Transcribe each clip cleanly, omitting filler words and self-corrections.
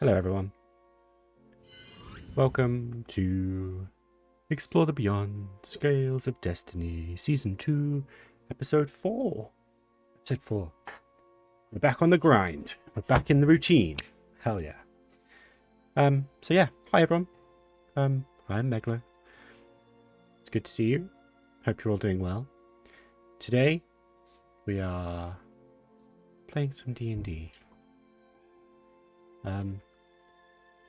Hello everyone. Welcome to Explore the Beyond, Scales of Destiny, Season 2, Episode 4. Episode 4. We're back on the grind. We're back in the routine. Hell yeah. So yeah, hi everyone. I'm Meglo. It's good to see you. Hope you're all doing well. Today, we are playing some D&D.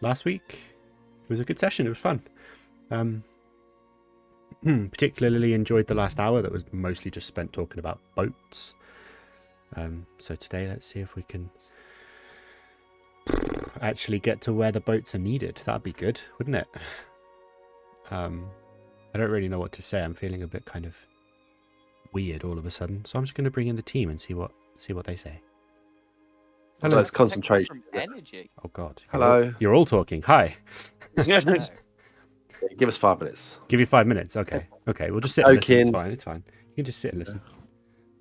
Last week it was a good session. It was fun. Particularly enjoyed the last hour that was mostly just spent talking about boats. So today, let's see if we can actually get to where the boats are needed. That'd be good, wouldn't it? I don't really know what to say. I'm feeling a bit kind of weird all of a sudden. So I'm just going to bring in the team and see what they say. Hello. It's concentration. Energy. Oh God. Hello. You're all talking. Hi. Hello. Give us 5 minutes. Give you 5 minutes. Okay. Okay. We'll just sit and listen. It's fine. It's fine. You can just sit and listen.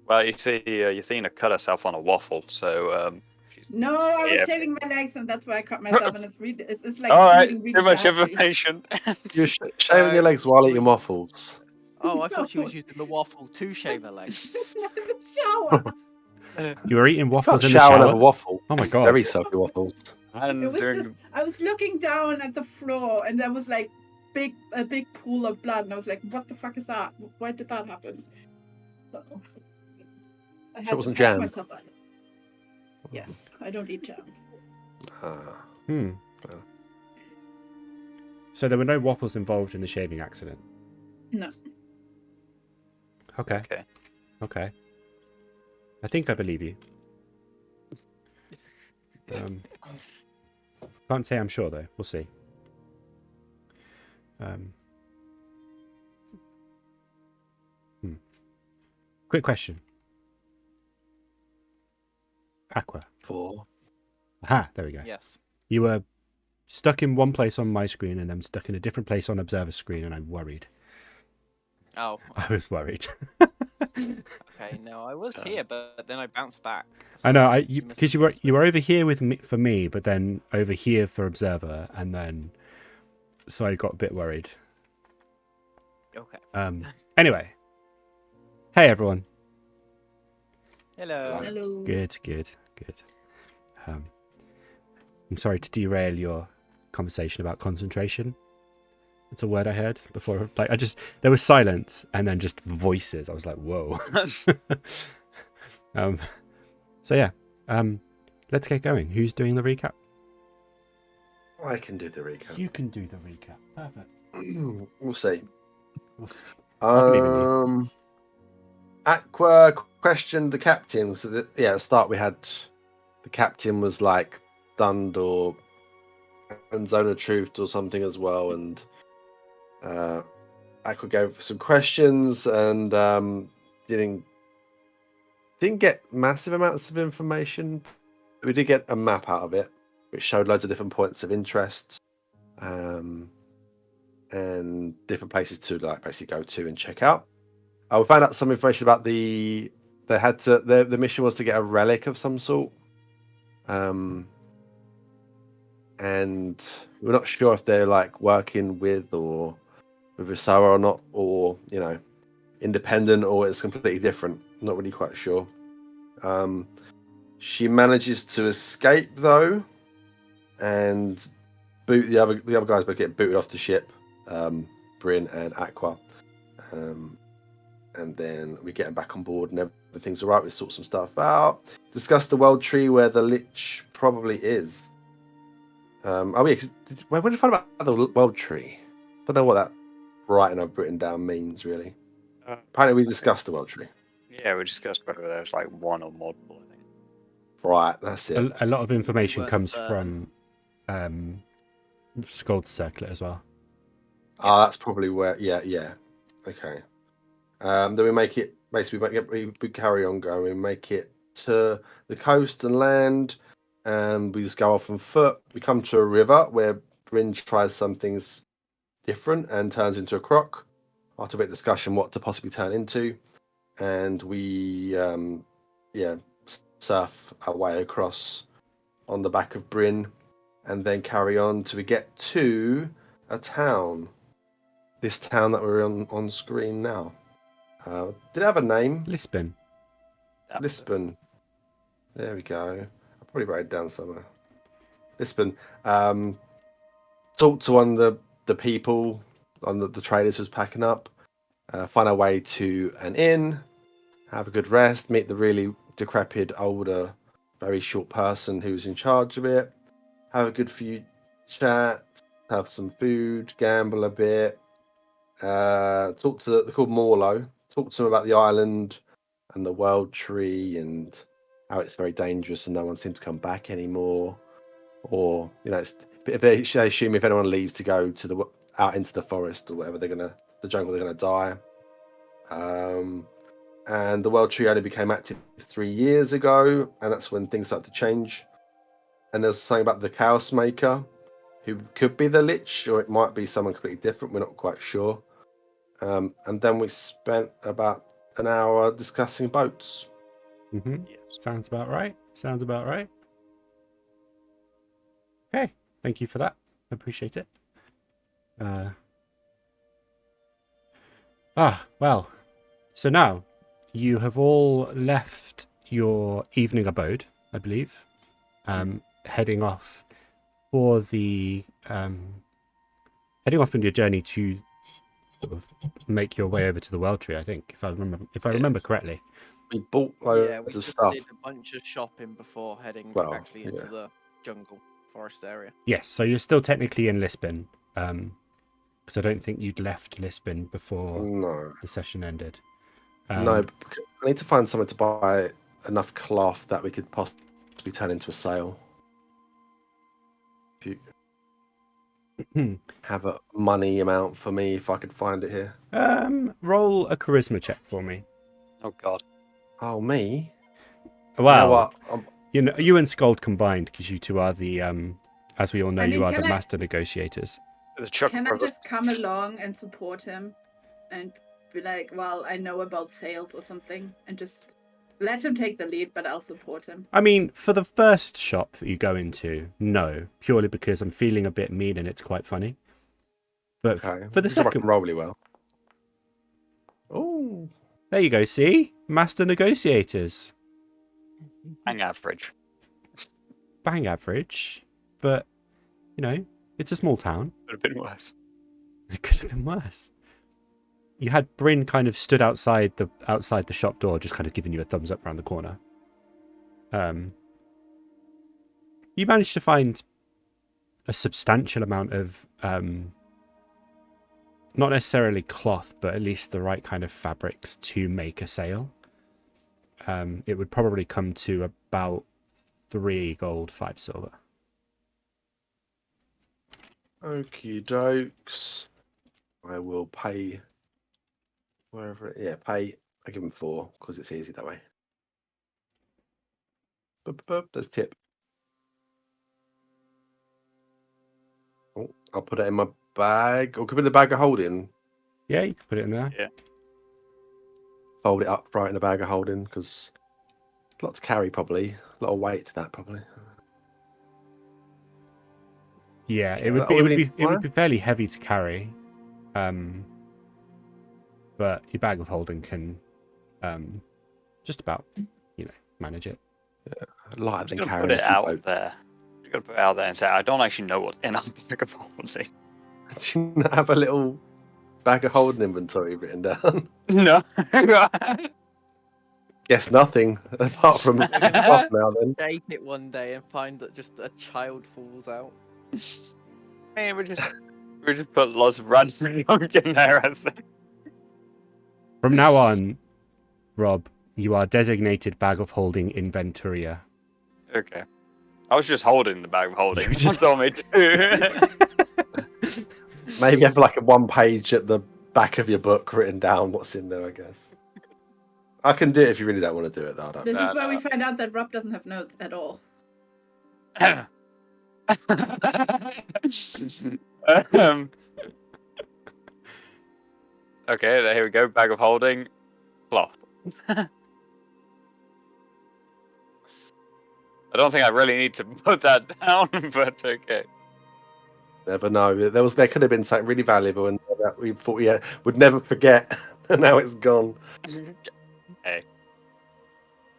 Well, you see, Yathina cut herself on a waffle, so she's... No, I was Yeah. shaving my legs, and that's why I cut myself. And it's like All right, really too much bad. information. You're shaving your legs while eating waffles. Oh, I thought she was using the waffle to shave her legs. Shower. You were eating Can't waffles in the shower and shower? have a waffle. Oh my God. Very soapy waffles. And It was during just, I was looking down at the floor, and there was like a big pool of blood, and I was like, "What the fuck is that? Why did that happen?" So, I had Sure it wasn't to catch jam? myself out. Yes, I don't eat jam. So there were no waffles involved in the shaving accident? No. Okay. Okay. I think I believe you. Can't say I'm sure though. We'll see. Quick question. Aqua. 4. Aha, there we go. Yes. You were stuck in one place on my screen and then stuck in a different place on Observer's screen, and I'm worried. Oh, I was worried. okay. No, I was here, but then I bounced back. I know, so because you were over here with me for me, but then over here for Observer, and then so I got a bit worried. Okay. Anyway, hey everyone. Hello. Hello. Good. I'm sorry to derail your conversation about concentration. It's a word I heard before. Like there was silence and then just voices. I was like, whoa. So yeah, let's get going. Who's doing the recap? I can do the recap. You can do the recap. Perfect. We'll see. I believe in you. Aqua questioned the captain. So at the start we had the captain was like stunned or in zone of truth or something as well, and Aqua gave some questions and didn't get massive amounts of information. We did get a map out of it, which showed loads of different points of interest, and different places to like basically go to and check out. We found out some information about the mission was to get a relic of some sort, and we're not sure if they're like working with Usawa or not, or independent, or it's completely different. Not really quite sure. She manages to escape though, and boot the other guys, but get booted off the ship. Bryn and Aqua, and then we get them back on board, and everything's alright. We sort some stuff out. Discuss the world tree where the lich probably is. When did you find about the world tree? Don't know what that writing I've written down means really. Apparently, we discussed the world tree. Yeah, we discussed whether there's like one or multiple. I think. Right, that's it. A lot of information weren't comes certain. from Sköld's circlet as well. That's probably where. Yeah. Okay. Then we make it. Basically, we carry on going. We make it to the coast and land, and we just go off on foot. We come to a river where Bryn tries some things different and turns into a croc. After a bit of discussion, what to possibly turn into, and we surf our way across on the back of Bryn, and then carry on till we get to a town. This town that we're on screen now. Did it have a name? Lisbon. That- Lisbon. There we go. I'll probably write it down somewhere. Lisbon. Talk to one of the people, on the traders who's packing up. Find our way to an inn. Have a good rest. Meet the really decrepit, older, very short person who's in charge of it. Have a good few chats. Have some food. Gamble a bit. Talk to they're called Morlo. Talk to them about the island and the world tree and how it's very dangerous and no one seems to come back anymore. Or it's if they assume if anyone leaves to go to out into the forest or whatever, the jungle, they're gonna die. And the world tree only became active 3 years ago, and that's when things started to change. And there's something about the chaos maker, who could be the lich, or it might be someone completely different. We're not quite sure. And then we spent about an hour discussing boats. Mm-hmm. Yes. Sounds about right. Sounds about right. Okay, thank you for that. I appreciate it. Well. So now you have all left your evening abode, I believe, heading off for the heading off on your journey to sort of make your way over to the World Tree. I think, if I remember correctly. We bought Yeah, we loads of just stuff. did a bunch of shopping before heading Well, actually into the jungle forest area. Yes, so you're still technically in Lisbon, because I don't think you'd left Lisbon before No, the session ended. no. I need to find somewhere to buy enough cloth that we could possibly turn into a sail. If you have a money amount for me, if I could find it here. Roll a charisma check for me. Oh God. Oh, me? Well, You know what? you and Sköld combined, because you two are the, as we all know, I mean, you are the can I- master negotiators. The Chuck Can I brothers. just come along and support him and be like, well, I know about sales or something, and just let him take the lead, but I'll support him. I mean, for the first shop that you go into, no, purely because I'm feeling a bit mean and it's quite funny. But Okay. for the Looks like I second, can roll really well. Oh, there you go. See, master negotiators, Hang average. bang average, but it's a small town. Could have been worse. It could have been worse. You had Bryn kind of stood outside the shop door, just kind of giving you a thumbs up around the corner. You managed to find a substantial amount of not necessarily cloth, but at least the right kind of fabrics to make a sail. It would probably come to about 3 gold, 5 silver. okie dokes. I will pay wherever. Pay. I give him 4 because it's easy that way. There's tip. Oh, I'll put it in my bag. Or could be the bag of holding. Yeah, you can put it in there. Yeah. Fold it up, throw it in the bag of holding because a lot to carry probably. A lot of weight to that probably. Yeah, Okay, it would that be all it we would need be it would be fairly heavy to carry. But your bag of holding can just about manage it. Lighter I'm than just gonna carrying put a it few out boats. there. Just gonna put it out there and say I don't actually know what's in our bag of holding. Do you not have a little bag of holding inventory written down? No. Guess nothing apart from stuff now. Then Shake it one day and find that just a child falls out. I mean, we just put lots of random junk in there. I think. From now on, Rob, you are designated bag of holding inventorier. Okay. I was just holding the bag of holding. You You just- told me to. maybe have like a 1 page at the back of your book written down what's in there. I guess I can do it if you really don't want to do it though. I don't. This No, is where we no. find out that Rob doesn't have notes at all. um, okay, here we go. Bag of holding, cloth. I don't think I really need to put that down, but okay. Never know. There could have been something really valuable and that we thought we would never forget, and now it's gone. Hey.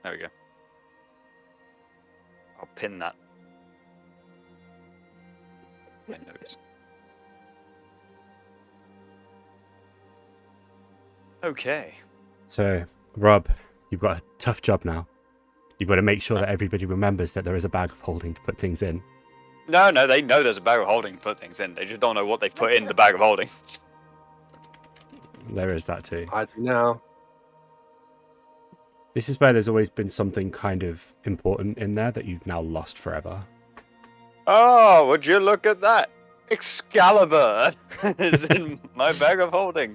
There we go. I'll pin that. My notes. Okay. So, Rob, you've got a tough job now. You've got to make sure that everybody remembers that there is a bag of holding to put things in. No, they know there's a bag of holding to put things in. They just don't know what they've put in the bag of holding. There is that too. I do now. This is where there's always been something kind of important in there that you've now lost forever. Oh, would you look at that? Excalibur is in my bag of holding.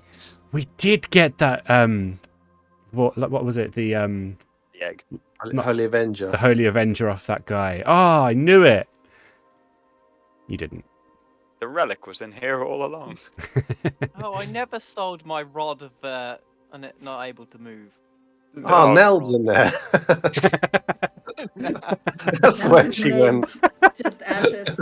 We did get that, what was it? The egg. Holy Avenger. The Holy Avenger off that guy. Oh, I knew it. You didn't. The relic was in here all along. Oh, I never sold my rod of not able to move. Oh, Nell's in there. That's where she went. Just ashes.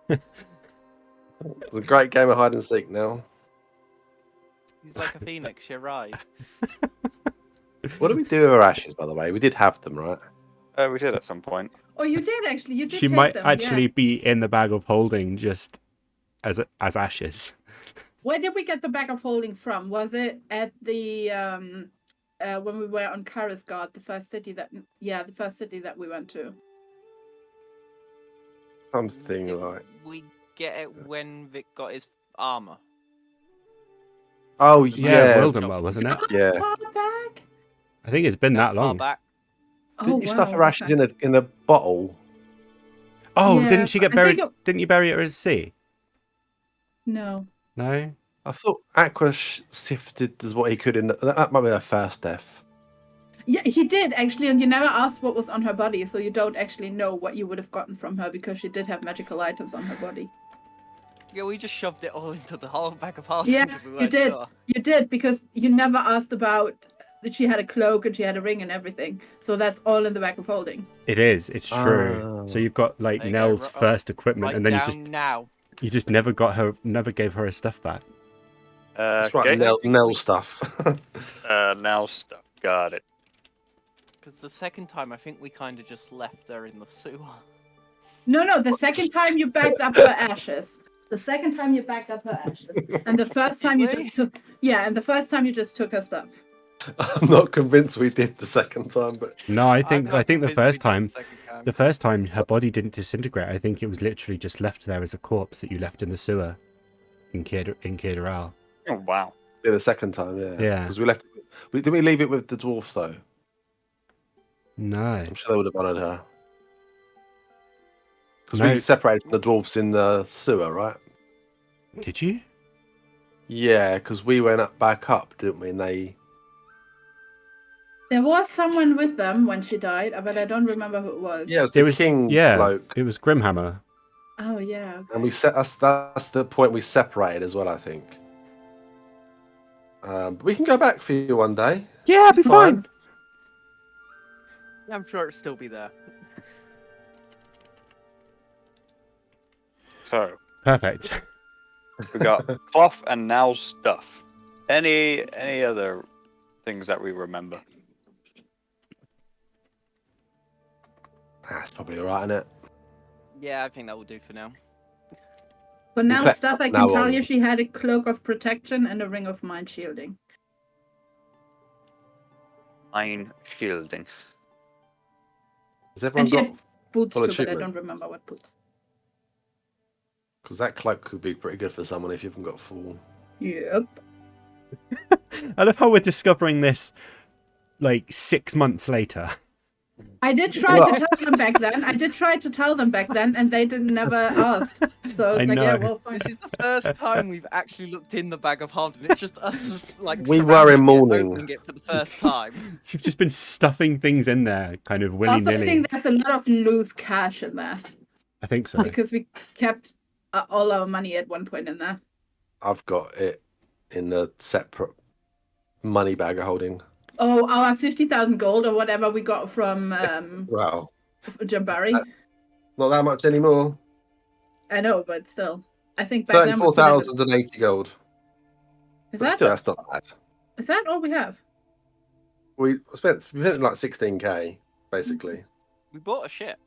It's a great game of hide and seek now. He's like a phoenix, you're right. What do we do with our ashes, by the way? We did have them, right? We did at some point. Oh, you did actually. You did. She take might them, actually yeah. be in the bag of holding just as ashes. Where did we get the bag of holding from? Was it at the when we were on Karisgard, the first city that we went to? Something like. We get it when Vic got his armor. Oh Yeah, yeah. Wildenwell, wasn't it? Yeah. Far back? I think it's been that Far long. back. Didn't you stuff wow, her ashes okay. in a bottle? Oh, Yeah, didn't she get I think buried? Didn't you bury her at sea? No. No. I thought Aqua sifted as what he could in. That might be her first death. Yeah, he did actually, and you never asked what was on her body, so you don't actually know what you would have gotten from her because she did have magical items on her body. Yeah, we just shoved it all into the whole bag of holding. Yeah, because we you weren't did. Sure. You did because you never asked about that she had a cloak and she had a ring and everything. So that's all in the bag of holding. It is. It's true. Oh. So you've got like There you go, Nell's right- first equipment, Right and then down now. you just never gave her stuff back. That's right, Okay. Nell stuff. Now stuff. Got it. Because the second time, I think we kind of just left her in the sewer. No, the second time you backed up her ashes. The second time you backed up her ashes. And the first time you Did we? just took and the first time you just took her stuff. I'm not convinced we did the second time, but No, I I'm think not the convinced we first did time. second time. The first time her body didn't disintegrate. I think it was literally just left there as a corpse that you left in the sewer in Kirdaral. Oh, wow. yeah, the second time, yeah. Yeah. Because we left. Did we leave it with the dwarfs though? No. I'm sure they would have honoured her. Because No. we separated from the dwarfs in the sewer, right? Did you? Yeah, because we went back up, didn't we? And they. There was someone with them when she died, but I don't remember who it was. Yeah, it was It the was king yeah. bloke. It was Grimhammer. Oh yeah. And we set us. That's the point we separated as well, I think. But we can go back for you one day. Yeah, it'll be fine. I'm sure it'll still be there. So, Perfect. we got cloth and now stuff. Any other things that we remember? That's probably alright, isn't it? Yeah, I think that will do for now. For now Okay, stuff, I now can tell on. you she had a cloak of protection and a ring of mind shielding. Mine shielding. Has everyone And she got? had boots full too, but I achievement? don't remember what boots. Because that cloak could be pretty good for someone if you haven't got full. Yep. I love how we're discovering this like 6 months later. I did try Well- to tell them back then. And they didn't never ask. So I was I like, yeah, know. well, fine. This is the first time we've actually looked in the bag of holding. It's just us, like, We were in surrounding it, mourning. opening it for the first time. You've just been stuffing things in there, kind of willy Also, I nilly. think there's a lot of loose cash in there I think so. because we kept all our money at one point in there. I've got it in a separate money bag of holding. Oh, our 50,000 gold or whatever we got from Wow. Jambari. Not that much anymore. I know, but still. I think back then we could have... 34,080 gold. Is But that, still, that's not bad. is that all we have? We spent like 16k, basically. We bought a ship.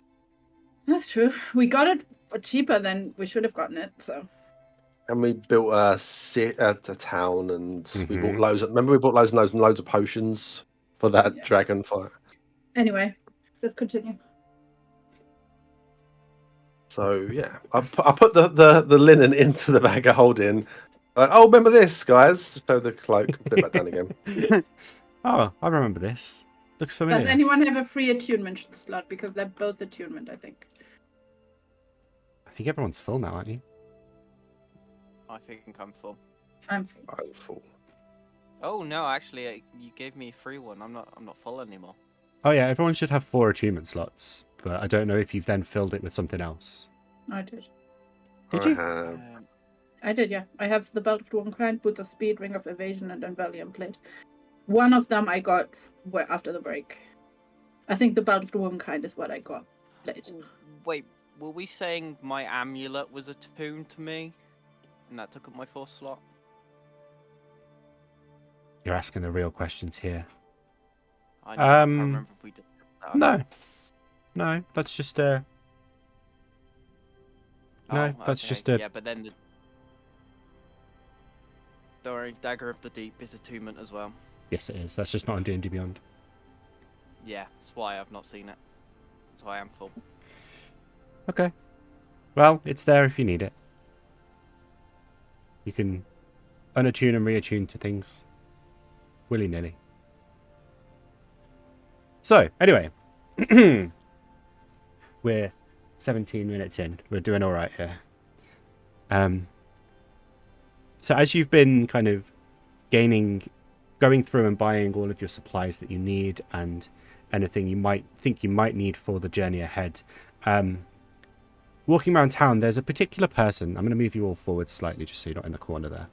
That's true. We got it for cheaper than we should have gotten it, so... And we built a town, and we bought Mhm. loads. Remember, we bought loads and loads and loads of potions for that Yeah. dragon fight. Anyway, let's continue. So yeah, I put the linen into the bag of holding. Like, oh, remember this, guys? Show the cloak. Put it back down again. Oh, I remember this. Looks Does familiar. anyone have a free attunement slot? Because they're both attunement, I think. I think everyone's full now, aren't you? I think I'm full. I'm full. I'm full. Oh no, actually, you gave me a free one. I'm not full anymore. Oh yeah, everyone should have 4 achievement slots, but I don't know if you've then filled it with something else. I did. Did I you? have I did, yeah. I have the Belt of Dwarvenkind, Boots of Speed, Ring of Evasion, and then Valiant Plate. One of them I got after the break. I think the Belt of Dwarvenkind is what I got late. Wait, were we saying my amulet was attuned to me, and that took up my 4th slot? You're asking the real questions here. I know, I can't Um, remember if we discussed that. or no. not. No, that's just No, that's just a... Yeah, but then the... Sorry, Dagger of the Deep is attunement as well. Yes, it is. That's just not on D&D Beyond. Yeah, that's why I've not seen it. So I am full. Okay. Well, it's there if you need it. You can unattune and reattune to things willy-nilly. So, anyway. We're 17 minutes in. We're doing all right here. So as you've been kind of going through and buying all of your supplies that you need and anything you might think you might need for the journey ahead, walking around town, there's a particular person. I'm going to move you all forward slightly just so you're not in the corner there.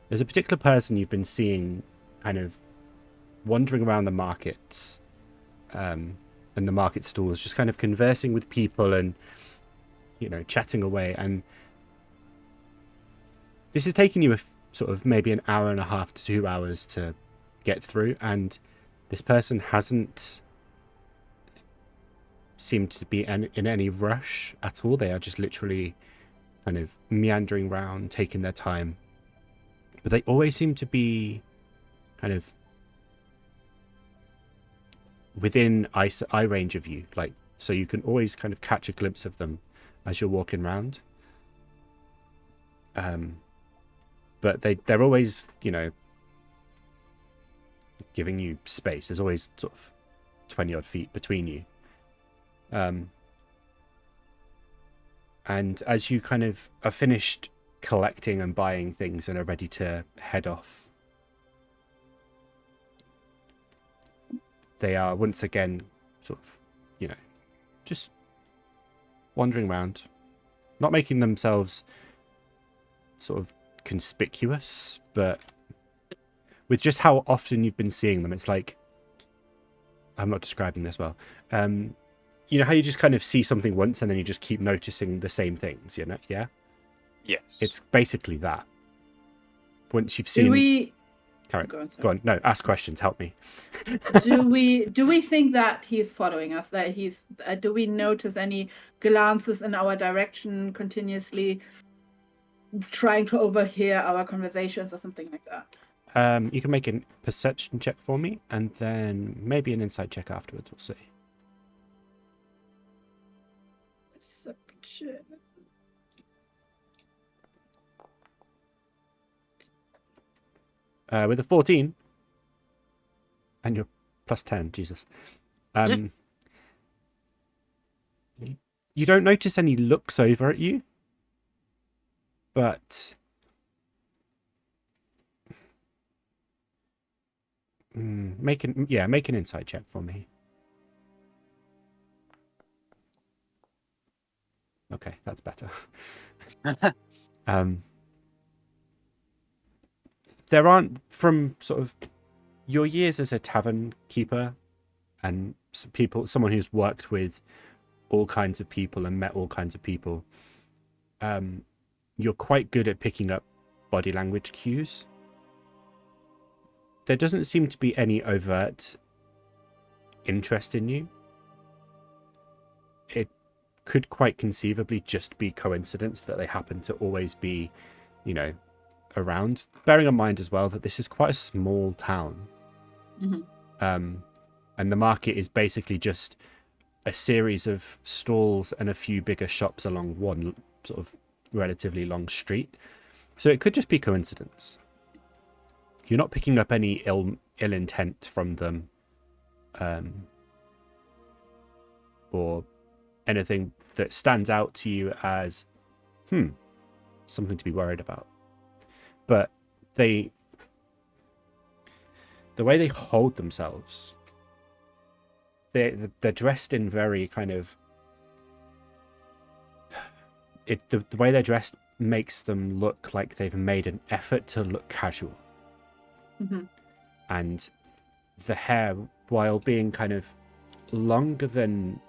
There's a particular person you've been seeing kind of wandering around the markets and the market stalls, just kind of conversing with people and, you know, chatting away. And this is taking you sort of maybe an hour and a half to 2 hours to get through, and this person hasn't seemed to be in any rush at all. They are just literally kind of meandering around, taking their time. But they always seem to be kind of within eye range of you, like, so you can always kind of catch a glimpse of them as you're walking around. But they're always, you know, giving you space. There's always sort of 20 odd feet between you. And as you kind of are finished collecting and buying things and are ready to head off, they are once again sort of, you know, just wandering around, not making themselves sort of conspicuous, but with just how often you've been seeing them, it's like, I'm not describing this well. You know how you just kind of see something once and then you just keep noticing the same things, you know? Yeah? Yes. It's basically that. Once you've seen... Do we... Carry Go on, Go on. No, ask questions. Help me. do we think that he's following us? That he's... do we notice any glances in our direction continuously, trying to overhear our conversations or something like that? You can make a perception check for me, and then maybe an insight check afterwards. We'll see. Perception. With a 14, and you're plus 10, Jesus. You don't notice any looks over at you, but make an insight check for me. Okay, that's better. There aren't, from sort of your years as a tavern keeper and someone who's worked with all kinds of people and met all kinds of people, you're quite good at picking up body language cues. There doesn't seem to be any overt interest in you. It could quite conceivably just be coincidence that they happen to always be, around. Bearing in mind as well that this is quite a small town. Mm-hmm. And the market is basically just a series of stalls and a few bigger shops along one sort of relatively long street. So it could just be coincidence. You're not picking up any ill intent from them, or anything that stands out to you as, something to be worried about. But the way they hold themselves, they're dressed in very kind of, the way they're dressed makes them look like they've made an effort to look casual. Mm-hmm. And the hair, while being kind of longer than,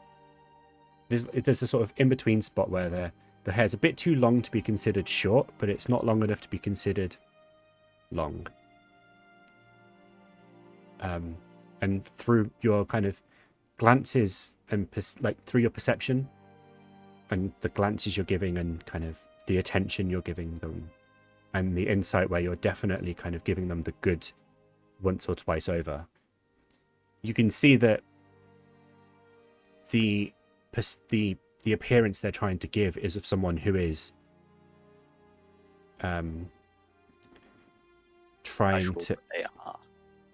there's a sort of in-between spot where the hair's a bit too long to be considered short, but it's not long enough to be considered long. And through your kind of glances and through your perception and the glances you're giving and kind of the attention you're giving them and the insight where you're definitely kind of giving them the good once or twice over, you can see that the appearance they're trying to give is of someone who is trying to, They are.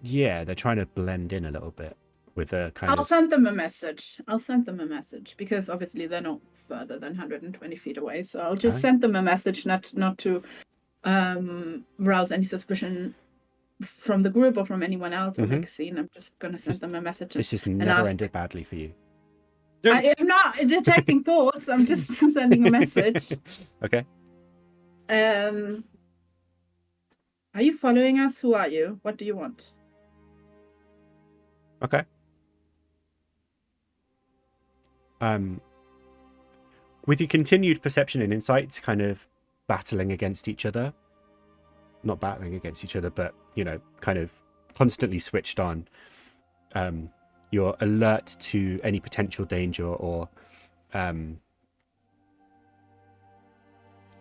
yeah, they're trying to blend in a little bit with a kind I'll of, send them a message. Because obviously they're not further than 120 feet away. So I'll just Right. send them a message, not to rouse any suspicion from the group or from anyone else or make a scene. I'm just going to send them a message. this has and never ask- ended badly for you. I am not detecting thoughts. I'm just sending a message. Okay. Are you following us? Who are you? What do you want? Okay. With your continued perception and insight kind of battling against each other, not battling against each other, but, kind of constantly switched on, you're alert to any potential danger or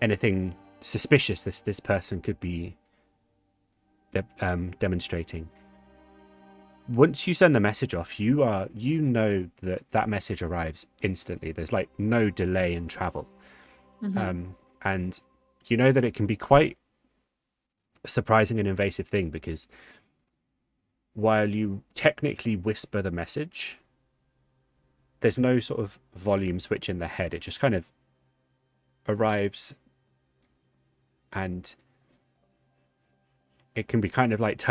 anything suspicious this person could be demonstrating. Once you send the message off, you know that message arrives instantly. There's like no delay in travel. Mm-hmm. And you know that it can be quite a surprising and invasive thing, because while you technically whisper the message, there's no sort of volume switch in the head. It just kind of arrives, and it can be kind of like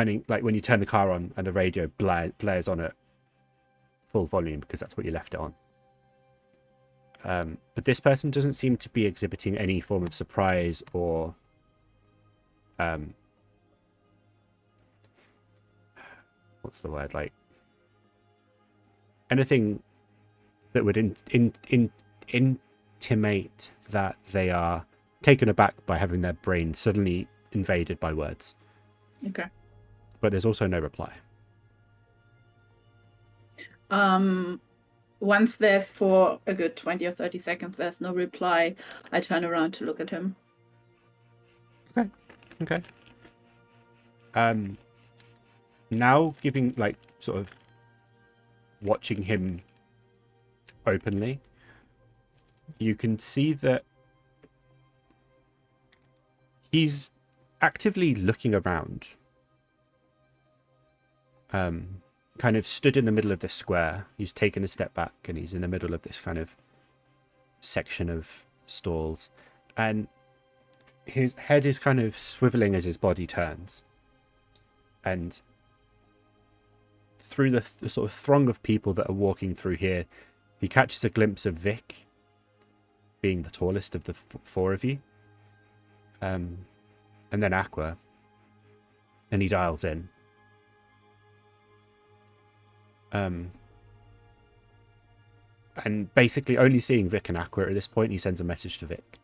when you turn the car on and the radio blares on at full volume, because that's what you left it on. But this person doesn't seem to be exhibiting any form of surprise or what's the word, like anything that would intimate that they are taken aback by having their brain suddenly invaded by words. Okay. But there's also no reply. Once there's for a good 20 or 30 seconds, there's no reply, I turn around to look at him. Okay. Now giving, like, sort of watching him openly, you can see that he's actively looking around. Kind of stood in the middle of this square. He's taken a step back and he's in the middle of this kind of section of stalls, and his head is kind of swiveling as his body turns, and through the sort of throng of people that are walking through here, he catches a glimpse of Vic, being the tallest of the four of you, and then Aqua, and he dials in. And basically only seeing Vic and Aqua at this point, he sends a message to Vic.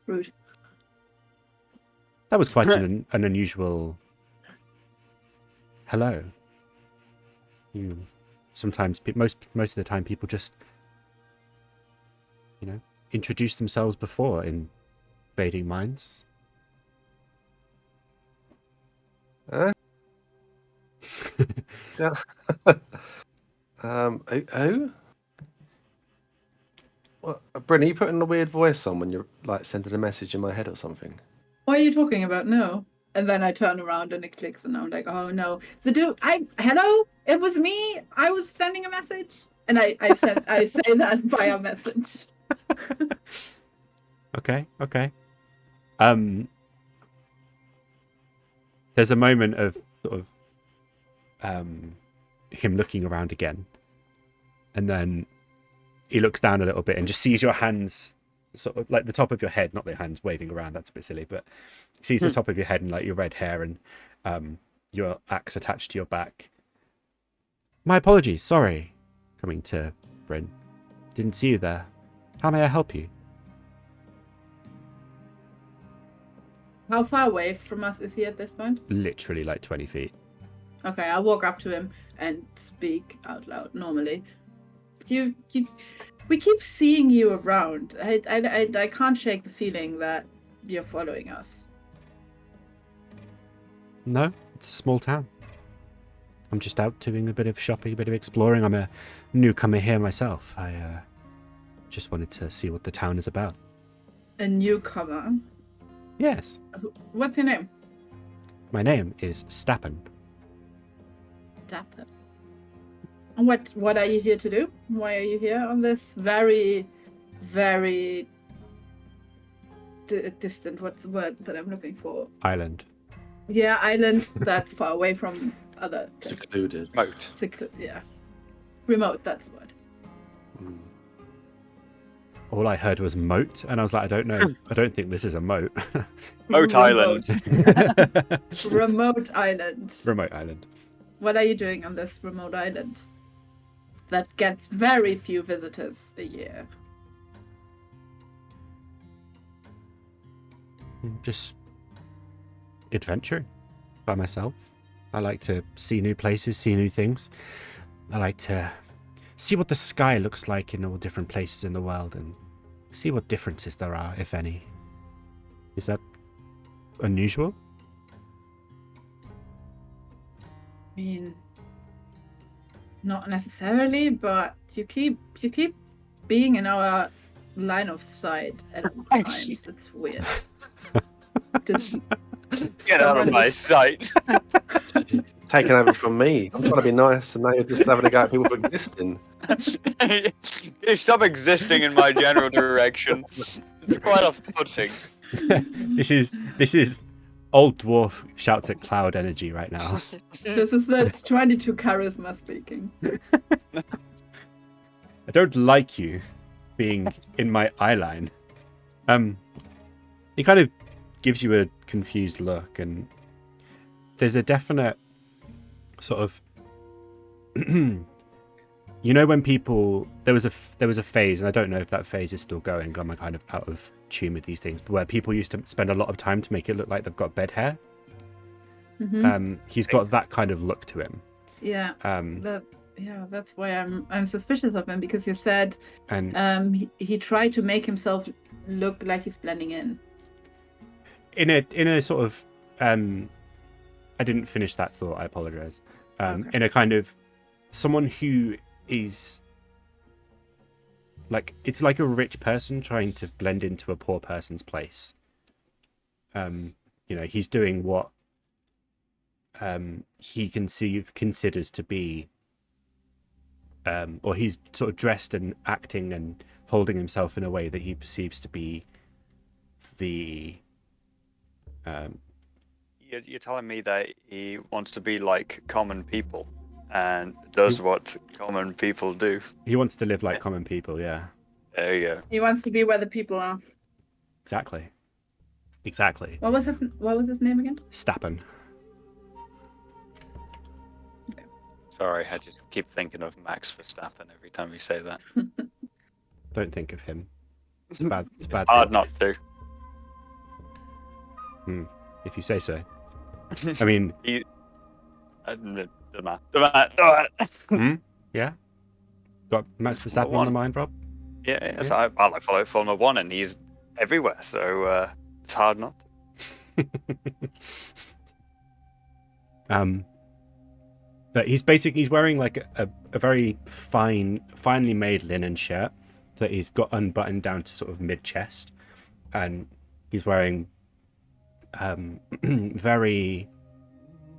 Rude. That was quite an unusual hello. Sometimes most of the time people just introduce themselves before invading minds. Huh? Yeah. Who? What, Bryn, are you putting a weird voice on when you're like sending a message in my head or something? What are you talking about? No. And then I turn around and it clicks, and I'm like, oh no. The dude, hello? It was me. I was sending a message. And I say that via message. Okay. There's a moment of sort of him looking around again, and then he looks down a little bit and just sees your hands, sort of like the top of your head, not the hands waving around. That's a bit silly, but he sees the top of your head and like your red hair and your axe attached to your back. My apologies. Sorry, coming to Bryn. Didn't see you there. How may I help you? How far away from us is he at this point? Literally like 20 feet. Okay, I'll walk up to him and speak out loud normally. We keep seeing you around. I can't shake the feeling that you're following us. No, it's a small town. I'm just out doing a bit of shopping, a bit of exploring. I'm a newcomer here myself. I just wanted to see what the town is about. A newcomer? Yes. What's your name? My name is Stappen. Dapper. And what are you here to do? Why are you here on this very, very distant, what's the word that I'm looking for? Island. Yeah, island that's far away from other places. Secluded. Moat. Yeah. Remote, that's the word. Mm. All I heard was moat, and I was like, I don't know. I don't think this is a moat. Moat Island. Remote island. Remote island. What are you doing on this remote island? That gets very few visitors a year. Just adventure by myself. I like to see new places, see new things. I like to see what the sky looks like in all different places in the world and see what differences there are, if any. Is that unusual? I mean, not necessarily, but you keep being in our line of sight at all times. It's weird. Get out of my sight. Taken over from me. I'm trying to be nice, and now you're just having a go at people for existing. You stop existing in my general direction. It's quite off-putting. This is old dwarf shouts at cloud energy right now. This is the 22 charisma speaking. I don't like you being in my eye line. He kind of gives you a confused look, and there's a definite sort of when people there was a phase, and I don't know if that phase is still going. I'm kind of out of tune with these things, but where people used to spend a lot of time to make it look like they've got bed hair. Mm-hmm. He's got that kind of look to him. Yeah. That's why I'm suspicious of him, because you said and he tried to make himself look like he's blending in. In a sort of I didn't finish that thought, I apologize. Okay. In a kind of someone who is like, it's like a rich person trying to blend into a poor person's place. He's doing what he considers to be or he's sort of dressed and acting and holding himself in a way that he perceives to be the You're telling me that he wants to be like common people and does what common people do. he wants to live like common people. Yeah, There you go. He wants to be where the people are. exactly. What was his name again? Stappen. Sorry, I just keep thinking of Max Verstappen every time you say that. Don't think of him. It's bad. It's a It's bad hard thing. not to. If you say so. I mean, yeah. Got Max Verstappen on the mind, Rob? Yeah, Yeah. I follow Formula One, and he's everywhere, so it's hard not to. But he's wearing like a very finely made linen shirt that he's got unbuttoned down to sort of mid chest, and he's wearing very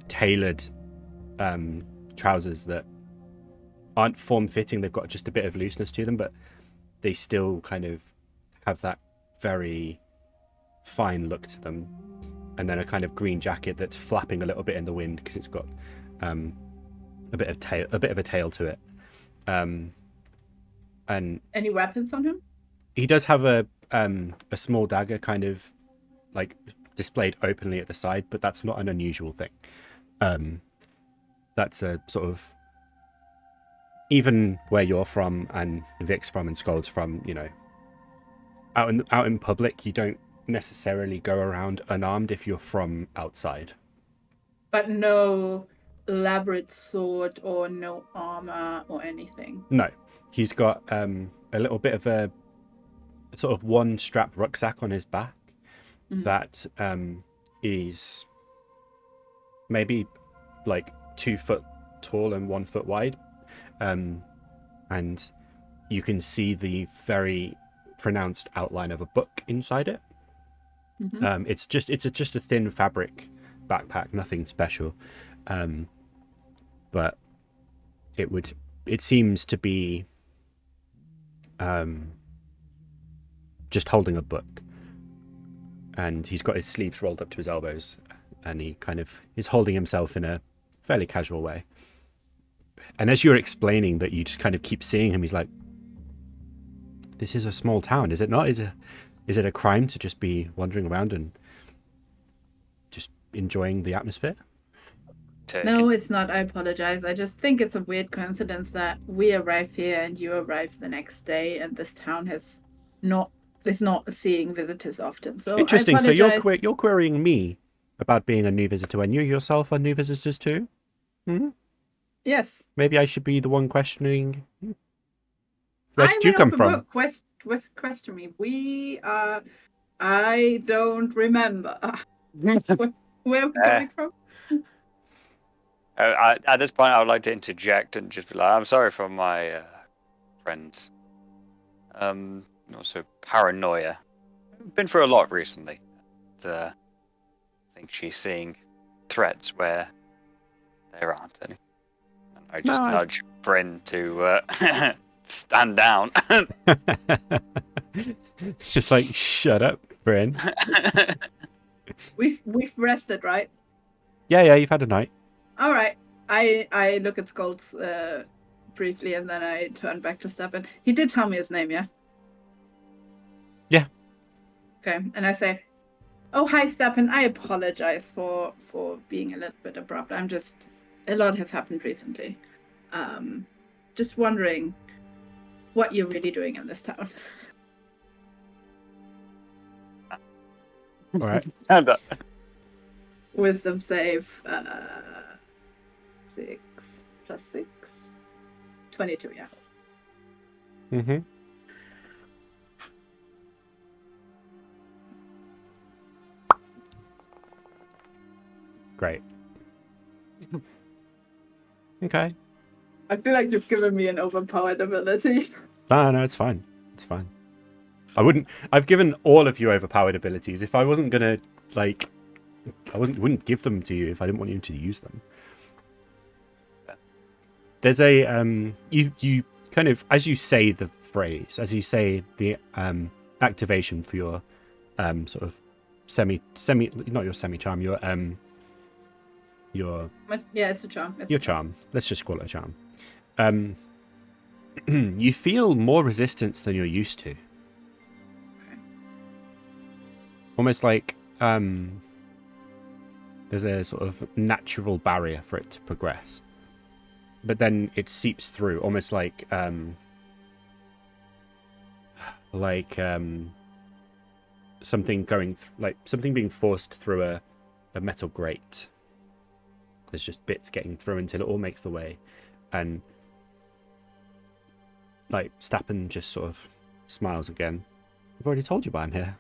tailored trousers that aren't form fitting. They've got just a bit of looseness to them, but they still kind of have that very fine look to them. And then a kind of green jacket that's flapping a little bit in the wind because it's got a bit of a tail to it. And Any weapons on him? he does have a small dagger kind of like displayed openly at the side, but that's not an unusual thing. That's a sort of, even where you're from and Vic's from and Sköld's from, you know, out in public, you don't necessarily go around unarmed if you're from outside. But no elaborate sword or no armor or anything. No, he's got a little bit of a sort of one strap rucksack on his back that is maybe like 2 foot tall and 1 foot wide, and you can see the very pronounced outline of a book inside it. It's just a thin fabric backpack, nothing special, but it seems to be just holding a book, and he's got his sleeves rolled up to his elbows, and he kind of is holding himself in a fairly casual way. And as you're explaining that you just kind of keep seeing him, he's like, this is a small town, is it not? Is it a crime to just be wandering around and just enjoying the atmosphere? No, it's not. I apologize. I just think it's a weird coincidence that we arrive here and you arrive the next day, and this town is not seeing visitors often. So Interesting. I So apologize. you're querying me about being a new visitor when you yourself are new visitors too? Yes. Maybe I should be the one questioning. I'm Where did you an come open from? book. Question me. I don't remember. Where are we coming from? At this point, I would like to interject and just be like, I'm sorry for my friend's also paranoia. Been through a lot recently. I think she's seeing threats where there aren't any. And I just nudge Bryn to stand down. It's just like, shut up, Bryn. We've rested, right? Yeah, you've had a night. All right. I look at Sköld's briefly, and then I turn back to Stepan. He did tell me his name, yeah? Yeah. Okay, and I say, "Oh, hi, Stepan. I apologize for being a little bit abrupt. A lot has happened recently. Just wondering what you're really doing in this town." All right. Wisdom save 6 plus 6. 22, yeah. Mm-hmm. Great. Okay. I feel like you've given me an overpowered ability. No, it's fine. It's fine. I've given all of you overpowered abilities. If I wasn't gonna, like, wouldn't give them to you if I didn't want you to use them. There's a, you kind of, as you say the phrase, as you say the activation for your sort of not your semi-charm, your Yeah, it's a charm. your charm. Let's just call it a charm. You feel more resistance than you're used to. Almost like there's a sort of natural barrier for it to progress. but then it seeps through, almost like something going like something being forced through a metal grate. There's just bits getting through until it all makes the way, and like Stappen just sort of smiles again. I've already told you why I'm here.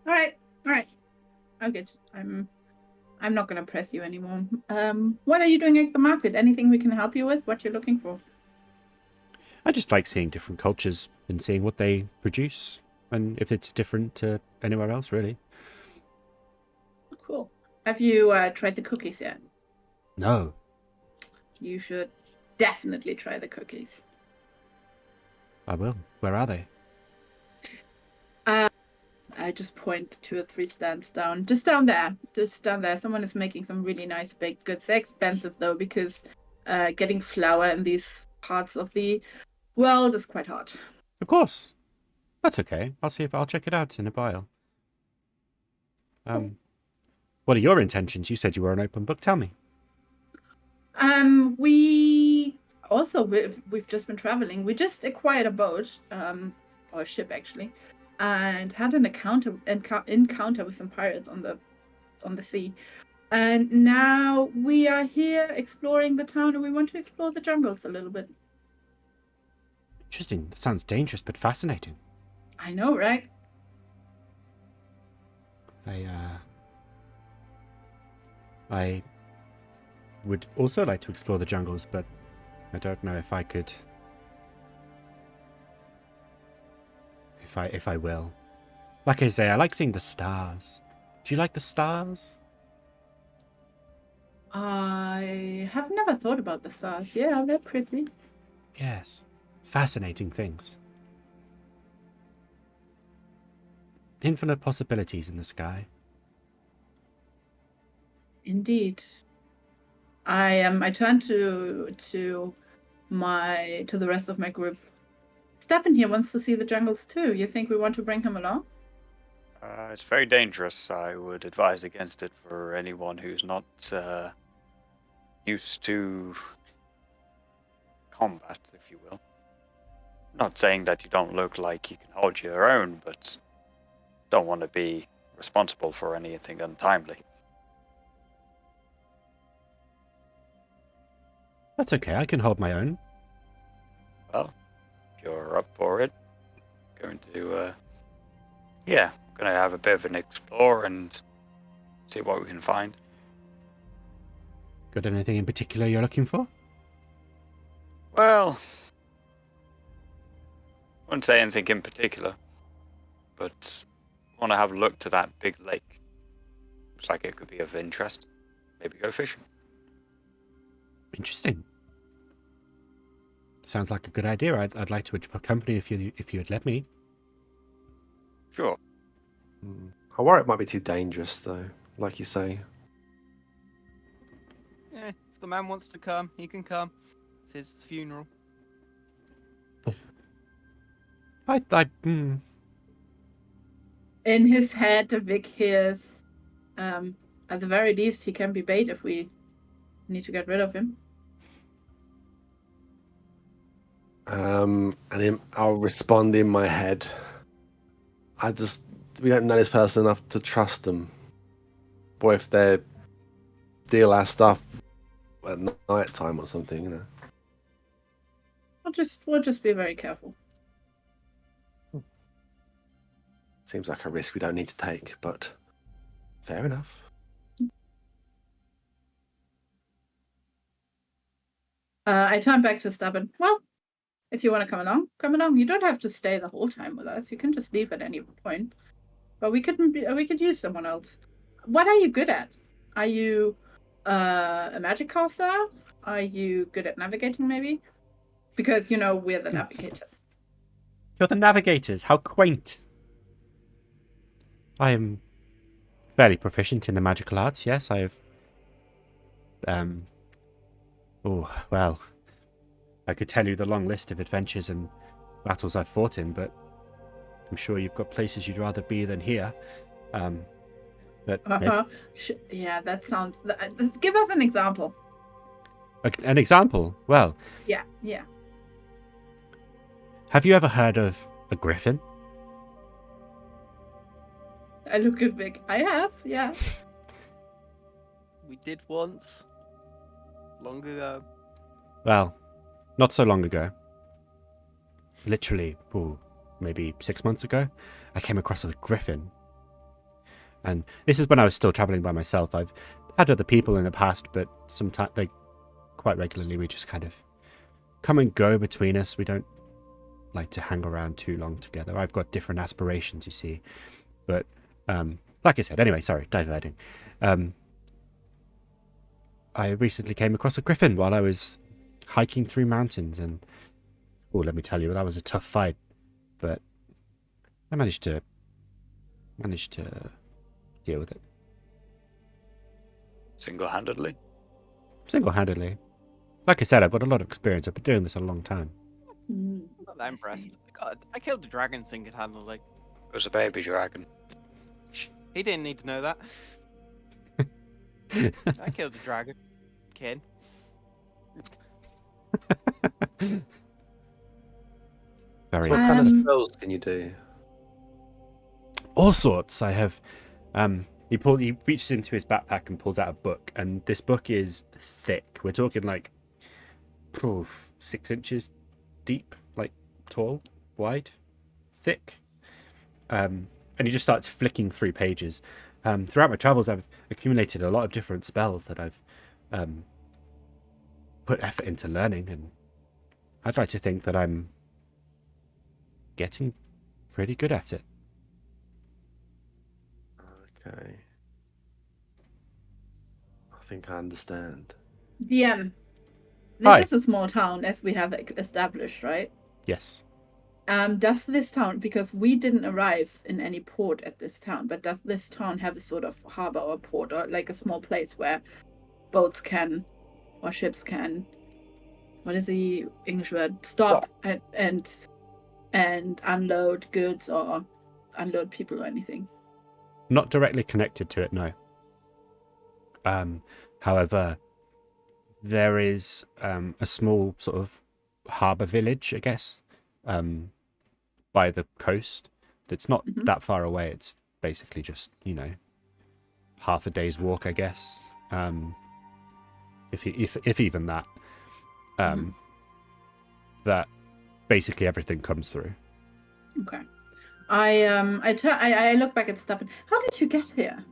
All right. Oh, good. I'm not gonna press you anymore. What are you doing at the market? Anything we can help you with? What you're looking for? I just like seeing different cultures and seeing what they produce, and if it's different to anywhere else, really. Cool. Have you tried the cookies yet? No. You should definitely try the cookies. I will. Where are they? I just point 2 or 3 stands down. Just down there. Just down there. Someone is making some really nice baked goods. They're expensive though, because getting flour in these parts of the world is quite hard. Of course. That's okay. I'll check it out in a while. What are your intentions? You said you were an open book. Tell me. We also we've just been traveling. We just acquired a boat, or a ship actually, and had an encounter with some pirates on the sea. And now we are here exploring the town, and we want to explore the jungles a little bit. Interesting. That sounds dangerous but fascinating. I know, right? I would also like to explore the jungles, but I don't know if I could. If I will. Like I say, I like seeing the stars. Do you like the stars? I have never thought about the stars. Yeah, they're pretty. Yes. Fascinating things. Infinite possibilities in the sky. Indeed. I turn to the rest of my group. Steppen here wants to see the jungles too. You think we want to bring him along? It's very dangerous. I would advise against it for anyone who's not used to combat, if you will. Not saying that you don't look like you can hold your own, but don't want to be responsible for anything untimely. That's okay, I can hold my own. Well, if you're up for it, going to have a bit of an explore and see what we can find. Got anything in particular you're looking for? Well, I wouldn't say anything in particular, but want to have a look to that big lake. Looks like it could be of interest. Maybe go fishing. Interesting. Sounds like a good idea. I'd like to accompany if you'd let me. Sure. I worry it might be too dangerous, though, like you say. If the man wants to come, he can come. It's his funeral. In his head, Vic hears, at the very least, he can be bait if we need to get rid of him. I'll respond in my head. We don't know this person enough to trust them. What if they steal our stuff at night time or something, you know? We'll just be very careful. Seems like a risk we don't need to take, but fair enough. I turn back to Stappen. Well, if you want to come along, come along. You don't have to stay the whole time with us. You can just leave at any point. But we could use someone else. What are you good at? Are you a magic caster? Are you good at navigating, maybe? Because, we're the navigators. You're the navigators. How quaint. I am fairly proficient in the magical arts, yes. I have... I could tell you the long list of adventures and battles I've fought in, but I'm sure you've got places you'd rather be than here. But Yeah, that sounds. Give us an example. an example. Well, Yeah. have you ever heard of a griffin? I look at Vic. I have. Yeah. We did once. Long ago. Well, not so long ago. Literally, maybe 6 months ago, I came across a griffin. And this is when I was still traveling by myself. I've had other people in the past, but sometimes, like, quite regularly, we just kind of come and go between us. We don't like to hang around too long together. I've got different aspirations, you see. But, like I said, anyway, sorry, diverting. I recently came across a griffin while I was hiking through mountains, and let me tell you, that was a tough fight. But I managed to deal with it Single-handedly. single-handedly. Like I said, I've got a lot of experience. I've been doing this a long time. Mm, Not that impressed. God, I killed the dragon single-handedly. It was a baby dragon. He didn't need to know that. I killed the dragon. Kid. Very So what kind of Um, spells can you do? all sorts. I have. He reaches into his backpack and pulls out a book, and this book is thick. We're talking like 6 inches deep, like tall, wide, thick. And he just starts flicking through pages. Throughout my travels, I've accumulated a lot of different spells that I've put effort into learning, and I'd like to think that I'm getting pretty good at it. Okay. I think I understand. DM. Hi. This is a small town, as we have established, right? Yes. Does this town, because we didn't arrive in any port at this town, but does this town have a sort of harbor or port, or like a small place where boats can, or ships can, what is the English word? Stop and unload goods or unload people or anything? Not directly connected to it, no. However, there is a small sort of harbour village, I guess, by the coast. That's not that far away. It's basically just, half a day's walk, I guess. If even that. That basically everything comes through. Okay. I look back at stuff. How did you get here?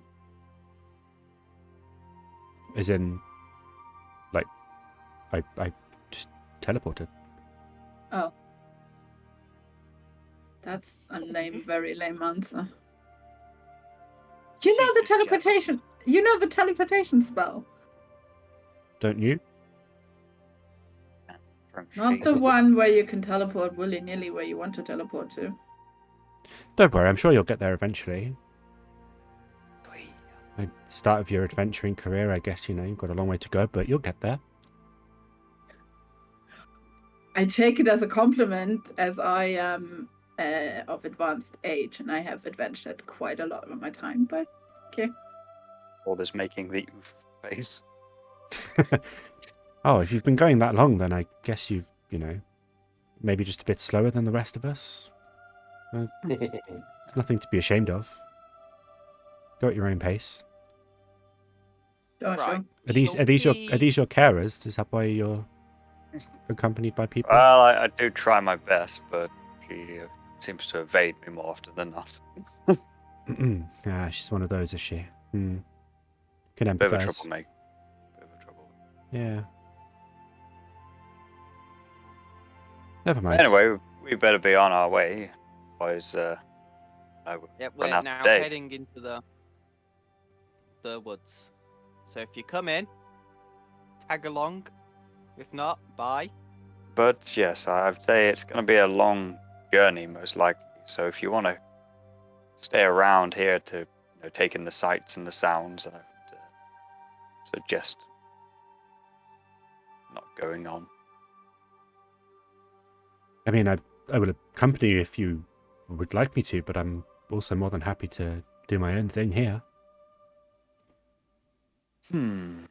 As in, like, I just teleported. Oh. That's a lame, very lame answer. You know the teleportation. You know the teleportation spell. Don't you? Not the one where you can teleport willy-nilly where you want to teleport to. Don't worry, I'm sure you'll get there eventually. At the start of your adventuring career, I guess, you've got a long way to go, but you'll get there. I take it as a compliment, as I am of advanced age and I have adventured quite a lot of my time, but okay. Robb is making the face. Oh, if you've been going that long, then I guess maybe just a bit slower than the rest of us. It's nothing to be ashamed of. Go at your own pace. Sure, Right. Are these your carers? Is that why you're accompanied by people? Well, I do try my best, but she seems to evade me more often than not. She's one of those, is she? Can Bit of a empathise. troublemaker. Bit of a trouble. Yeah. Never mind. Anyway, we better be on our way. Otherwise, I would Yeah, run we're out now of day. heading into the woods. So if you come in, tag along. If not, bye. But yes, I'd say it's going to be a long journey, most likely. So if you want to stay around here to take in the sights and the sounds, I would suggest not going on. I mean, I will accompany you if you would like me to, but I'm also more than happy to do my own thing here. Anyway,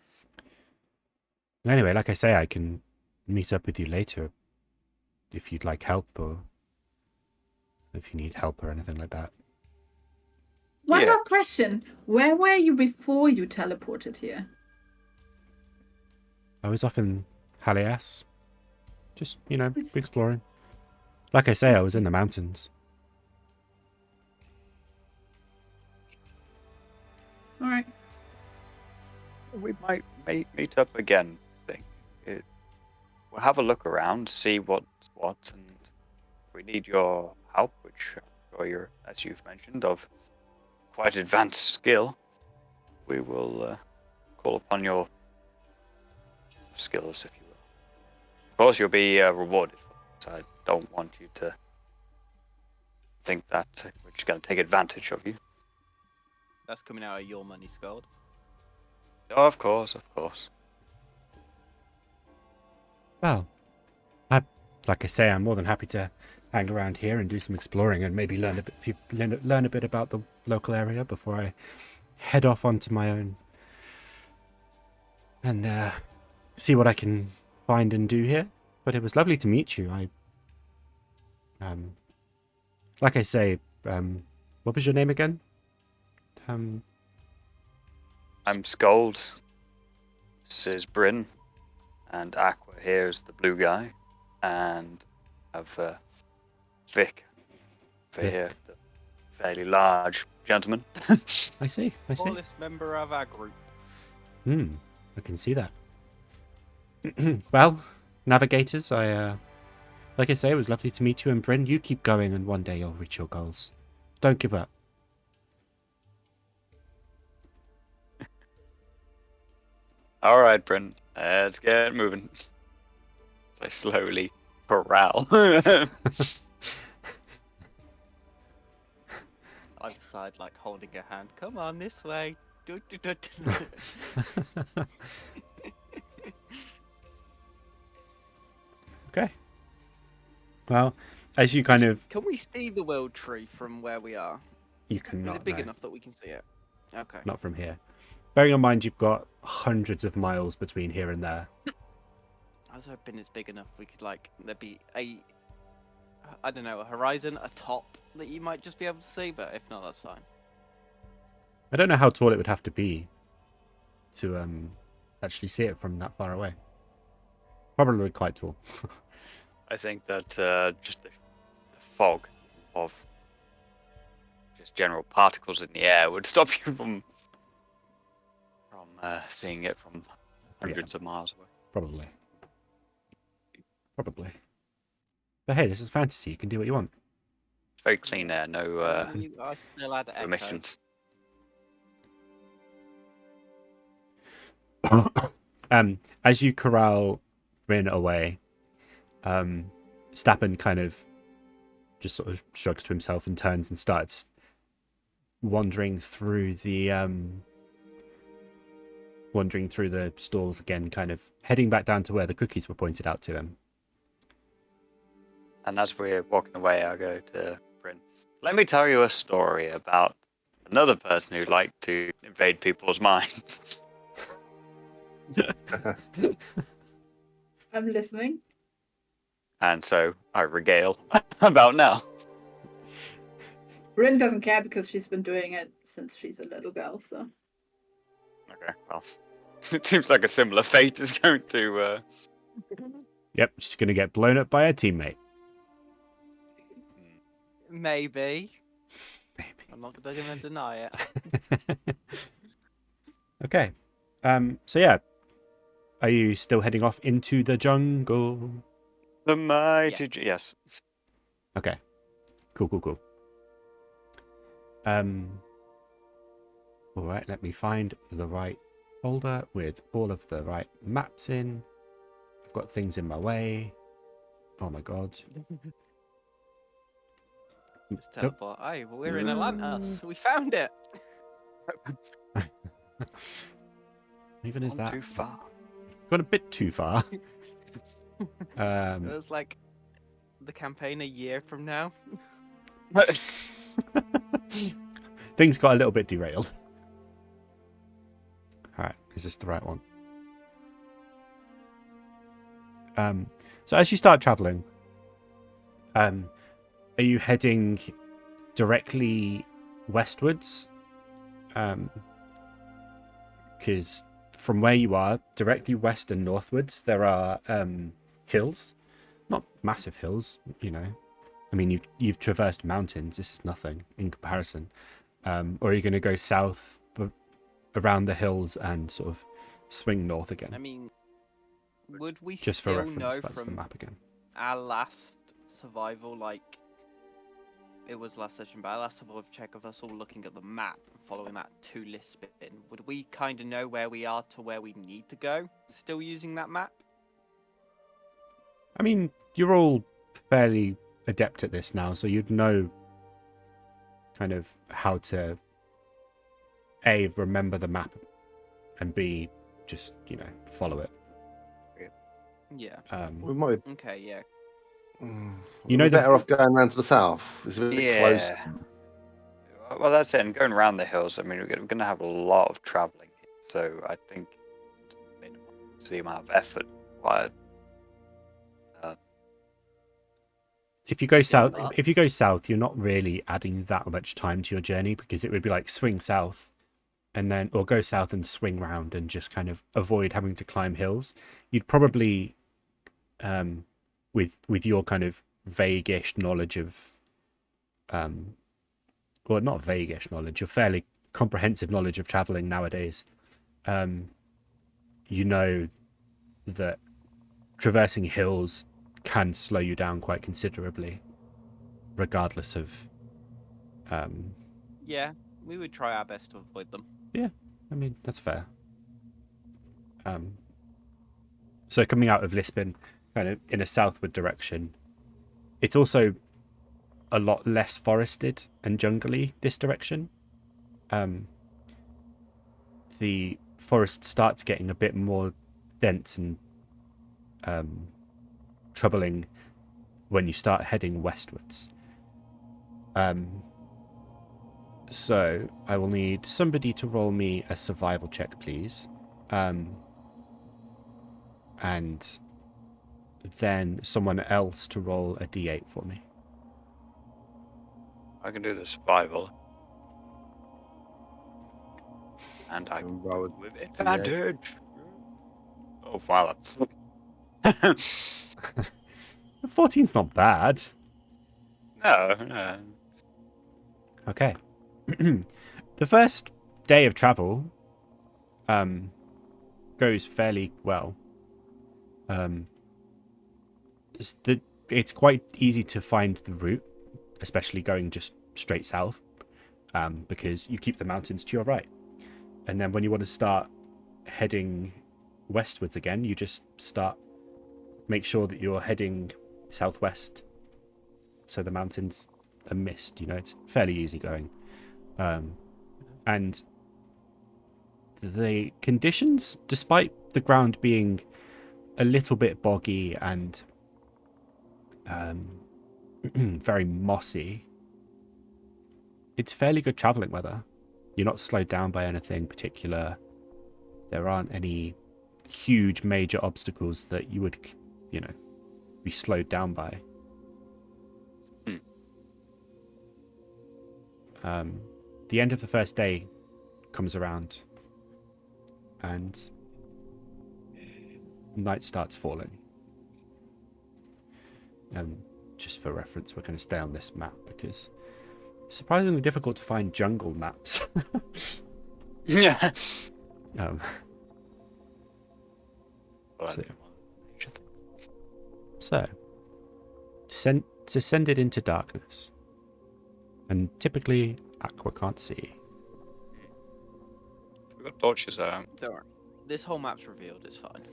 like I say, I can meet up with you later if you'd like help, or if you need help or anything like that. One Yeah. last question. Where were you before you teleported here? I was off in Halias, just, exploring. Like I say, I was in the mountains. All right. We might meet up again, I think. We'll have a look around, see what's what, and if we need your help, which I'm sure you're, as you've mentioned, of quite advanced skill, we will call upon your skills, if you will. Of course, you'll be rewarded for it, so I don't want you to think that we're just going to take advantage of you. That's coming out of your money, Sköld. Oh, of course, of course. Well, like I say, I'm more than happy to hang around here and do some exploring and maybe learn a bit about the local area before I head off onto my own and see what I can find and do here. But it was lovely to meet you. Like I say, what was your name again? I'm Sköld. This is Bryn. And Aqua here is the blue guy. And I have Vic over Vic. here, the fairly large gentleman. I see. Smallest member of our group. I can see that. Well, navigators, like I say, it was lovely to meet you, and Bryn, you keep going, and one day you'll reach your goals. Don't give up. All right, Bryn, let's get moving. So I slowly corral. Either side, like holding a hand. Come on, this way. Okay. Well, as you kind of... Can we see the world tree from where we are? You cannot, Is it big no. enough that we can see it? Okay. Not from here. Bearing in mind you've got hundreds of miles between here and there. I was hoping it's big enough we could, like, there'd be I don't know, a horizon, a top that you might just be able to see, but if not, that's fine. I don't know how tall it would have to be to actually see it from that far away. Probably quite tall. I think that just the fog of just general particles in the air would stop you from seeing it from hundreds of miles away. Probably. But hey, this is fantasy. You can do what you want. It's very clean air, no You are still at echo. emissions. As you corral Rin away, Stappen kind of just sort of shrugs to himself and turns and starts wandering through the stalls again, kind of heading back down to where the cookies were pointed out to him. And as we're walking away, I go to Bryn. Let me tell you a story about another person who liked to invade people's minds. I'm listening. And so I regale about now. Bryn doesn't care because she's been doing it since she's a little girl, so. Okay, well, it seems like a similar fate is going to... Yep, she's going to get blown up by a teammate. Maybe. I'm not going to deny it. Okay. So yeah. Are you still heading off into the jungle? The mighty... Yes. Okay. Cool. Alright, let me find the right folder with all of the right maps in. I've got things in my way. Oh my god. Just teleport. Hey, we're in Atlantis. We found it. Even is that Too far. gone a bit too far? It was like the campaign a year from now. Things got a little bit derailed. Alright, Is this the right one? So as you start traveling, are you heading directly westwards? Because from where you are, directly west and northwards, there are hills. Not massive hills, you know. I mean, you've traversed mountains. This is nothing in comparison. Or are you going to go south around the hills and sort of swing north again? I mean, would we Just for still reference, know that's the from map again. our last survival, like it was last session, but our last survival check of us all looking at the map and following that to Lisbon, would we kind of know where we are to where we need to go? Still using that map? I mean, you're all fairly adept at this now, so you'd know kind of how to A, remember the map, and B, just, you know, follow it. Yeah. We might be, Okay, yeah. You know we're the- better off going around to the south. It's a bit close. Yeah. Well, that's it. And going around the hills, I mean, we're going to have a lot of traveling here. So I think the amount of effort required. If you go south, but- if you go south, you're not really adding that much time to your journey, because it would be like swing south and then, or go south and swing round and just kind of avoid having to climb hills. You'd probably, with your kind of vague-ish knowledge of, well, not vague-ish knowledge, your fairly comprehensive knowledge of traveling nowadays, you know that traversing hills can slow you down quite considerably, regardless of. Yeah, we would try our best to avoid them. Yeah, I mean that's fair. So coming out of Lisbon, kind of in a southward direction, it's also a lot less forested and jungly this direction. The forest starts getting a bit more dense and troubling when you start heading westwards. So I will need somebody to roll me a survival check, please. And then someone else to roll a d8 for me. I can do the survival. And I can roll roll with D8. advantage. Oh, wow. 14's not bad. No. Okay. The first day of travel goes fairly well. It's quite easy to find the route, especially going just straight south, because you keep the mountains to your right. And then when you want to start heading westwards again, you just make sure that you're heading southwest, so the mountains are missed. You know, it's fairly easy going. And the conditions, despite the ground being a little bit boggy and very mossy, it's fairly good traveling weather. You're not slowed down by anything particular. There aren't any huge major obstacles that you would, you know, be slowed down by. The end of the first day comes around and night starts falling. Just for reference, we're going to stay on this map because it's surprisingly difficult to find jungle maps. Yeah. So, descended into darkness, and typically Aqua can't see. We've got torches there. Don't worry. This whole map's revealed, it's fine.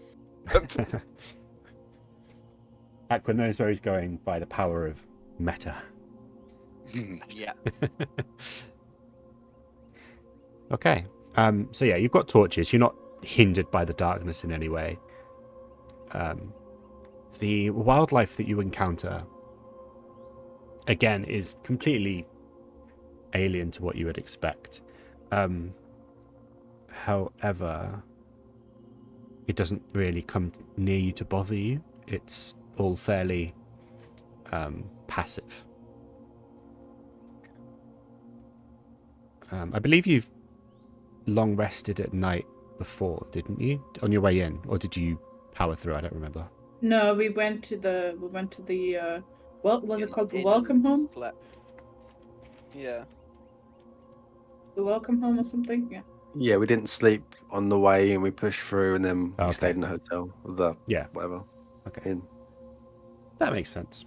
Aqua knows where he's going by the power of meta. Yeah. Okay. So yeah, you've got torches. You're not hindered by the darkness in any way. The wildlife that you encounter, again, is completely alien to what you would expect. However, it doesn't really come near you to bother you. It's all fairly passive. I believe you've long rested at night before, didn't you? On your way in, or did you power through? I don't remember. No, we went to the well, was it called the welcome home? Slept. Yeah. The welcome home or something? Yeah. Yeah, we didn't sleep on the way, and we pushed through, and then we Okay. stayed in the hotel. The Yeah. whatever. Okay. In. That makes sense.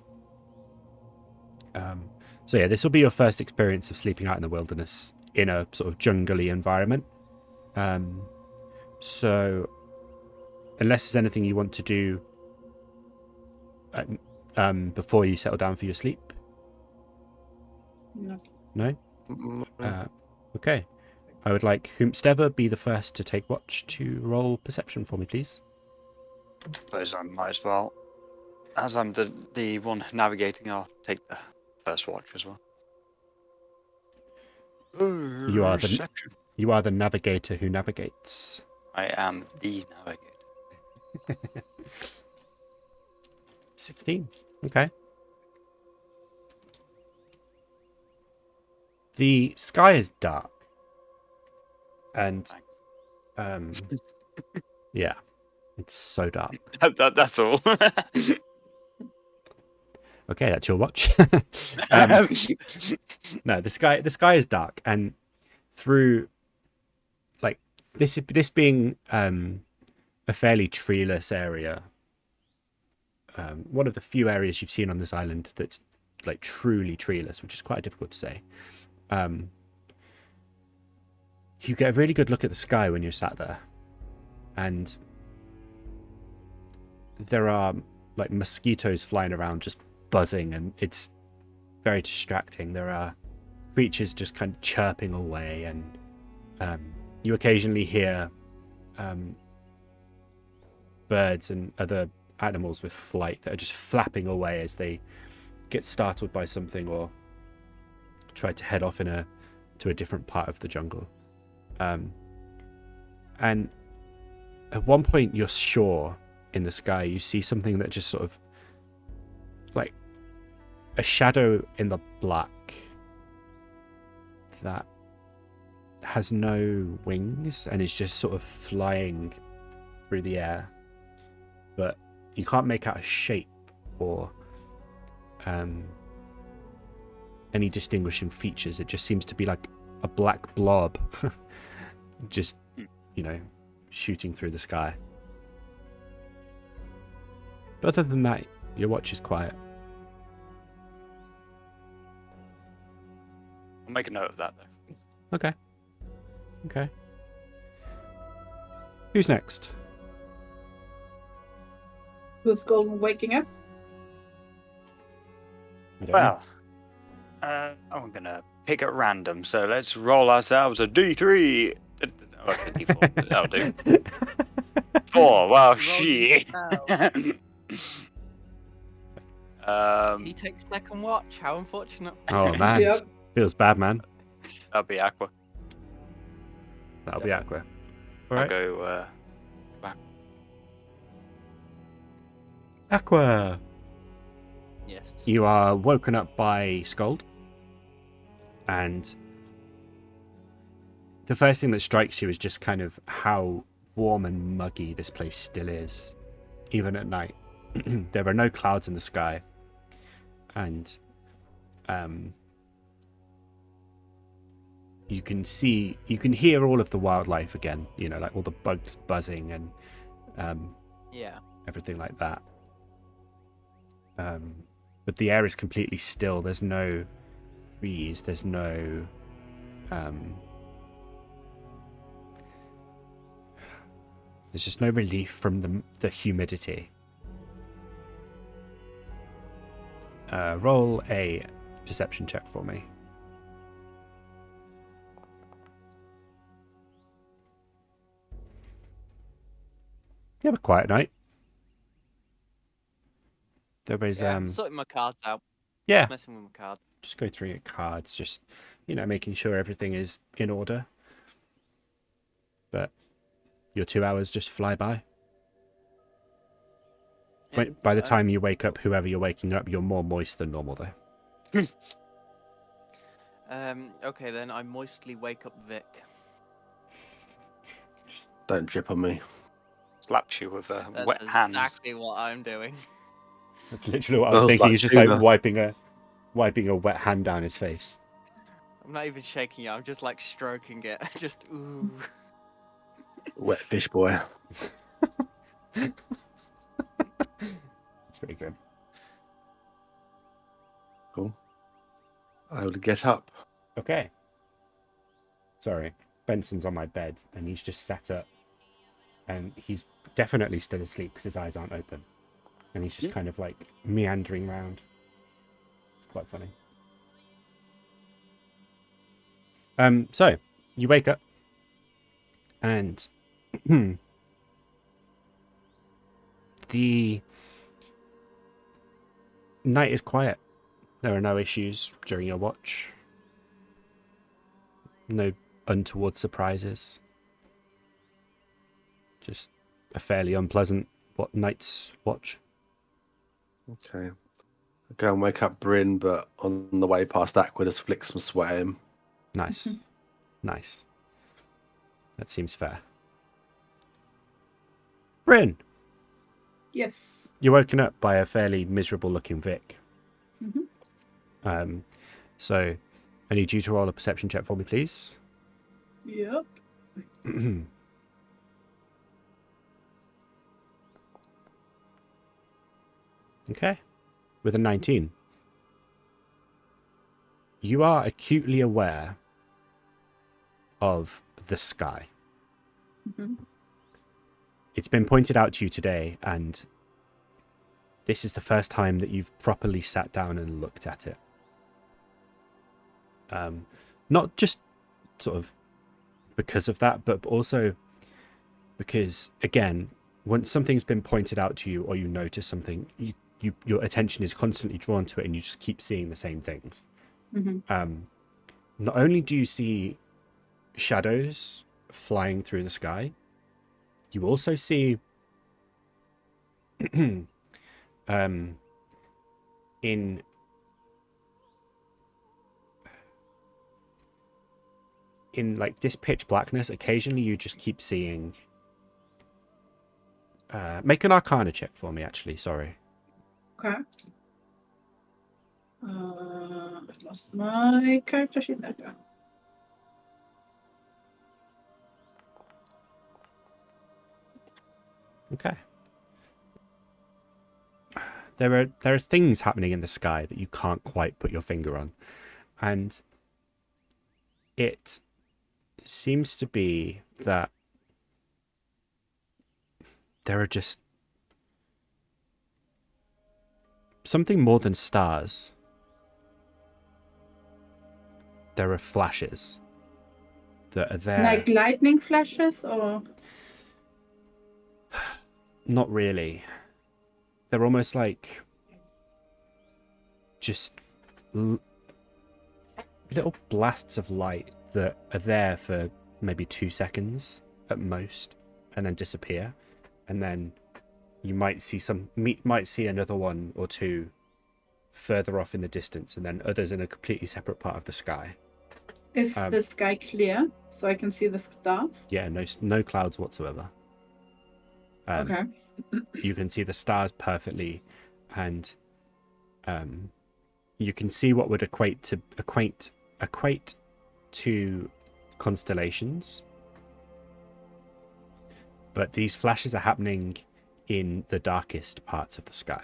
So yeah, this will be your first experience of sleeping out in the wilderness in a sort of jungly environment. So unless there's anything you want to do before you settle down for your sleep. No. No? Mm, Okay. I would like whomstever be the first to take watch to roll perception for me, please. Suppose I might as well. As I'm the one navigating, I'll take the first watch as well. You are the Perception. you are the navigator who navigates. I am the navigator. 16. Okay. The sky is dark. And Thanks. yeah. It's so dark. That's all. Okay, that's your watch. No, the sky is dark, and through like this being a fairly treeless area, one of the few areas you've seen on this island that's like truly treeless, which is quite difficult to say. You get a really good look at the sky when you're sat there, and there are like mosquitoes flying around just buzzing, and it's very distracting. There are creatures just kind of chirping away, and you occasionally hear birds and other animals with flight that are just flapping away as they get startled by something or try to head off to a different part of the jungle. And at one point you're sure in the sky you see something that just sort of like a shadow in the black that has no wings and is just sort of flying through the air, but you can't make out a shape or any distinguishing features. It just seems to be like a black blob just, shooting through the sky. But other than that, your watch is quiet. I'll make a note of that though. Okay. Who's next? Who's Golden waking up? I don't know. Well, I'm gonna pick at random. So let's roll ourselves a D3. Oh, it's a D4. That'll do. 4. Wow, shit. He takes second watch. How unfortunate. Oh man, Yep. feels bad, man. That'll be Aqua. That'll be Aqua. All I'll right, go back. Aqua. Yes. You are woken up by Sköld, and the first thing that strikes you is just kind of how warm and muggy this place still is, even at night. There are no clouds in the sky, and you can hear all of the wildlife again, like all the bugs buzzing and Yeah. everything like that. But the air is completely still. There's no trees. There's no there's just no relief from the humidity. Roll a perception check for me. You have a quiet night. There is Yeah, I'm sorting my cards out. yeah, Messing with my cards. just go through your cards, just making sure everything is in order. But your 2 hours just fly by. By the time you wake up, whoever you're waking up, you're more moist than normal, though. Okay, then I moistly wake up Vic. Just don't drip on me. Slaps you with a That's wet hand. exactly what I'm doing. That's literally what I was Smells thinking. like He's just like tuna. wiping a wet hand down his face. I'm not even shaking it. I'm just like stroking it. Just ooh. Wet fish boy. It's pretty good. Cool. I will get up. Okay. Sorry. Benson's on my bed and he's just sat up. And he's definitely still asleep because his eyes aren't open. And he's just kind of like meandering around. It's quite funny. So you wake up and the night is quiet. There are no issues during your watch. No untoward surprises. Just a fairly unpleasant night's watch. Okay. I go and wake up Bryn, but on the way past Aqua, just flick some sweat at him. Nice. Nice. That seems fair. Bryn, Yes. you're woken up by a fairly miserable looking Vic. Mhm. So I need you to roll a perception check for me, please. Yep. Okay. With a 19. You are acutely aware of the sky. Mhm. It's been pointed out to you today, and this is the first time that you've properly sat down and looked at it. Not just sort of because of that, but also because, again, once something's been pointed out to you or you notice something, your attention is constantly drawn to it and you just keep seeing the same things. Mhm. Not only do you see shadows flying through the sky, you also see in like this pitch blackness, occasionally you just keep seeing make an Arcana check for me, actually. Sorry. Okay. I lost my character sheet. Okay. Okay. There are things happening in the sky that you can't quite put your finger on, and it seems to be that there are just something more than stars. There are flashes that are there. Like lightning flashes, or Not really. They're almost like just little blasts of light that are there for maybe 2 seconds at most, and then disappear. And then you might see another one or two further off in the distance, and then others in a completely separate part of the sky. is the sky clear so I can see the stars? Yeah, no clouds whatsoever. Okay. You can see the stars perfectly, and you can see what would equate to constellations. But these flashes are happening in the darkest parts of the sky,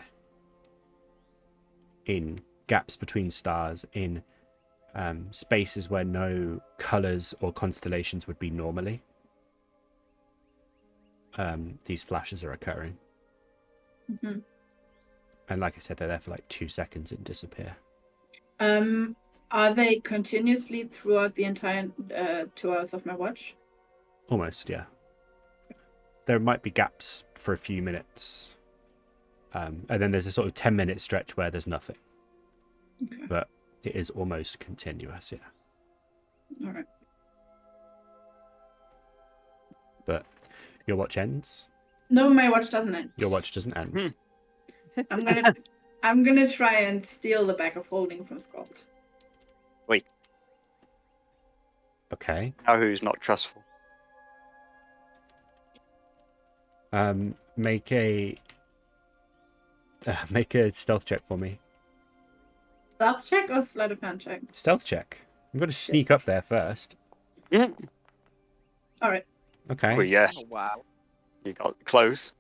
in gaps between stars, in spaces where no colors or constellations would be normally. These flashes are occurring. Mhm. And like I said, they're there for like 2 seconds and disappear. Are they continuously throughout the entire 2 hours of my watch? Almost, yeah. There might be gaps for a few minutes. And then there's a sort of 10-minute stretch where there's nothing. Okay. But it is almost continuous, yeah. All right. But your watch ends. No, my watch doesn't end. Your watch doesn't end. I'm gonna try and steal the bag of holding from Sköld. Okay. Now who's not trustful? Make a stealth check for me. Stealth check or sleight of hand check? Stealth check. I'm going to sneak up there first. All right. Okay. Well, yes, Oh, wow. you got close.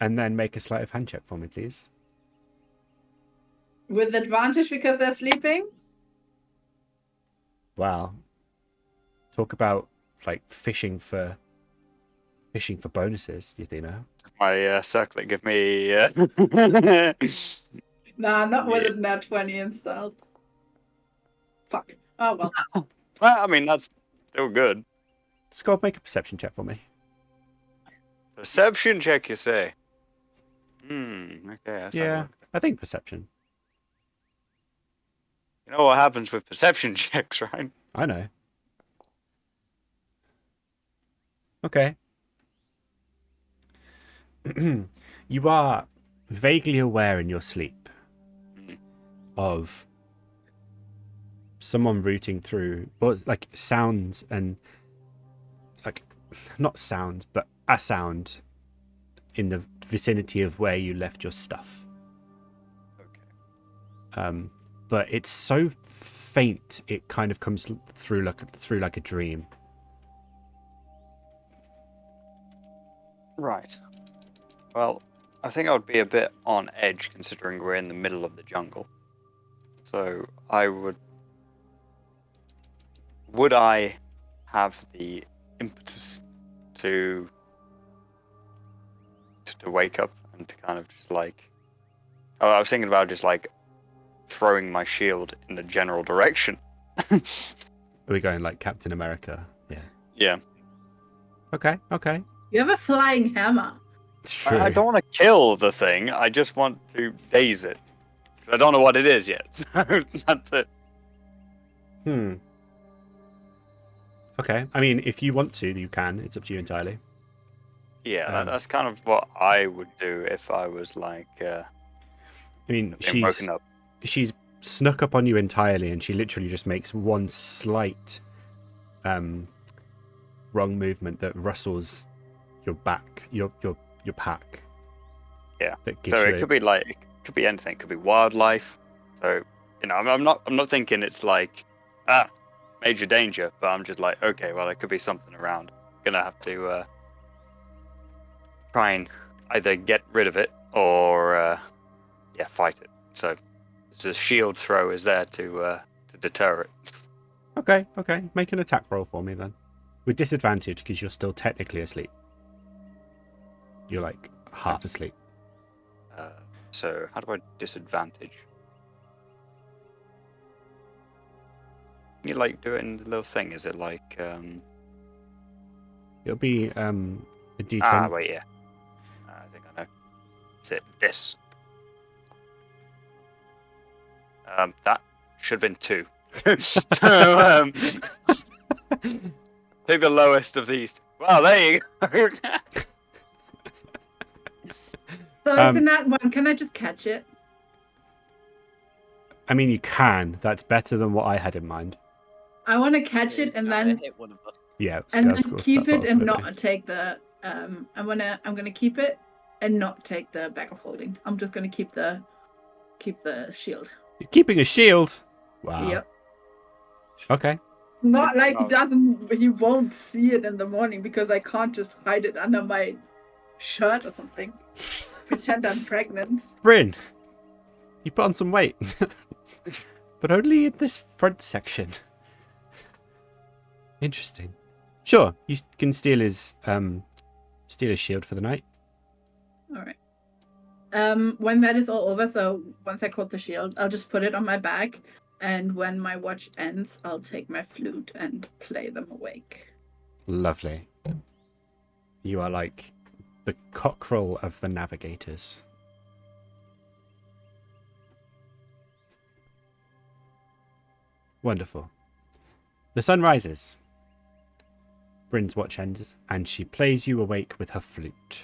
And then make a sleight of hand check for me, please. With advantage because they're sleeping? Wow. Talk about like fishing for bonuses, yathina. My circlet give me. Nah, not with Yeah. a nat 20 in stealth. Fuck. Oh well. Well, I mean that's still good. Scott, make a perception check for me. Perception check, you say? Okay. That's how it Yeah, works. I think perception. You know what happens with perception checks, right? I know. Okay. You are vaguely aware in your sleep of someone rooting through, or like sounds and like not sounds, but a sound in the vicinity of where you left your stuff. Okay. But it's so faint it kind of comes through like a dream. Right. Well, I think I would be a bit on edge considering we're in the middle of the jungle. So I would. Would I have the impetus to wake up and to kind of just like. Oh, I was thinking about just like throwing my shield in the general direction. Are we going like Captain America? Yeah. Yeah. Okay. You have a flying hammer. True. I don't want to kill the thing. I just want to daze it. Because I don't know what it is yet. So that's it. Okay. I mean, if you want to, you can. It's up to you entirely. Yeah, that's kind of what I would do if I was like I mean, being woken up. she's snuck up on you entirely, and she literally just makes one slight wrong movement that rustles your back, your pack. Yeah. That gives So you it could be like it could be anything. It could be wildlife. So I'm not thinking it's like major danger, but I'm just like okay, well it could be something around. Gonna have to try and either get rid of it or fight it. So the shield throw is there to deter it. Okay. Make an attack roll for me then, with disadvantage because you're still technically asleep. You're like half asleep. So how do I disadvantage? Can you like do it in the little thing? Is it like It'll be a D10. wait, yeah. I think I know. Is it this? That should have been 2. So take the lowest of these. Well, there you go. So it's in that one. Can I just catch it? I mean, you can. That's better than what I had in mind. I want to catch it and then hit one of us. Yeah. keep it and not take the. I'm gonna keep it and not take the bag of holding. I'm just gonna keep the shield. You're keeping a shield. Wow. Yep. Okay. Not like No. he won't see it in the morning because I can't just hide it under my shirt or something. Pretend I'm pregnant. Bryn, you put on some weight, but only in this front section. Interesting. Sure, you can steal his shield for the night. All right. When that is all over, so once I caught the shield, I'll just put it on my bag, and when my watch ends, I'll take my flute and play them awake. Lovely. You are like the cockerel of the navigators. Wonderful. The sun rises. Bryn's watch ends, and she plays you awake with her flute.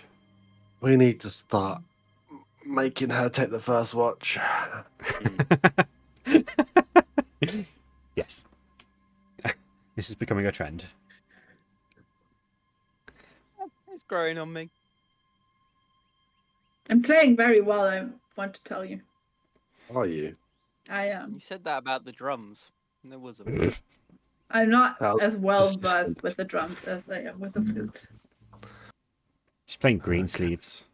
We need to start making her take the first watch. Yes. This is becoming a trend. It's growing on me. I'm playing very well, I want to tell you. Are you? I am. You said that about the drums. And there was a I'm not That was as well persistent. versed with the drums as I am with the flute. She's playing Green Sleeves.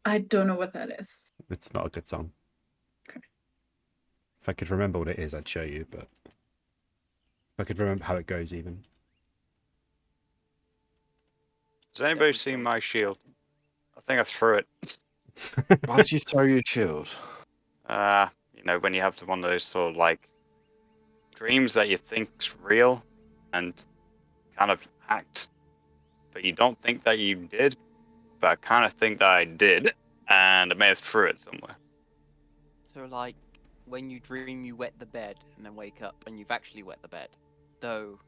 I don't know what that is. It's not a good song. Okay. If I could remember what it is, I'd show you, but if I could remember how it goes even. Has anybody seen my shield? I think I threw it. Why did you throw your shield? When you have one of those sort of like dreams that you think's real and kind of act, but you don't think that you did, but I kind of think that I did, and I may have threw it somewhere. So, like, when you dream you wet the bed and then wake up and you've actually wet the bed. Though,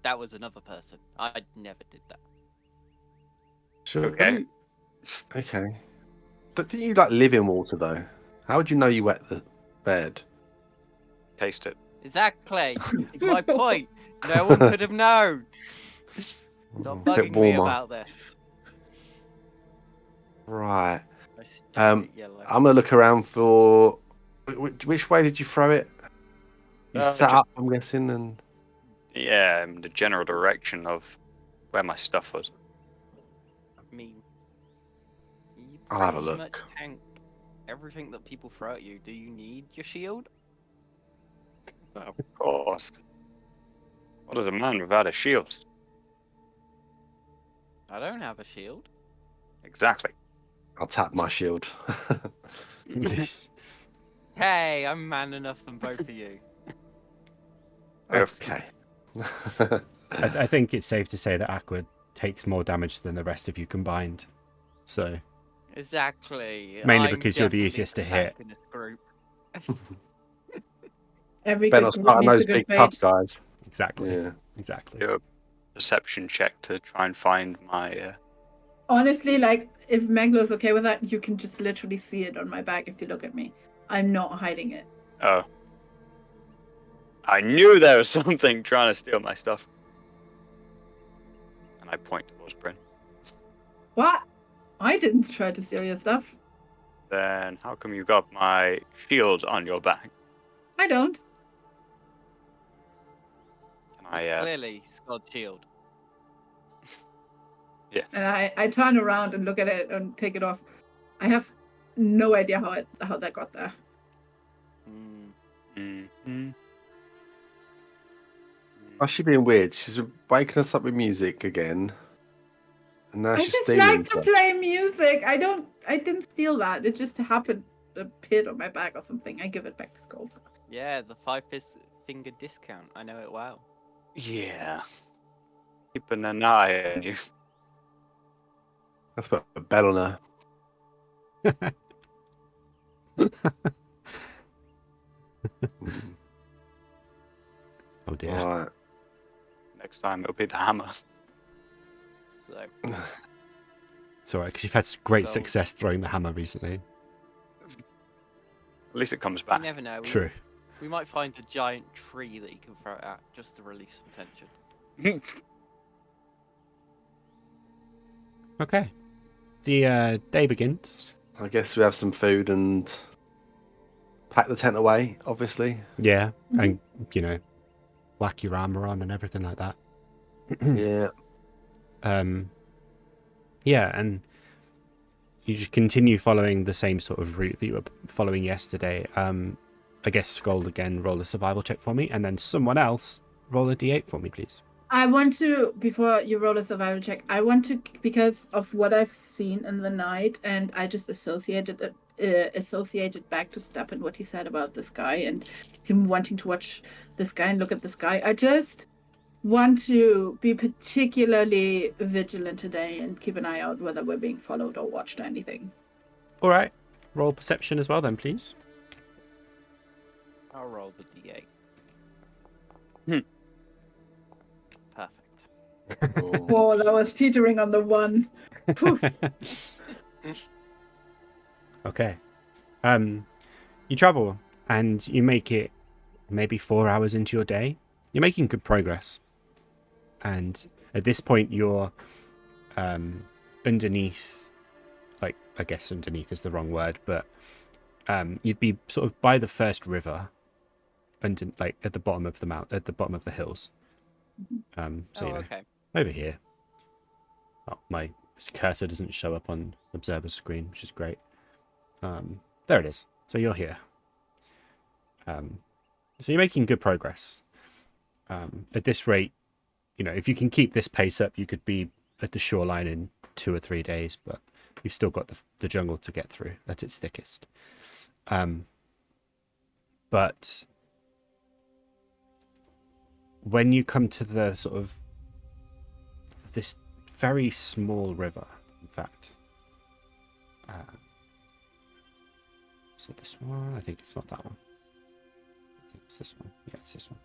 that was another person. I never did that. Sure. Okay. Okay. But didn't you like live in water though? How would you know you wet the bed? Taste it. Exactly. My point. No one could have known. Stop A bit bugging me warmer. about this. Right. I stained it yellow. I'm gonna look around for. Which way did you throw it? You sat Just- up, I'm guessing, and Yeah, in the general direction of where my stuff was. I mean, you I'll have a pretty much look. tank everything that people throw at you. Do you need your shield? Of course. What is a man without a shield? I don't have a shield. Exactly. I'll tap my shield. Hey, I'm man enough than both of you. Okay. I think it's safe to say that Aqua takes more damage than the rest of you combined. So Exactly. Mainly I'm because you're the definitely easiest to the hit. tank in this group. Every Better good not group start on needs a those good big bait. tough guys. exactly, Yeah. exactly. Do a perception check to try and find my. Honestly, like, if Meglo's okay with that, you can just literally see it on my back if you look at me. I'm not hiding it. Oh. I knew there was something trying to steal my stuff. And I point towards Bryn. What? I didn't try to steal your stuff. Then how come you got my shield on your back? I don't. Can It's I? clearly Sköld shield. Yes. And I turn around and look at it and take it off. I have no idea how that got there. Mm-hmm. Oh, she's being weird. She's waking us up with music again. And now I she's just stealing like to stuff. play music. I didn't steal that. It just happened to appear on my back or something. I give it back to Sköld. Yeah, the 5-finger discount. I know it well. Yeah. Keeping an eye on you. Let's put a bell on her. Oh dear. Right. Next time it'll be the hammer. So, It's alright because you've had great Sköld. success throwing the hammer recently. At least it comes you back. never know. True. We might find a giant tree that you can throw it at just to release some tension. Okay. The day begins. I guess we have some food and pack the tent away, obviously. Yeah, and whack your armor on and everything like that. Yeah. Yeah, and you just continue following the same sort of route that you were following yesterday. I guess Sköld again, roll a survival check for me, and then someone else roll a d8 for me, please. I want to, before you roll a survival check, I want to, because of what I've seen in the night, and I just associated back to Step and what he said about the sky and him wanting to watch the sky and look at the sky. I just want to be particularly vigilant today and keep an eye out whether we're being followed or watched or anything. All right, roll perception as well then, please. I'll roll the d8. Perfect. Oh. Whoa, that was teetering on the one. Phew. Okay. You travel and you make it maybe 4 hours into your day. You're making good progress. And at this point, you're underneath, like, I guess underneath is the wrong word, but you'd be sort of by the first river, under, like at the bottom of the at the bottom of the hills. So you know, okay. over here. Oh, my cursor doesn't show up on observer screen, which is great. There it is. So you're here. So you're making good progress. At this rate, you know, if you can keep this pace up, you could be at the shoreline in 2 or 3 days, but you've still got the jungle to get through at its thickest. But when you come to the sort of this very small river, in fact, is it this one? I think it's not that one. I think it's this one. Yeah, it's this one.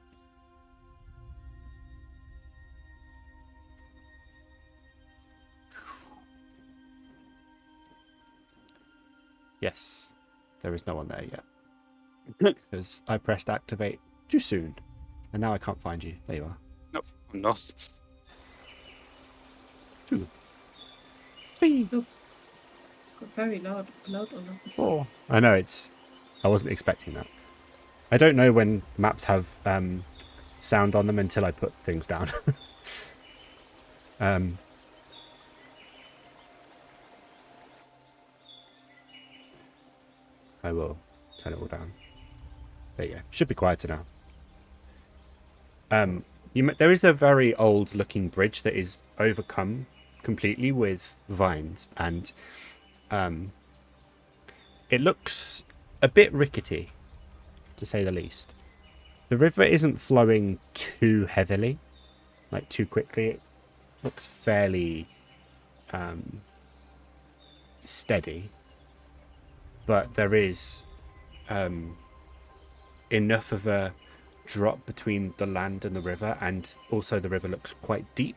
Yes, there is no one there yet. Because I pressed activate too soon. And now I can't find you. There you are. Nope, I'm not. 2, 3, Got very loud on the 4. I know, I wasn't expecting that. I don't know when maps have sound on them until I put things down. I will turn it all down. There you go. Should be quieter now. There is a very old-looking bridge that is overcome completely with vines, and it looks a bit rickety, to say the least. The river isn't flowing too heavily, like too quickly. It looks fairly steady, but there is enough of a drop between the land and the river, and also the river looks quite deep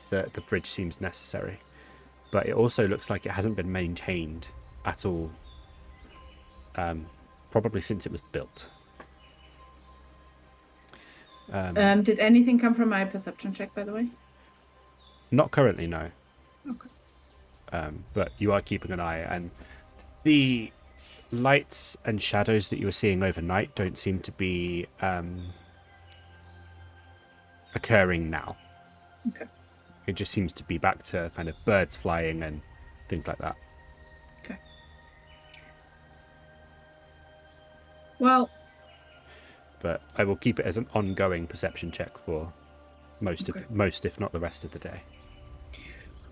that the bridge seems necessary. But it also looks like it hasn't been maintained at all, probably since it was built. Did anything come from my perception check, by the way? Not currently, no. Okay. But you are keeping an eye, and the lights and shadows that you were seeing overnight don't seem to be occurring now. Okay. It just seems to be back to kind of birds flying and things like that. Okay. Well, But I will keep it as an ongoing perception check for most, if not the rest of the day.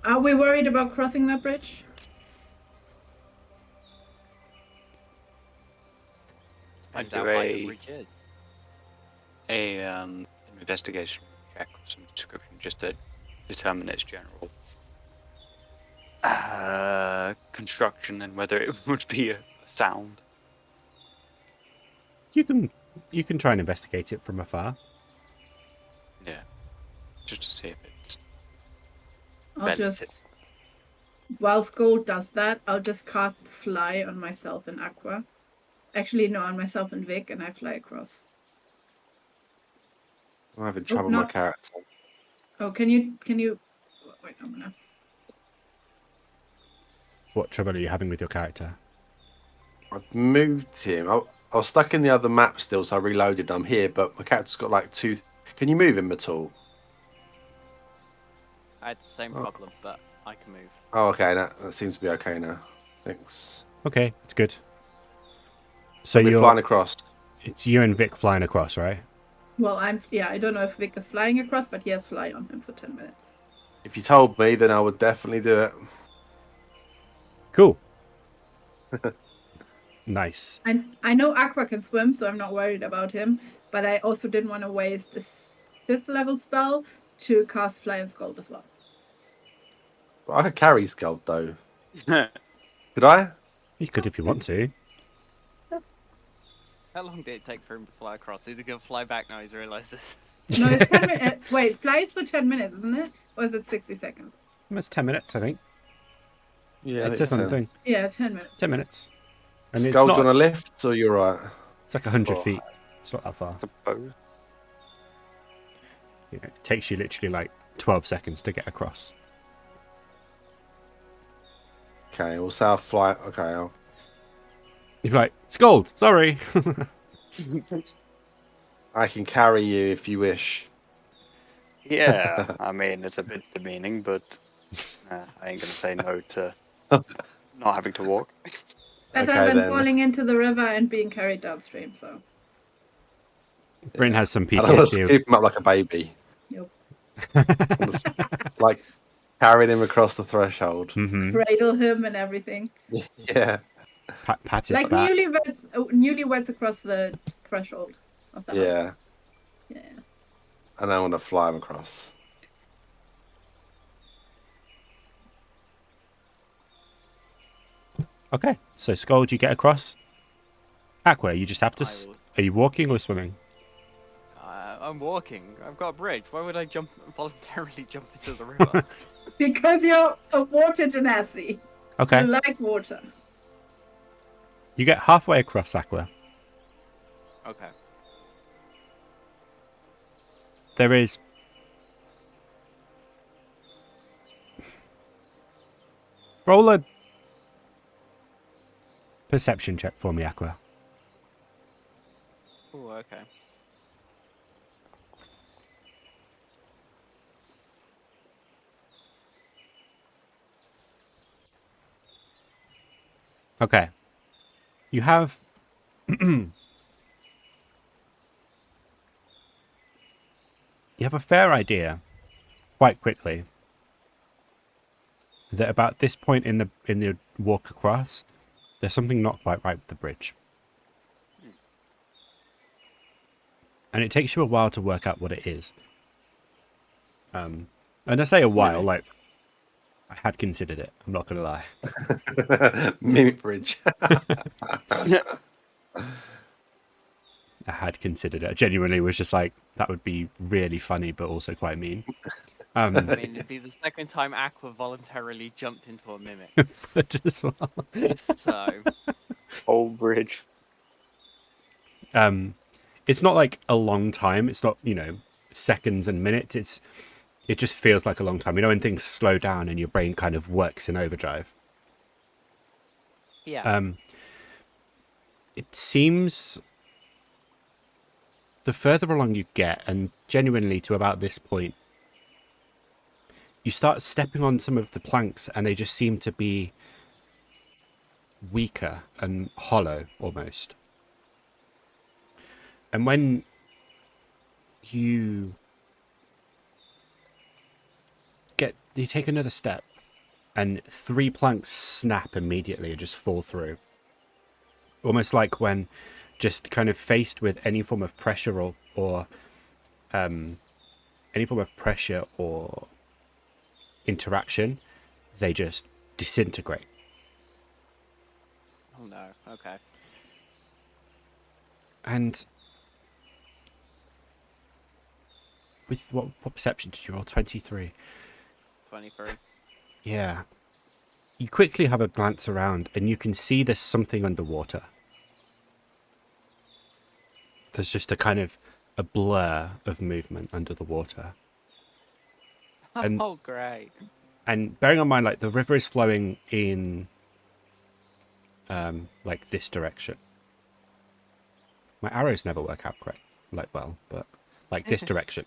are we worried about crossing that bridge? I'd Depends do how high the a bridge is. an investigation check of some description just to determine its general construction and whether it would be a sound. You can try and investigate it from afar. Yeah, just to see if it's I'll relative. just, while Sköld does that, I'll just cast Fly on myself and Aqua. Actually, no, on myself and Vic, and I fly across. I'm having trouble with no. my character. Oh, can you? Wait, I'm gonna. What trouble are you having with your character? I've moved him. I was stuck in the other map still, so I reloaded. I'm here, but my character's got like 2. Can you move him at all? I had the same problem, but I can move. Oh, okay. That seems to be okay now. Thanks. Okay, it's good. So I've been flying across. It's you and Vic flying across, right? Well, I don't know if Vic is flying across, but he has Fly on him for 10 minutes. If you told me, then I would definitely do it. Cool. Nice. I know Aqua can swim, so I'm not worried about him. But I also didn't want to waste a 5th level spell to cast Fly and Sköld as well. Well, I could carry Sköld though. Could I? You could if you want to. How long did it take for him to fly across? Is he going to fly back now he's realised this? No, it's 10 minutes. Wait, flies for 10 minutes, isn't it? Or is it 60 seconds? It's 10 minutes, I think. Yeah, It says on the thing. Yeah, 10 minutes. 10 minutes. And it's Sköld, not. you on a lift, or you're right? It's like 100 Oh, feet. It's not that far. Suppose. It takes you literally like 12 seconds to get across. Okay, we'll say I'll fly. Okay, You're like, Sköld, sorry. I can carry you if you wish. Yeah, I mean, it's a bit demeaning, but I ain't gonna say no to not having to walk. Better Okay, than then. falling into the river and being carried downstream, so. Bryn has some I don't want to PTSD. scoop him up like a baby. Nope. Like carrying him across the threshold. Mm-hmm. Cradle him and everything. Yeah. Pat his Like back. newlyweds across the threshold of the house. Yeah. Yeah. And I want to fly him across. Okay, so Sköld, you get across. Aqua, you just have to. I will- Are you walking or swimming? I'm walking. I've got a bridge. Why would I voluntarily jump into the river? Because you're a water genasi. Okay, You like water. you get halfway across, Aqua. Okay. There is. Roll a perception check for me, Aqua. Ooh, okay. Okay. You have. You have a fair idea, quite quickly, that about this point in the walk across, there's something not quite right with the bridge. And it takes you a while to work out what it is. And I say a while, Really? like, I had considered it, I'm not going to lie. Mimic bridge. I had considered it. I genuinely was just like, that would be really funny, but also quite mean. I mean, it'd be the second time Aqua voluntarily jumped into a mimic. But as well. So, Old bridge. It's not like a long time. It's not, seconds and minutes. It just feels like a long time. When things slow down and your brain kind of works in overdrive. yeah. It seems the further along you get, and genuinely to about this point, you start stepping on some of the planks and they just seem to be weaker and hollow almost. And when you take another step and 3 planks snap immediately and just fall through. Almost like when just kind of faced with any form of pressure or interaction, they just disintegrate. Oh no. Okay. And with what perception did you roll? 23. 23. Yeah. You quickly have a glance around and you can see there's something underwater. There's just a kind of a blur of movement under the water. And- Oh, great. And bearing in mind, like, the river is flowing in, like, this direction. My arrows never work out correct, but like this direction.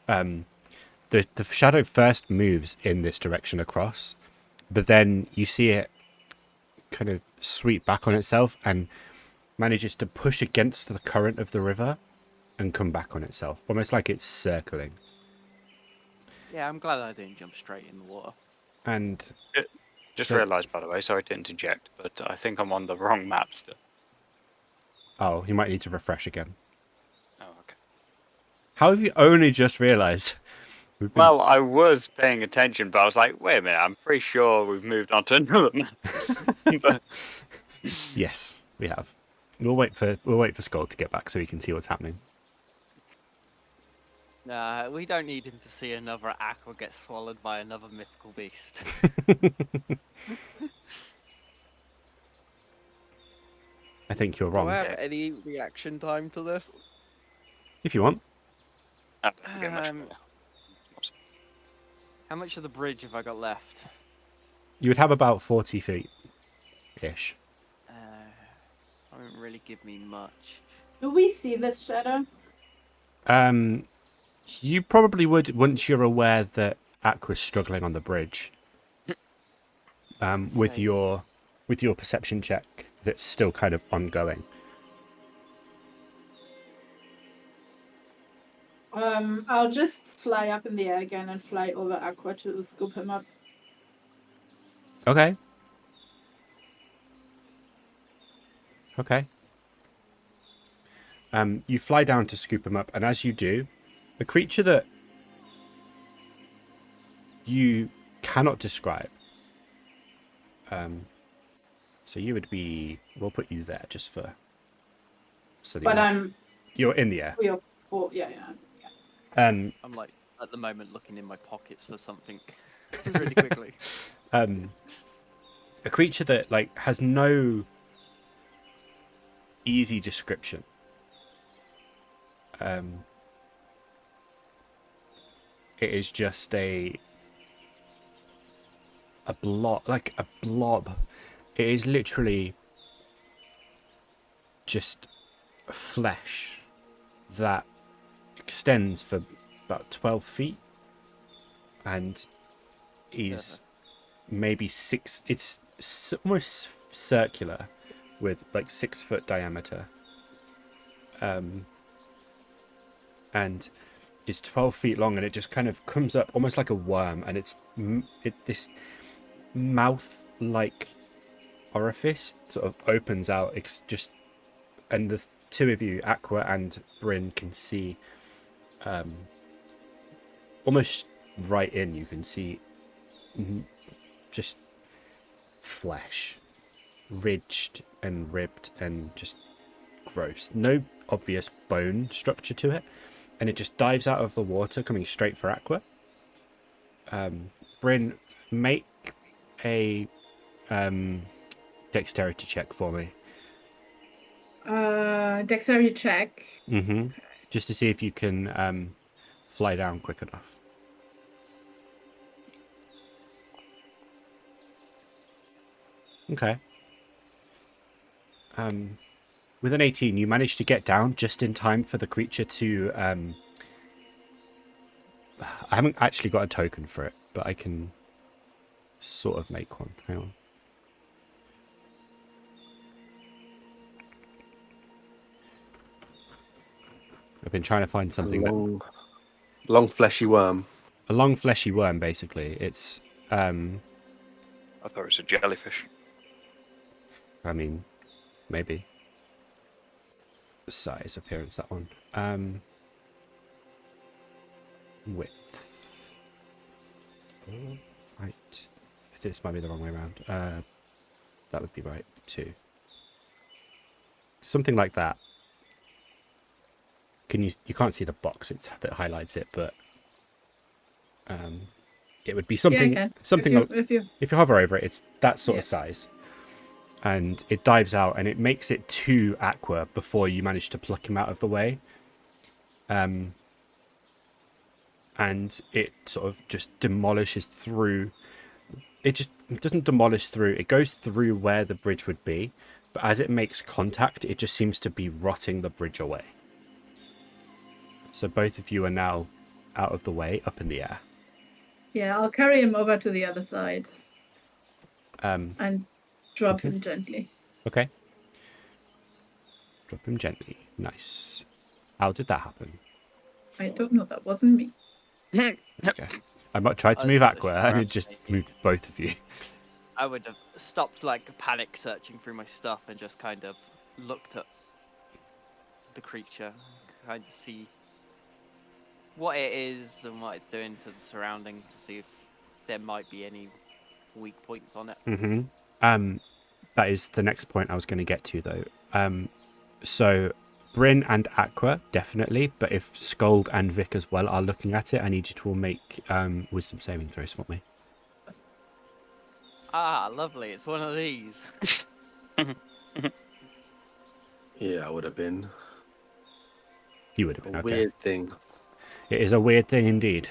The shadow first moves in this direction across, but then you see it kind of sweep back on itself and manages to push against the current of the river and come back on itself, almost like it's circling. Yeah, I'm glad I didn't jump straight in the water. And Just So- realised, by the way, sorry to interject, but I think I'm on the wrong map still. oh, you might need to refresh again. Oh, okay. How have you only just realised? We've been- Well, I was paying attention, but I was like, wait a minute, I'm pretty sure we've moved on to another map. But- Yes, we have. We'll wait for Sköld to get back so we can see what's happening. Nah, we don't need him to see another Aqua get swallowed by another mythical beast. I think you're Do I wrong. have any reaction time to this? If you want. I don't get much. Um, How much of the bridge have I got left? You would have about 40 feet-ish. Won't really give me much. Do we see this shadow? You probably would once you're aware that Aqua's struggling on the bridge. With Says- your perception check that's still kind of ongoing. I'll just fly up in the air again and fly over Aqua to scoop him up. Okay. Okay. You fly down to scoop him up, and as you do, a creature that you cannot describe. So you would be. We'll put you there just for. So that But you're in the air. yeah. I'm like at the moment looking in my pockets for something really quickly. A creature that like has no easy description. It is just a blob. It is literally just flesh that extends for about 12 feet and is maybe almost circular with like 6 foot diameter. And is 12 feet long, and it just kind of comes up almost like a worm, and it's this mouth-like orifice sort of opens out, and the two of you, Aqua and Bryn, can see almost right in. You can see just flesh, ridged and ribbed and just gross. No obvious bone structure to it. And it just dives out of the water, coming straight for Aqua. Bryn, make a dexterity check for me. Dexterity check. Mm-hmm. Just to see if you can fly down quick enough. Okay. With an 18, you manage to get down just in time for the creature to... I haven't actually got a token for it, but I can sort of make one. Hang on. I've been trying to find something long fleshy worm. a long fleshy worm, basically. It's I thought it was a jellyfish. I mean, maybe. Size, appearance, that one. Width. Right. I think this might be the wrong way around. That would be right, too. Something like that. You can't see the box that highlights it, but it would be something. Yeah, I can. Something. If you If you hover over it, it's that sort of size. And it dives out, and it makes it to Aqua before you manage to pluck him out of the way. And it sort of just demolishes through. It doesn't demolish through. It goes through where the bridge would be, but as it makes contact, it just seems to be rotting the bridge away. So both of you are now out of the way, up in the air. Yeah, I'll carry him over to the other side. Um, And drop okay. him gently. Okay. Drop him gently. Nice. How did that happen? I don't know, that wasn't me. Okay. I tried to move Aqua, and it just moved both of you. I would have stopped like panic searching through my stuff and just kind of looked at the creature, kind of see what it is and what it's doing to the surrounding to see if there might be any weak points on it. Mm-hmm. That is the next point I was going to get to, though. So Bryn and Aqua, definitely. But if Sköld and Vic as well are looking at it, I need you to all make wisdom saving throws for me. Ah, lovely. It's one of these. Yeah, I would have been You would have a been okay. weird thing. It is a weird thing indeed.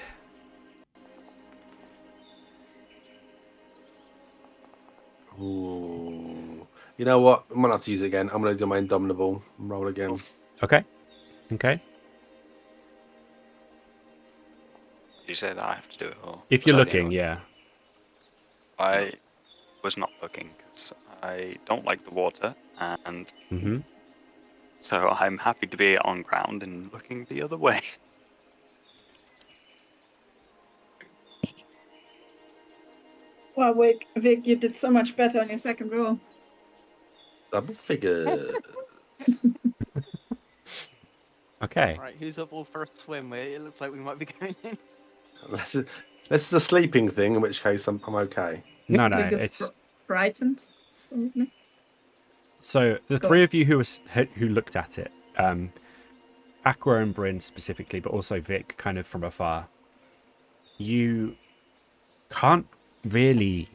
Ooh. You know what? I might have to use it again. I'm going to do my Indomitable and roll again. Okay. Okay. You say that I have to do it, or If was you're I the only looking, one? yeah. I was not looking because I don't like the water, and Mm-hmm. so I'm happy to be on ground and looking the other way. Well, Vic, you did so much better on your second roll. Double figures. Okay. Right, who's up all first swim? It looks like we might be going in. This is a sleeping thing, in which case I'm okay. No, Vic is it's frightened. Probably. so the Go three on. of you who looked at it, Aqua and Bryn specifically, but also Vic, kind of from afar. You can't really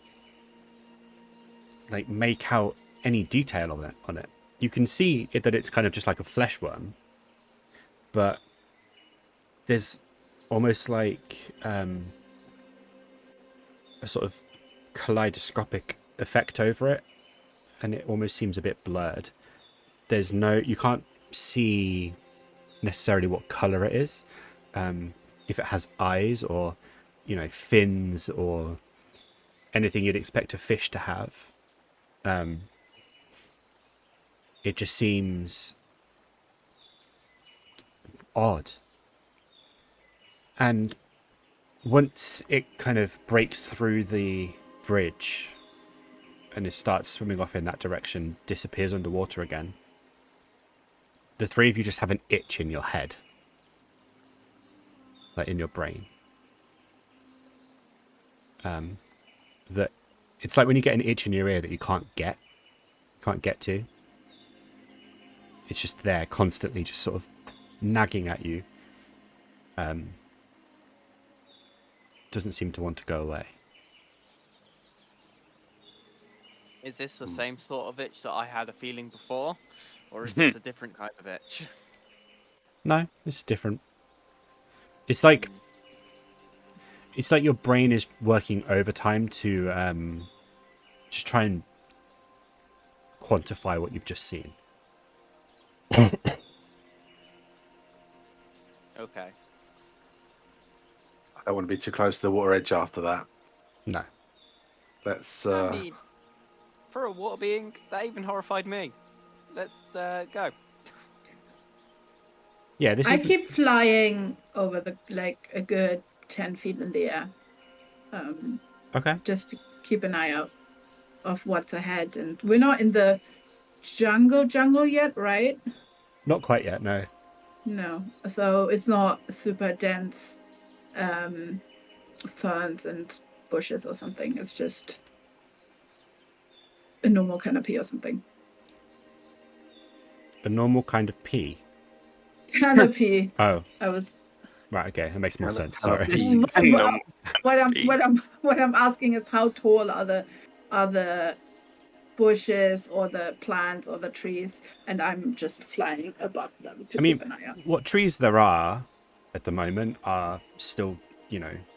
like make out any detail on it. You can see that it's kind of just like a flesh worm, but there's almost like a sort of kaleidoscopic effect over it, and it almost seems a bit blurred. You can't see necessarily what color it is, if it has eyes or fins or anything you'd expect a fish to have. It just seems odd. And once it kind of breaks through the bridge and it starts swimming off in that direction, disappears underwater again, the three of you just have an itch in your head, like in your brain. That it's like when you get an itch in your ear that you can't get to. It's just there constantly, just sort of nagging at you. Doesn't seem to want to go away. Is this the same sort of itch that I had a feeling before? Or is this a different kind of itch? No, it's different. It's like your brain is working overtime to just try and quantify what you've just seen. Okay. I don't want to be too close to the water edge after that. No. Let's. I mean, for a water being, that even horrified me. Let's go. Yeah, this I is. keep flying over a good 10 feet in the air. Okay. Just to keep an eye out of what's ahead. And we're not in the jungle yet, right? Not quite yet, no. No. So it's not super dense ferns and bushes or something. It's just a normal canopy or something. A normal kind of pea. Canopy. Oh, I was right, okay. That makes more sense. Canopy. Sorry. what I'm asking is how tall are the bushes or the plants or the trees, and I'm just flying above them to keep an eye out. What trees there are at the moment are still,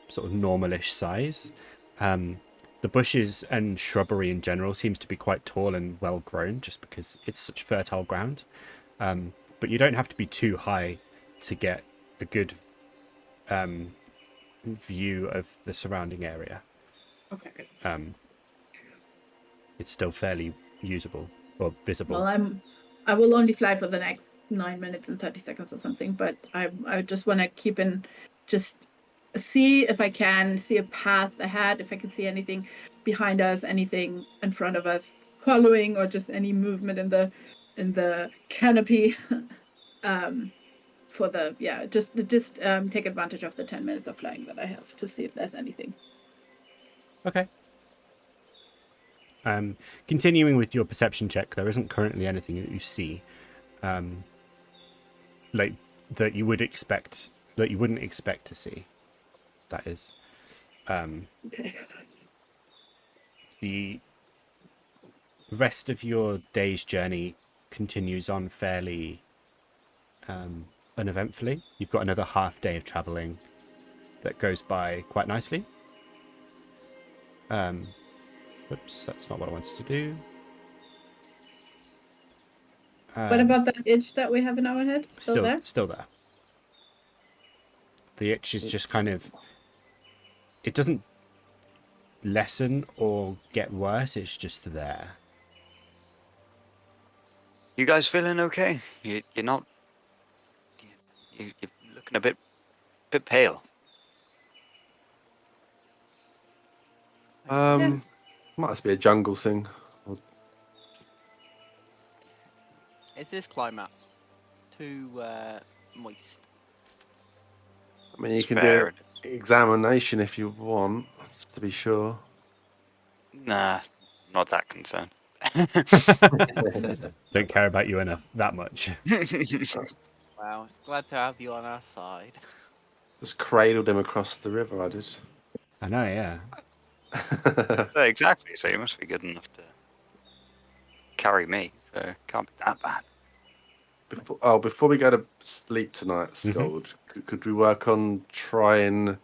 sort of normalish size. The bushes and shrubbery in general seems to be quite tall and well grown, just because it's such fertile ground. But you don't have to be too high to get a good view of the surrounding area. Okay. It's still fairly usable or visible. Well, I will only fly for the next 9 minutes and 30 seconds or something, but I just want to just see if I can see a path ahead, if I can see anything behind us, anything in front of us following, or just any movement in the canopy. Just take advantage of the 10 minutes of flying that I have to see if there's anything. Okay. Continuing with your perception check, there isn't currently anything that you see. like that you would expect that you wouldn't expect to see. That is, the rest of your day's journey continues on fairly uneventfully. You've got another half day of traveling that goes by quite nicely. Whoops, that's not what I wanted to do. What about that itch that we have in our head? Still there? Still there. The itch is just kind of, it doesn't lessen or get worse, it's just there. You guys feeling okay? You're not. You're looking a bit pale. Might just be a jungle thing. Is this climate too moist? I mean, you It's can fair. do an examination if you want, just to be sure. Nah, not that concerned. Don't care about you enough that much. Wow, it's glad to have you on our side. Just cradled him across the river, I did. I know, yeah. Yeah, exactly. So you must be good enough to carry me. So it can't be that bad. Before we go to sleep tonight, Sköld, could we work on trying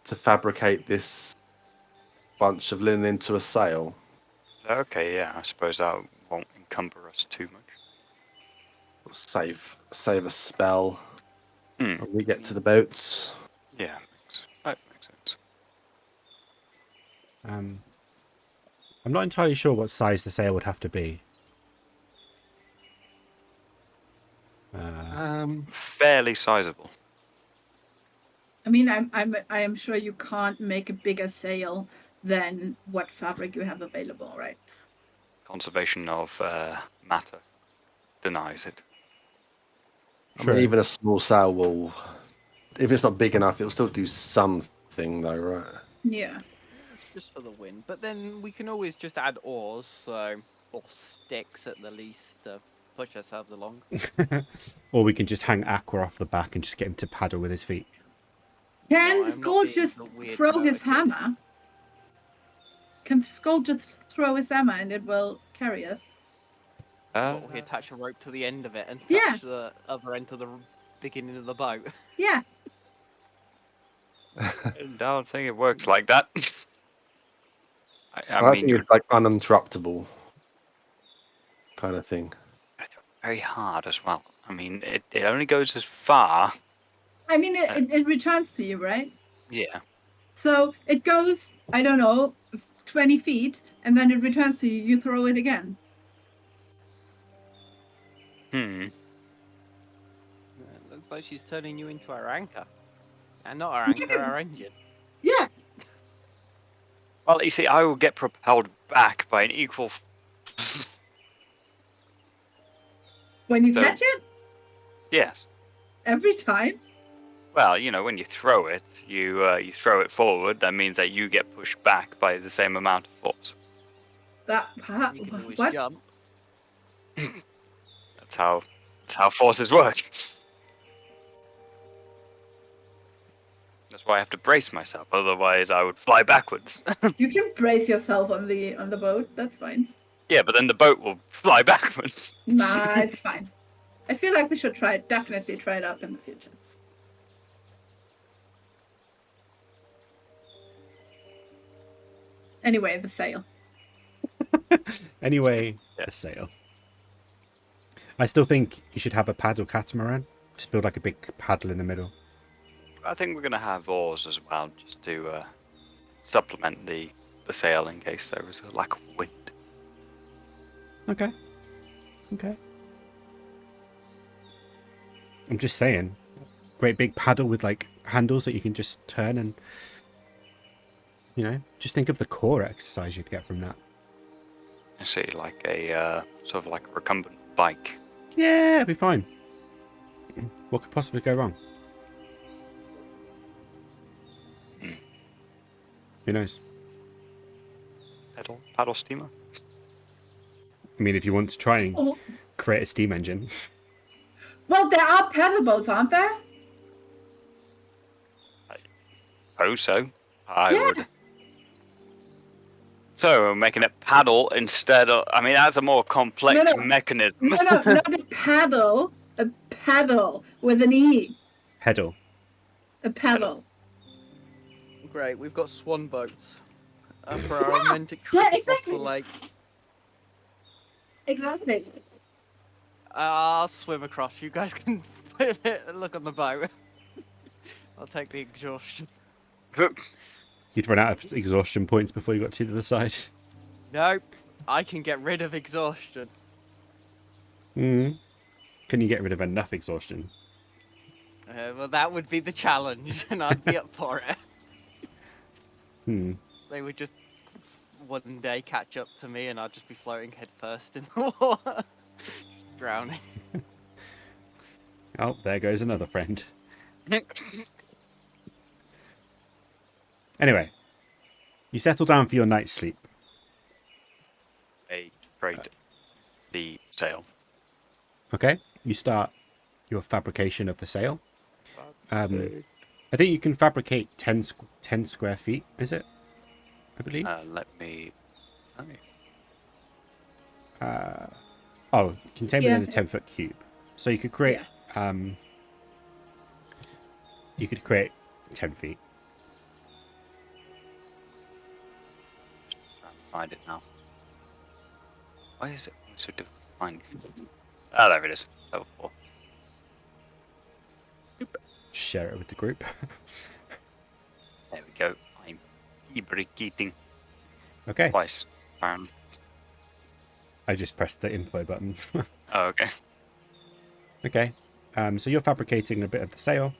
to fabricate this bunch of linen into a sail? Okay, yeah. I suppose that won't encumber us too much. Save a spell Hmm. when we get to the boats. Yeah, that makes sense. I'm not entirely sure what size the sail would have to be. Fairly sizable. I mean, I am sure you can't make a bigger sail than what fabric you have available, right? Conservation of matter denies it. I mean, even a small sail will, if it's not big enough, it'll still do something, though, right? Yeah. Just for the wind. But then we can always just add oars, so or sticks at the least to push ourselves along. Or we can just hang Aqua off the back and just get him to paddle with his feet. Can I'm not Skull being just the weird throw Noah his kid. hammer? Can Skull just throw his hammer and it will carry us? Or we attach a rope to the end of it and touch Yeah. the other end to the beginning of the boat. Yeah. I don't think it works like that. I I mean, think it's like uninterruptible kind of thing. very hard as well. I mean, it only goes as far. I mean, it returns to you, right? Yeah. So it goes, I don't know, 20 feet, and then it returns to you. You throw it again. Looks like she's turning you into our anchor. And not our anchor, our engine. Yeah. Well, you see, I will get propelled back by an equal force. When you So- catch it, Yes. every time. Well, you know, when you throw it, you throw it forward. That means that you get pushed back by the same amount of force. You can always What? jump. That's how forces work. That's why I have to brace myself. Otherwise, I would fly backwards. You can brace yourself on the boat. That's fine. Yeah, but then the boat will fly backwards. Nah, it's fine. I feel like we should definitely try it out in the future. Anyway, the sail. Anyway, the Yes. sail. I still think you should have a paddle catamaran. Just build like a big paddle in the middle. I think we're going to have oars as well, just to supplement the sail in case there is a lack of wind. Okay. I'm just saying. Great big paddle with like handles that you can just turn and, you know, just think of the core exercise you'd get from that. I see, like a sort of like a recumbent bike. Yeah, it'd be fine. What could possibly go wrong? Who knows? Paddle steamer. I mean, if you want to try and Oh, create a steam engine. Well, there are paddle boats, aren't there? Oh, so I Yeah. would. So we're making it paddle instead of. I mean, that's a more complex No. mechanism. No, not a paddle. A paddle with an E. Pedal. A paddle. Great, we've got swan boats for our romantic Yeah, trip across the exactly. lake. Exactly. I'll swim across. You guys can look on the boat. I'll take the exhaustion. You'd run out of exhaustion points before you got to the other side. Nope, I can get rid of exhaustion. Mm. Can you get rid of enough exhaustion? Well, that would be the challenge, and I'd be up for it. Hmm. They would just one day catch up to me, and I'd just be floating headfirst in the water, just drowning. Oh, there goes another friend. Anyway, you settle down for your night's sleep. I create the sail. Okay, you start your fabrication of the sail. I think you can fabricate 10 square feet, is it? I believe. Let me. Contained Yeah. within a 10-foot cube. So you could create. Yeah. You could create 10 feet. Find it now. Why is it so difficult to find? Ah, there it is. Level 4. Share it with the group. There we go. I'm fabricating Okay, twice. I just pressed the info button. Oh, okay. Okay, so you're fabricating a bit of the sail.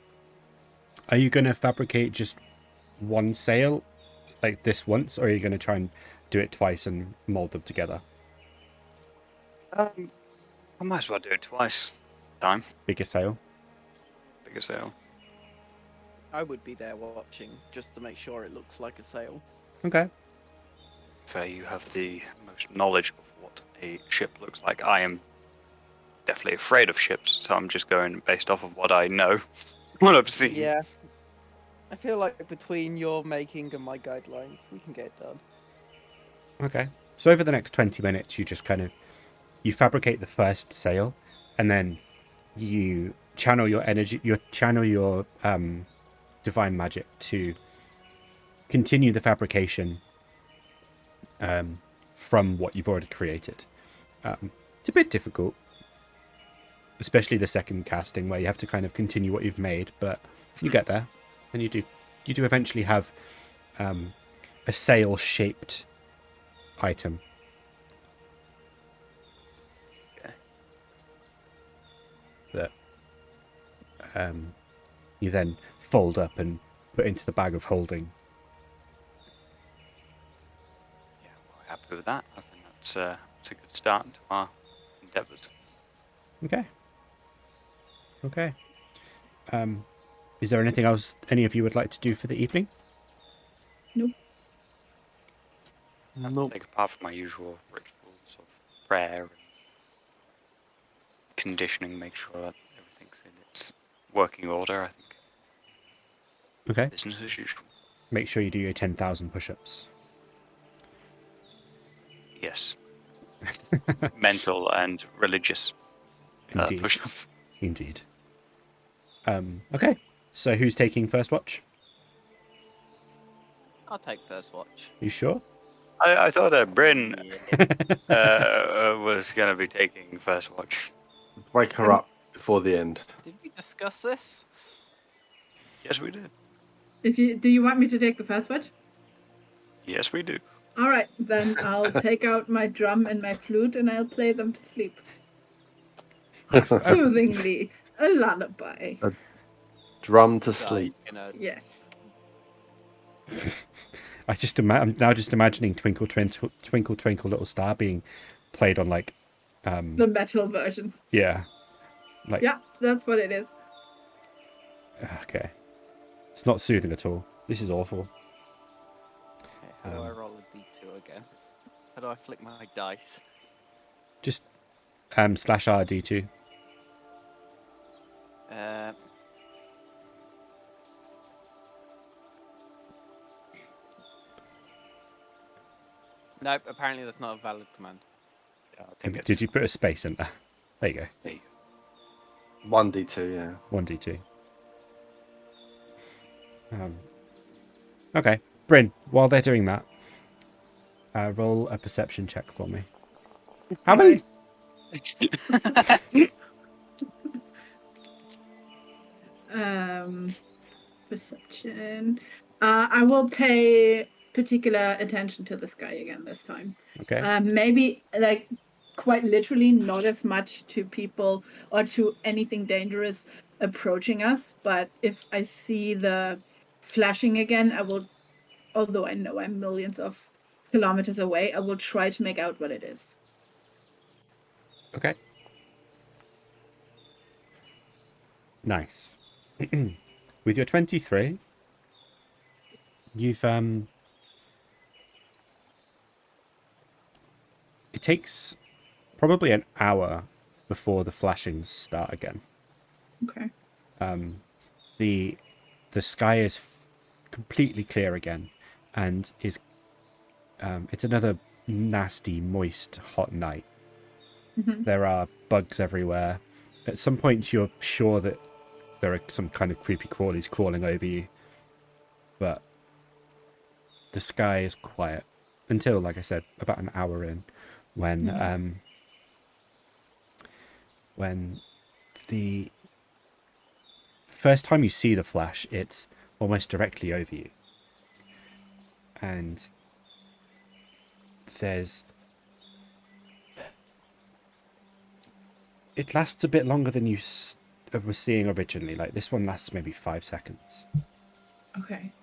Are you going to fabricate just one sail, like this once, or are you going to try and do it twice and mold them together? I might as well do it twice. Time. Bigger sail. Bigger sail. I would be there watching, just to make sure it looks like a sail. Okay. Fair, you have the most knowledge of what a ship looks like. I am definitely afraid of ships, so I'm just going based off of what I know, what I've seen. Yeah. I feel like between your making and my guidelines, we can get it done. Okay. So over the next 20 minutes, you just you fabricate the first sail, and then you channel your energy, your divine magic to continue the fabrication from what you've already created. It's a bit difficult, especially the second casting where you have to kind of continue what you've made, but you get there, and you do eventually have a sail-shaped item. Okay. That you then fold up and put into the bag of holding. Yeah, well, happy with that. I think that's a good start to our endeavours. Okay. Is there anything else any of you would like to do for the evening? Nope. Nope. Like, apart from my usual rituals of prayer and conditioning, make sure that everything's in its working order, I think. Okay. Business as usual. Make sure you do your 10,000 push-ups. Yes. Mental and religious Indeed. push-ups. Indeed. Okay. So who's taking first watch? I'll take first watch. You sure? I thought that Bryn Yeah. was going to be taking first watch. Wake her up before the end. Did we discuss this? Yes, we did. Do you want me to take the first watch? Yes, we do. All right, then I'll take out my drum and my flute and I'll play them to sleep. Soothingly, a lullaby. Drum to Guys, sleep. Yes. I'm now just imagining Twinkle Twinkle Twinkle Twinkle Little Star being played on like The metal version. yeah. Like Yeah, that's what it is. okay. It's not soothing at all. This is awful. Okay, how do I roll a d2 again? How do I flick my dice? Just /R D2. Uh, nope, apparently that's not a valid command. Yeah, I think it's Did you put a space in there? There you go. 1d2, yeah. 1d2. Okay. Bryn, while they're doing that, roll a perception check for me. How many? Perception. I will pay particular attention to this guy again this time. Okay. Maybe like quite literally not as much to people or to anything dangerous approaching us, but if I see the flashing again, I will, although I know I'm millions of kilometers away, I will try to make out what it is. Okay. Nice. With your 23, you've it takes probably an hour before the flashings start again. Okay. The sky is completely clear again, and is it's another nasty, moist, hot night. Mm-hmm. There are bugs everywhere. At some point, you're sure that there are some kind of creepy crawlies crawling over you, but the sky is quiet until, like I said, about an hour in, when the first time you see the flash, it's almost directly over you, and there's it lasts a bit longer than you were seeing originally. Like this one lasts maybe 5 seconds, Okay.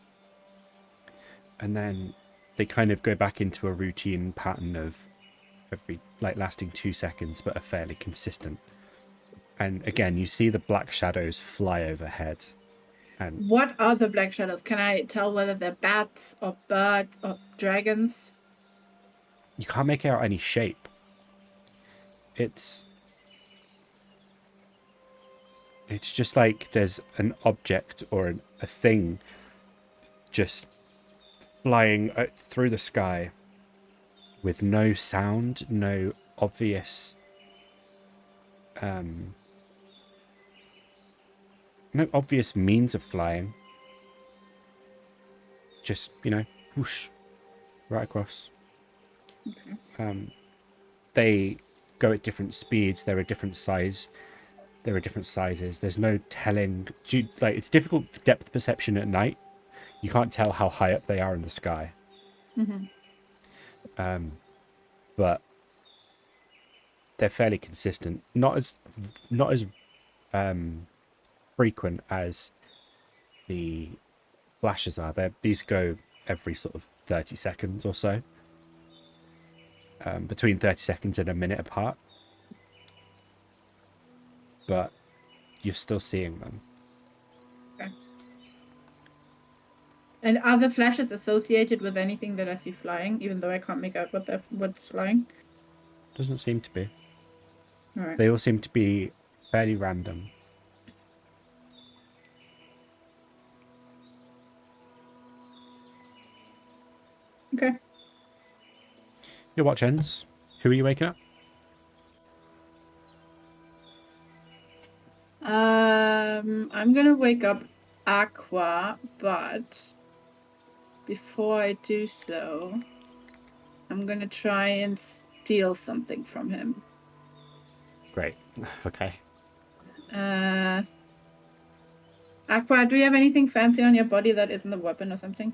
and then they kind of go back into a routine pattern of every like lasting 2 seconds, but are fairly consistent. And again, you see the black shadows fly overhead. And What are the black shadows? Can I tell whether they're bats or birds or dragons? you can't make out any shape. It's just like there's an object or a thing just flying through the sky with no sound, no obvious means of flying. Just, whoosh, right across. Okay. They go at different speeds. There are different sizes. There's no telling. It's difficult for depth perception at night. You can't tell how high up they are in the sky. Mm-hmm. But they're fairly consistent. Not as frequent as the flashes are. These go every sort of 30 seconds or so. Between 30 seconds and a minute apart. But you're still seeing them. Okay. And are the flashes associated with anything that I see flying, even though I can't make out what's flying? Doesn't seem to be. All right. They all seem to be fairly random. Okay. Your watch ends. Who are you waking up? I'm gonna wake up Aqua, but before I do so, I'm gonna try and steal something from him. Great. Okay. Aqua, do you have anything fancy on your body that isn't a weapon or something?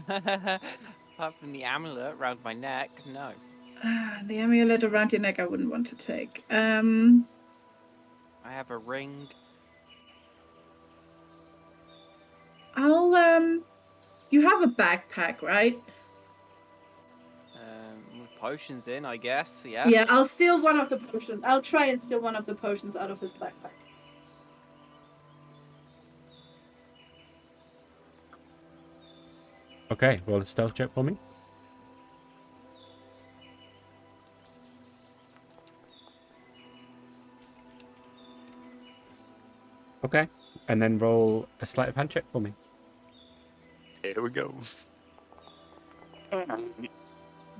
Apart from the amulet around my neck, no. The amulet around your neck I wouldn't want to take. I have a ring. You have a backpack, right? With potions in, I guess. Yeah. Yeah, I'll steal one of the potions. I'll try and steal one of the potions out of his backpack. Okay, roll a stealth check for me. Okay. And then roll a sleight of hand check for me. Here we go. I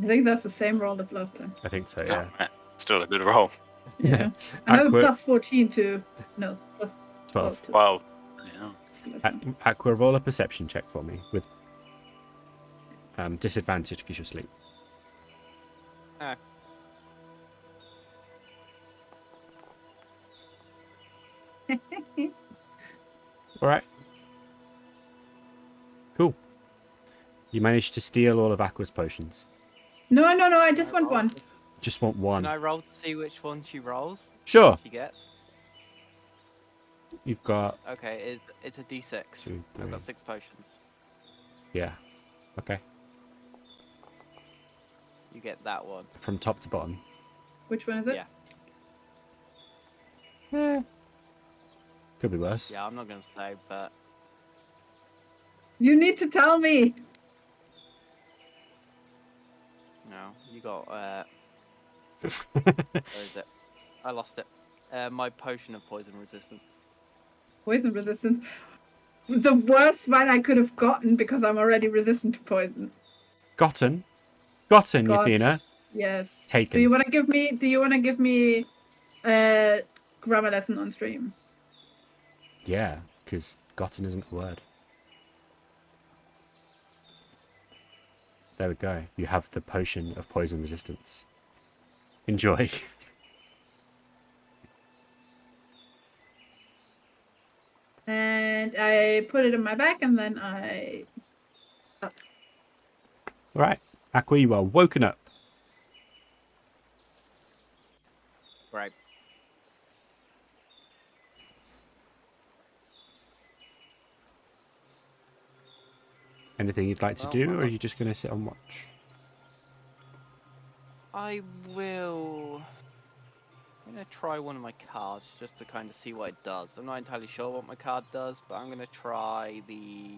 think that's the same roll as last time. I think so, yeah. Still a good roll. Yeah. I have a Aqua, plus 14 to... No, plus 12. 12 to... Wow. Yeah. Aqua, roll a perception check for me with disadvantage because you're asleep. All right. Cool. You managed to steal all of Aqua's potions. No, I just Can I want roll one. to- Just want one. Can I roll to see which one she rolls? Sure. She gets. You've got Okay, it's a D6. 2, I've 3. got 6 potions. Yeah. Okay. You get that one. From top to bottom. Which one is it? Yeah. Could be worse. Yeah, I'm not gonna say, but You need to tell me. no, you got. Where is it? I lost it. My potion of poison resistance. Poison resistance. The worst one I could have gotten because I'm already resistant to poison. Gotten, Got. Yathina. Yes. Taken. Do you want to give me a grammar lesson on stream? Yeah, because gotten isn't a word. There we go. You have the potion of poison resistance. Enjoy. And I put it in my bag and then I... All right. Aqua, you are woken up. Right. Anything you'd like to Well, do, I'm or are not- you just going to sit and watch? I will. I'm gonna try one of my cards just to kind of see what it does. I'm not entirely sure what my card does, but I'm gonna try the.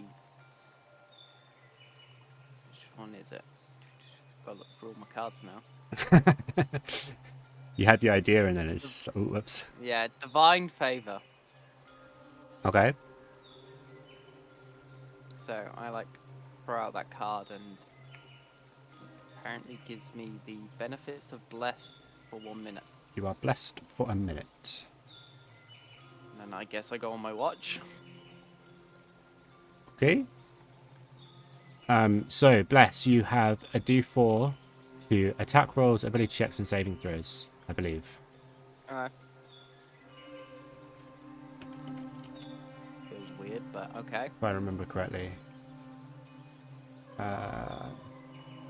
Which one is it? Gotta look through all my cards now. You had the idea, and then it's just, oh, whoops. Yeah, Divine Favor. Okay. So I throw out that card and it apparently gives me the benefits of bless for 1 minute. You are blessed for a minute. And then I guess I go on my watch. Okay. So, Bless, you have a D4 to attack rolls, ability checks, and saving throws, I believe. Feels weird, but okay. If I remember correctly.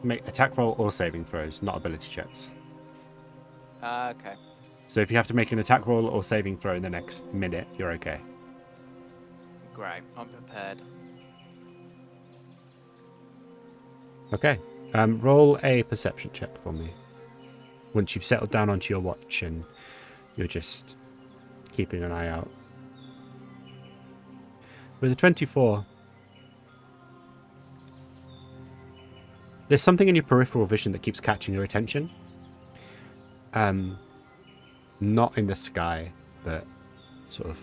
Make attack roll or saving throws, not ability checks. Okay. So if you have to make an attack roll or saving throw in the next minute, you're okay. Great. I'm prepared. Okay. Roll a perception check for me. Once you've settled down onto your watch and you're just keeping an eye out. With a 24, there's something in your peripheral vision that keeps catching your attention. Not in the sky, but sort of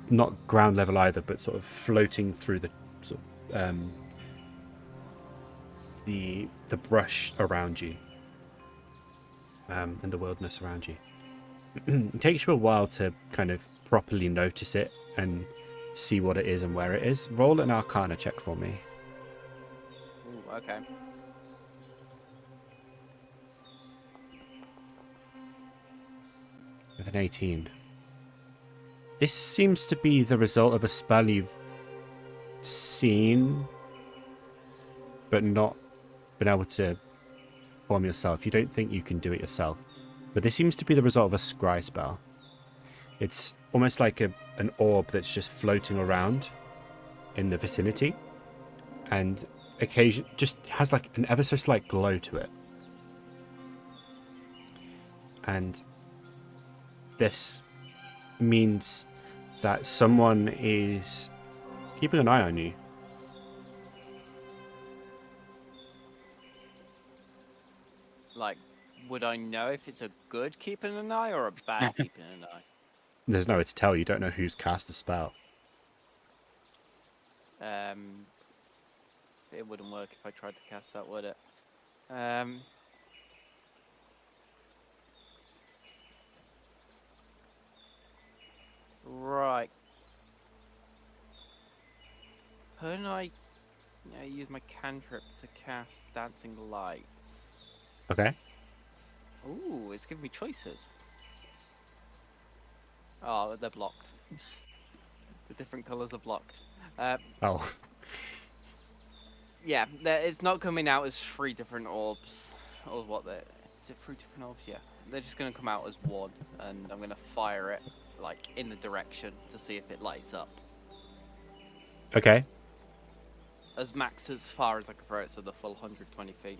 not ground level either, but sort of floating through the sort of the brush around you, and the wilderness around you. It takes you a while to kind of properly notice it and see what it is and where it is. Roll an Arcana check for me. Ooh, okay. With an 18. This seems to be the result of a spell you've seen, but not been able to form yourself. You don't think you can do it yourself. But this seems to be the result of a scry spell. It's almost like an orb that's just floating around in the vicinity, and occasion just has like an ever so slight glow to it. And this means that someone is keeping an eye on you. Like, would I know if it's a good keeping an eye or a bad keeping an eye? there's nowhere to tell. You don't know who's cast the spell. It wouldn't work if I tried to cast that, would it? Right. Couldn't I use my cantrip to cast Dancing Lights? Okay. Ooh, it's giving me choices. Oh, they're blocked. The different colours are blocked. Oh. Yeah, it's not coming out as 3 different orbs. Or what? Is it 3 different orbs? Yeah. They're just going to come out as 1. And I'm going to fire it, like, in the direction to see if it lights up. Okay. As max as far as I can throw it, so the full 120 feet,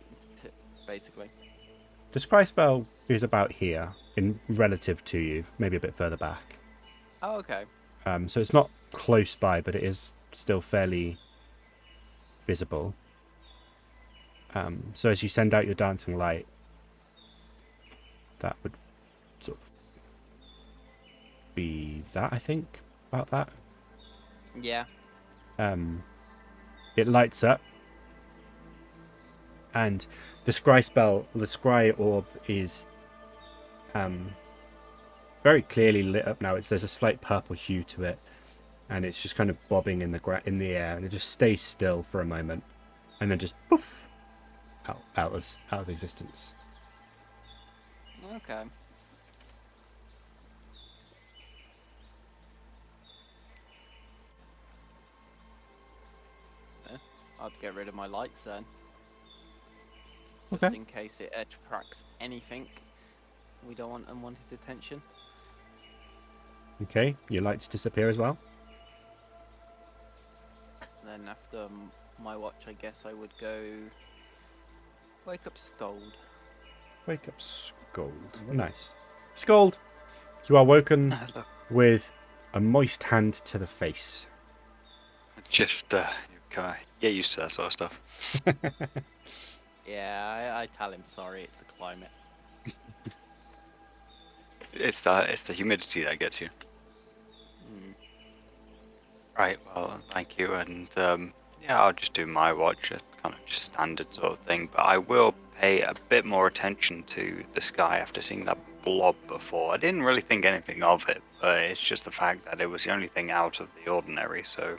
basically. The scry spell is about here, in relative to you, maybe a bit further back. Oh, okay. So it's not close by, but it is still fairly visible. So as you send out your dancing light, that would sort of be that, I think, about that. Yeah. It lights up, and the scry orb is very clearly lit up now. There's a slight purple hue to it, and it's just kind of bobbing in the air, and it just stays still for a moment, and then just poof, out of existence. Okay. I'd get rid of my lights then. Just Okay. in case it attracts anything. We don't want unwanted attention. Okay, your lights disappear as well. Then after my watch, I guess I would go wake up Sköld. Wake up, Sköld. Nice. Sköld, you are woken Look, with a moist hand to the face. just kind of get used to that sort of stuff. Yeah, I tell him sorry, it's the climate. It's the humidity that gets you. Mm. Right. Well, thank you, and yeah, I'll just do my watch, kind of just standard sort of thing. But I will pay a bit more attention to the sky after seeing that blob before. I didn't really think anything of it, but it's just the fact that it was the only thing out of the ordinary. So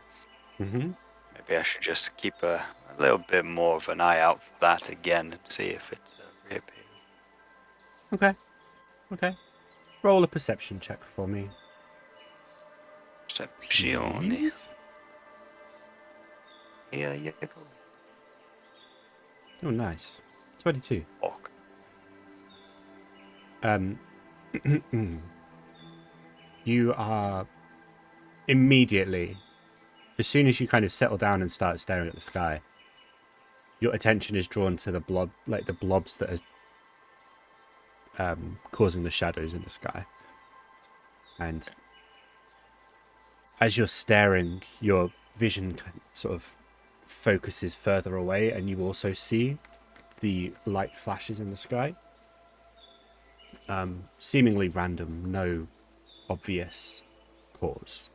Mm-hmm. maybe I should just keep a little bit more of an eye out for that again and see if it reappears. Okay. Okay. Roll a perception check for me. Perception. Please. Yeah, yeah. Oh, nice. 22. Fuck. You are immediately, as soon as you kind of settle down and start staring at the sky, your attention is drawn to the blob, like the blobs that are causing the shadows in the sky. And as you're staring, your vision sort of focuses further away, and you also see the light flashes in the sky. Seemingly random, no obvious cause.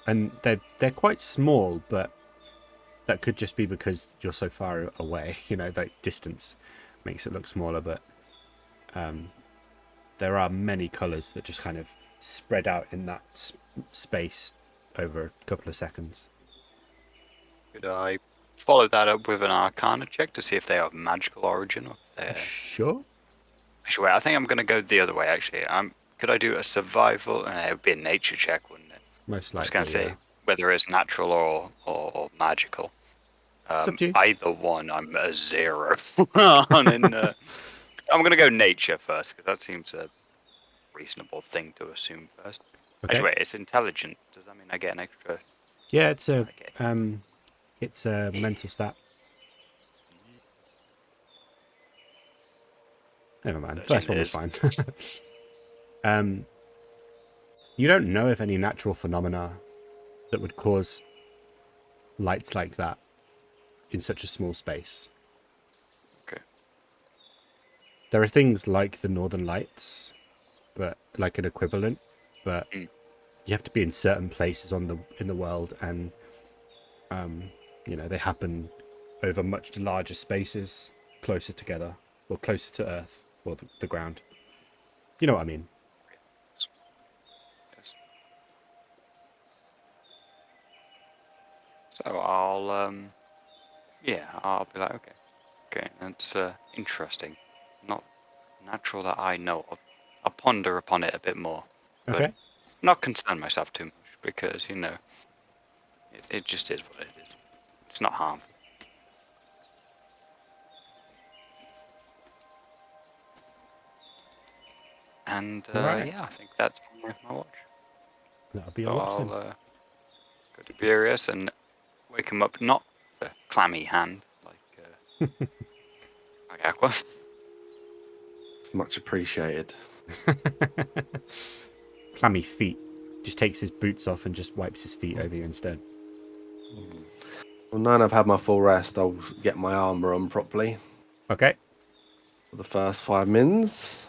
And they're quite small, but that could just be because you're so far away. You know, that distance makes it look smaller, but there are many colours that just kind of spread out in that space over a couple of seconds. Could I follow that up with an Arcana check to see if they are of magical origin or if they're... Sure. Actually, wait, I think I'm going to go the other way, actually. Could I do a survival? It would be a nature check, wouldn't it? Most I was likely, going to say yeah. whether it's natural or magical. It's up to you. Either one, I'm a 0 on. I'm going to go nature first, because that seems a reasonable thing to assume first. Okay. Actually, wait, it's intelligence. Does that mean I get an extra? Yeah, it's a Okay. it's a mental stat. Never mind. The first one was fine. You don't know of any natural phenomena that would cause lights like that in such a small space. Okay. There are things like the Northern Lights, but like an equivalent, but Mm. you have to be in certain places in the world, and they happen over much larger spaces, closer together, or closer to Earth, or the ground. You know what I mean? Yes. So I'll I'll be like, okay, that's interesting. Not natural that I know of. I'll ponder upon it a bit more, but Okay. not concern myself too much because it just is what it is. It's not harmful. And Right. I think that's my watch. That'll be a So watch I'll then. go to Burius and wake him up, not with a clammy hand like Aqua. It's much appreciated. Clammy feet. Just takes his boots off and just wipes his feet over you instead. Well, now I've had my full rest, I'll get my armor on properly Okay. for the first 5 mins.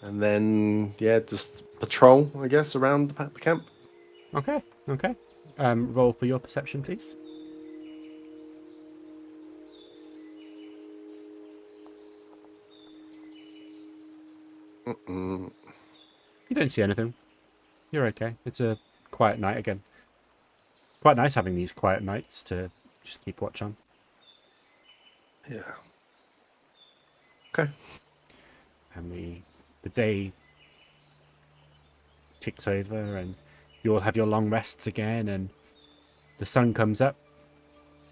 And then, just patrol, I guess, around the camp. Okay. Okay. Roll for your perception, please. Mm-mm. You don't see anything. You're okay. It's a quiet night again. Quite nice having these quiet nights to just keep watch on. Yeah. Okay. And the day ticks over, and you all have your long rests again, and the sun comes up.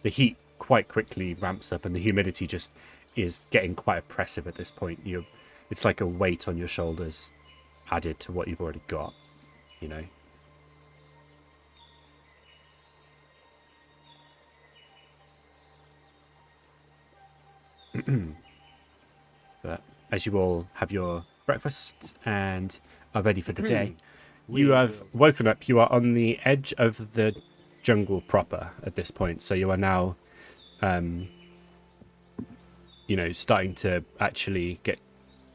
The heat quite quickly ramps up, and the humidity just is getting quite oppressive at this point. It's like a weight on your shoulders added to what you've already got, you know. But as you all have your breakfasts and are ready for the day, you have woken up. You are on the edge of the jungle proper at this point, so you are now starting to actually get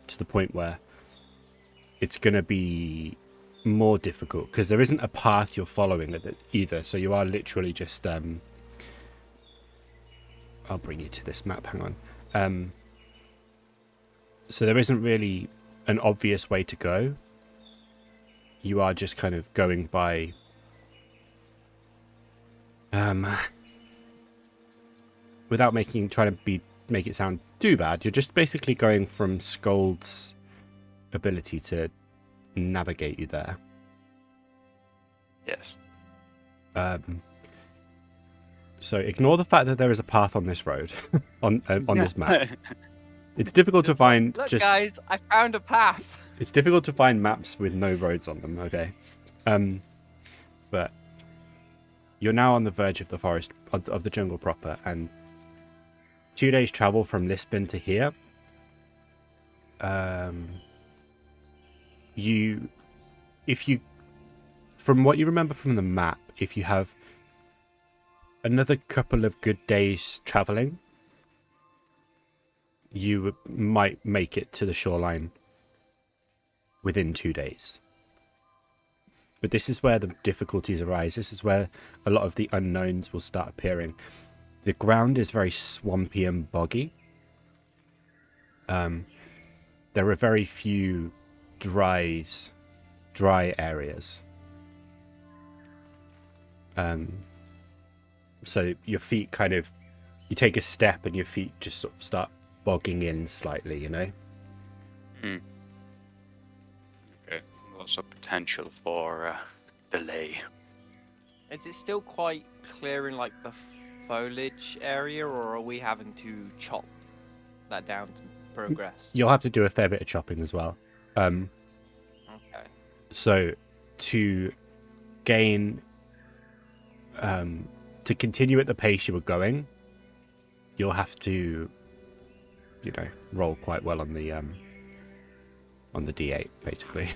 to the point where it's going to be more difficult because there isn't a path you're following either, so you are literally just I'll bring you to this map, hang on. So there isn't really an obvious way to go. You are just kind of going by without trying to make it sound too bad. You're just basically going from Sköld's ability to navigate you there. Yes. So ignore the fact that there is a path on this road, on this map. It's difficult to find. Look, guys, I found a path. It's difficult to find maps with no roads on them. Okay, but you're now on the verge of the forest of the jungle proper, and 2 days travel from Lisbon to here. From what you remember from the map, if you have another couple of good days traveling, you might make it to the shoreline within 2 days. But this is where the difficulties arise. This is where a lot of the unknowns will start appearing. The ground is very swampy and boggy. There are very few dry areas. So your feet you take a step and your feet just sort of start bogging in slightly, you know? Okay. Lots of potential for delay. Is it still quite clear in like the foliage area, or are we having to chop that down to progress? You'll have to do a fair bit of chopping as well. Okay. So to gain to continue at the pace you were going, you'll have to roll quite well on the D8 basically.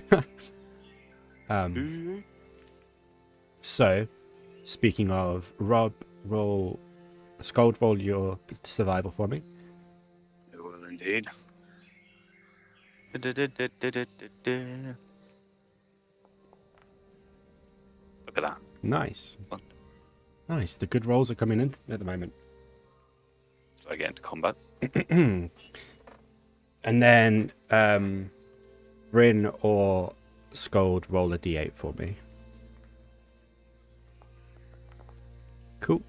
So speaking of, Robb, Sköld, roll your survival for me. It will indeed. Look at that. Nice. Fun. Nice. The good rolls are coming in at the moment. So I get into combat. And then Bryn or Sköld roll a d8 for me. Cool.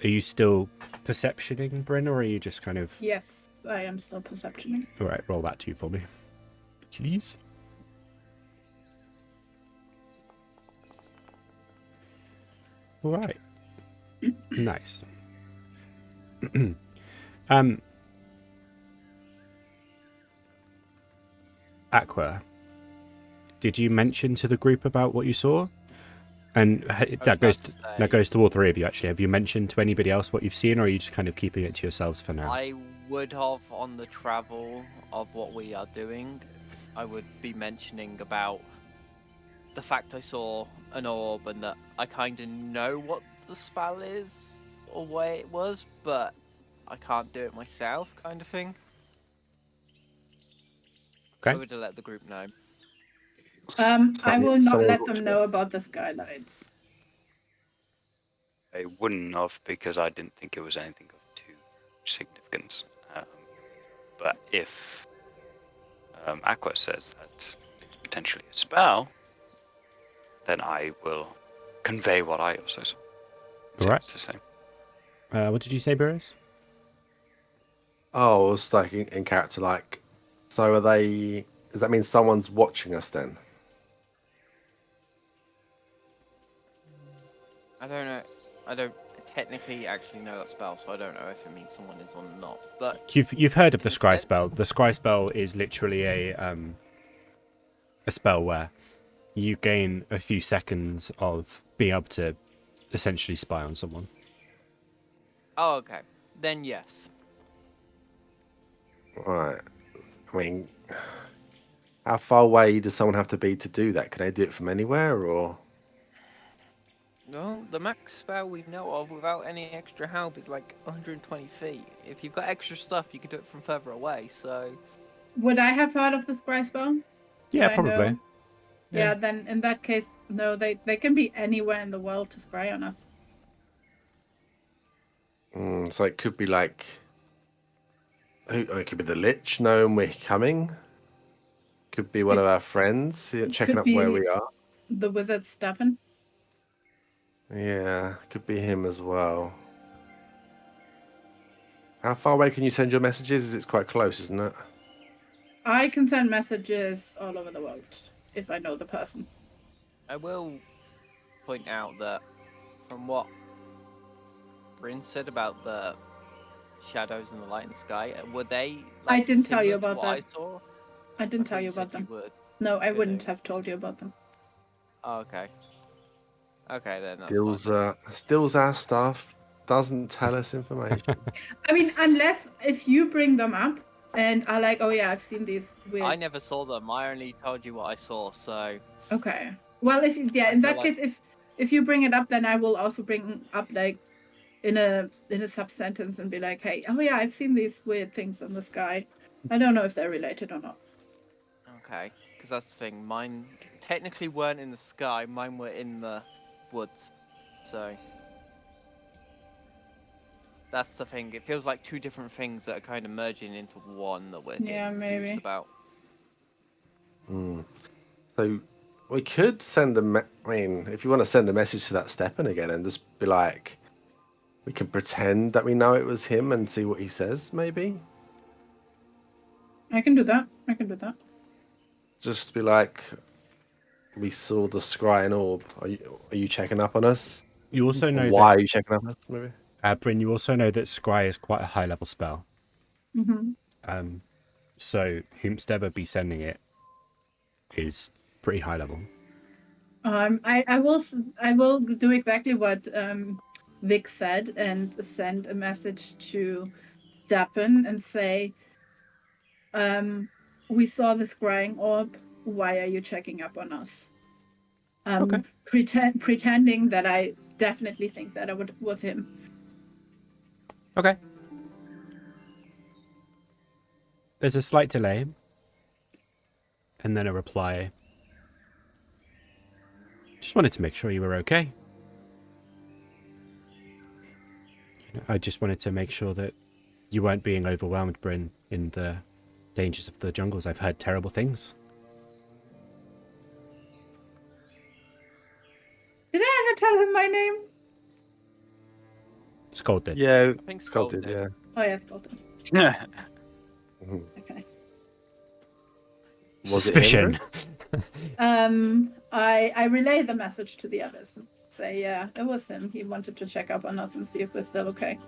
Are you still perceptioning, Bryn, or are you just kind of... Yes, I am still perceptioning. All right, roll that 2 for me. Please. All right. Nice. Aqua, did you mention to the group about what you saw? And that goes to all 3 of you, actually. Have you mentioned to anybody else what you've seen, or are you just kind of keeping it to yourselves for now? I would have on the travel of what we are doing. I would be mentioning about the fact I saw an orb and that I kind of know what the spell is or where it was, but I can't do it myself, kind of thing. Okay. I would have let the group know. I will not Someone let watch them it. know about the skylights. I wouldn't have because I didn't think it was anything of too significance. But if Aqua says that it's potentially a spell, then I will convey what I also saw. Right. It's the same. What did you say, Burris? Oh, it's like in character, like. So are they? Does that mean someone's watching us then? I don't know. I don't technically actually know that spell, so I don't know if it means someone is or not. But You've heard of the scry Concept- spell. The scry spell is literally a spell where you gain a few seconds of being able to essentially spy on someone. oh, okay. Then yes. Right. I mean, how far away does someone have to be to do that? Can they do it from anywhere, or? Well, the max spell we know of without any extra help is like 120 feet. If you've got extra stuff, you can do it from further away. So Would I have heard of the scry spell? Yeah, I probably. know. Yeah, then in that case, no, they can be anywhere in the world to scry on us. So it could be like. It could be the Lich knowing we're coming. Could be one of our friends checking could up where be we are. The wizard Stefan. Yeah, could be him as well. How far away can you send your messages? It's quite close, isn't it? I can send messages all over the world if I know the person. I will point out that from what Bryn said about the shadows in the light in the sky, were they like I didn't tell you similar to about what that. I saw? I didn't I tell thought you said about them. would. No, I Did wouldn't you? have told you about them. Oh, okay. Okay, then that's fine. Steals our stuff. Doesn't tell us information. I mean, unless if you bring them up and are like, oh yeah, I've seen these weird. I never saw them. I only told you what I saw. So Okay. Well, if I in feel that like- case, if you bring it up, then I will also bring up like in a sub sentence and be like, hey, oh yeah, I've seen these weird things in the sky. I don't know if they're related or not. okay, because that's the thing. Mine technically weren't in the sky. Mine were in the woods. So that's the thing. It feels like 2 different things that are kind of merging into one that we're getting Yeah, confused maybe. about. So we could send I mean, if you want to send a message to that Stepan again and just be like, we can pretend that we know it was him and see what he says, maybe? I can do that. Just be like, we saw the scrying orb. Are you checking up on us? You also know Why are you checking up on us, maybe? that, Bryn, you also know that scry is quite a high level spell. Mm-hmm. So whomsoever be sending it is pretty high level. I will do exactly what Vic said and send a message to Dappen and say, we saw this scrying orb. Why are you checking up on us? Okay. Pretending that I definitely think that it was him. Okay. There's a slight delay, and then a reply. Just wanted to make sure you were okay. I just wanted to make sure that you weren't being overwhelmed, Bryn, in the dangers of the jungles. I've heard terrible things. Did I ever tell him my name? Sköld did. Yeah, I think Sköld Sköld did, did. yeah. Oh yes, Bolton. Mhm. Okay. Was it him, Suspicion. I relay the message to the others. Say, yeah, it was him. He wanted to check up on us and see if we're still okay.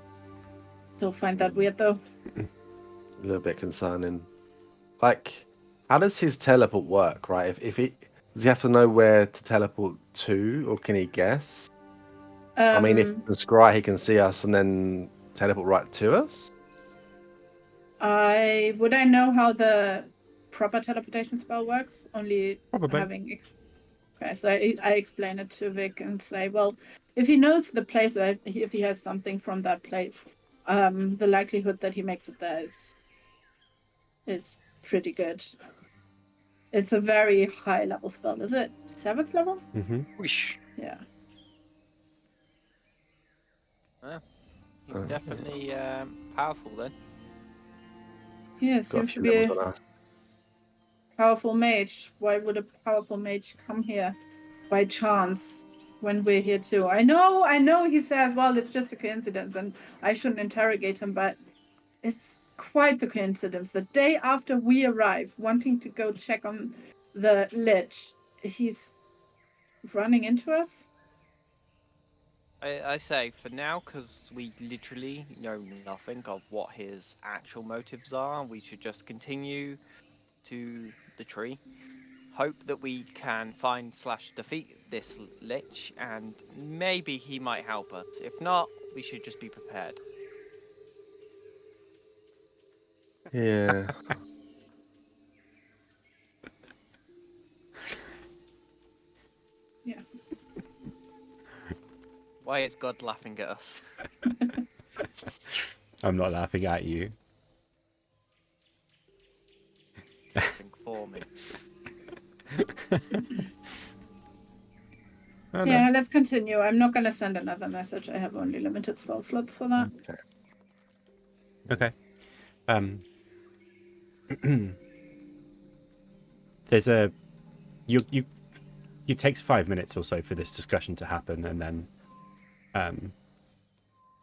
Still find that weird though. A little bit concerning. Like, how does his teleport work, right? If he does he have to know where to teleport to, or can he guess? I mean, if the scry, he can see us and then teleport right to us. I know how the proper teleportation spell works. Only Probably. having okay, so I explain it to Vic and say, well, if he knows the place, or if he has something from that place, the likelihood that he makes it there is pretty good. It's a very high level spell. Is it 7th level? Mm-hmm. Whoosh. Yeah. He's definitely powerful then. Yeah, Got a seems to few be levels a on us. powerful mage. Why would a powerful mage come here by chance when we're here too? I know he says, well, it's just a coincidence and I shouldn't interrogate him, but it's quite the coincidence. The day after we arrive, wanting to go check on the lich, he's running into us. I say for now, because we literally know nothing of what his actual motives are, we should just continue to the tree. Hope that we can find / defeat this lich, and maybe he might help us. If not, we should just be prepared. Yeah. Yeah. Why is God laughing at us? I'm not laughing at you. He's laughing for me. Oh, Yeah, let's continue. I'm not going to send another message. I have only limited spell slots for that. Okay. There's a it takes 5 minutes or so for this discussion to happen, and then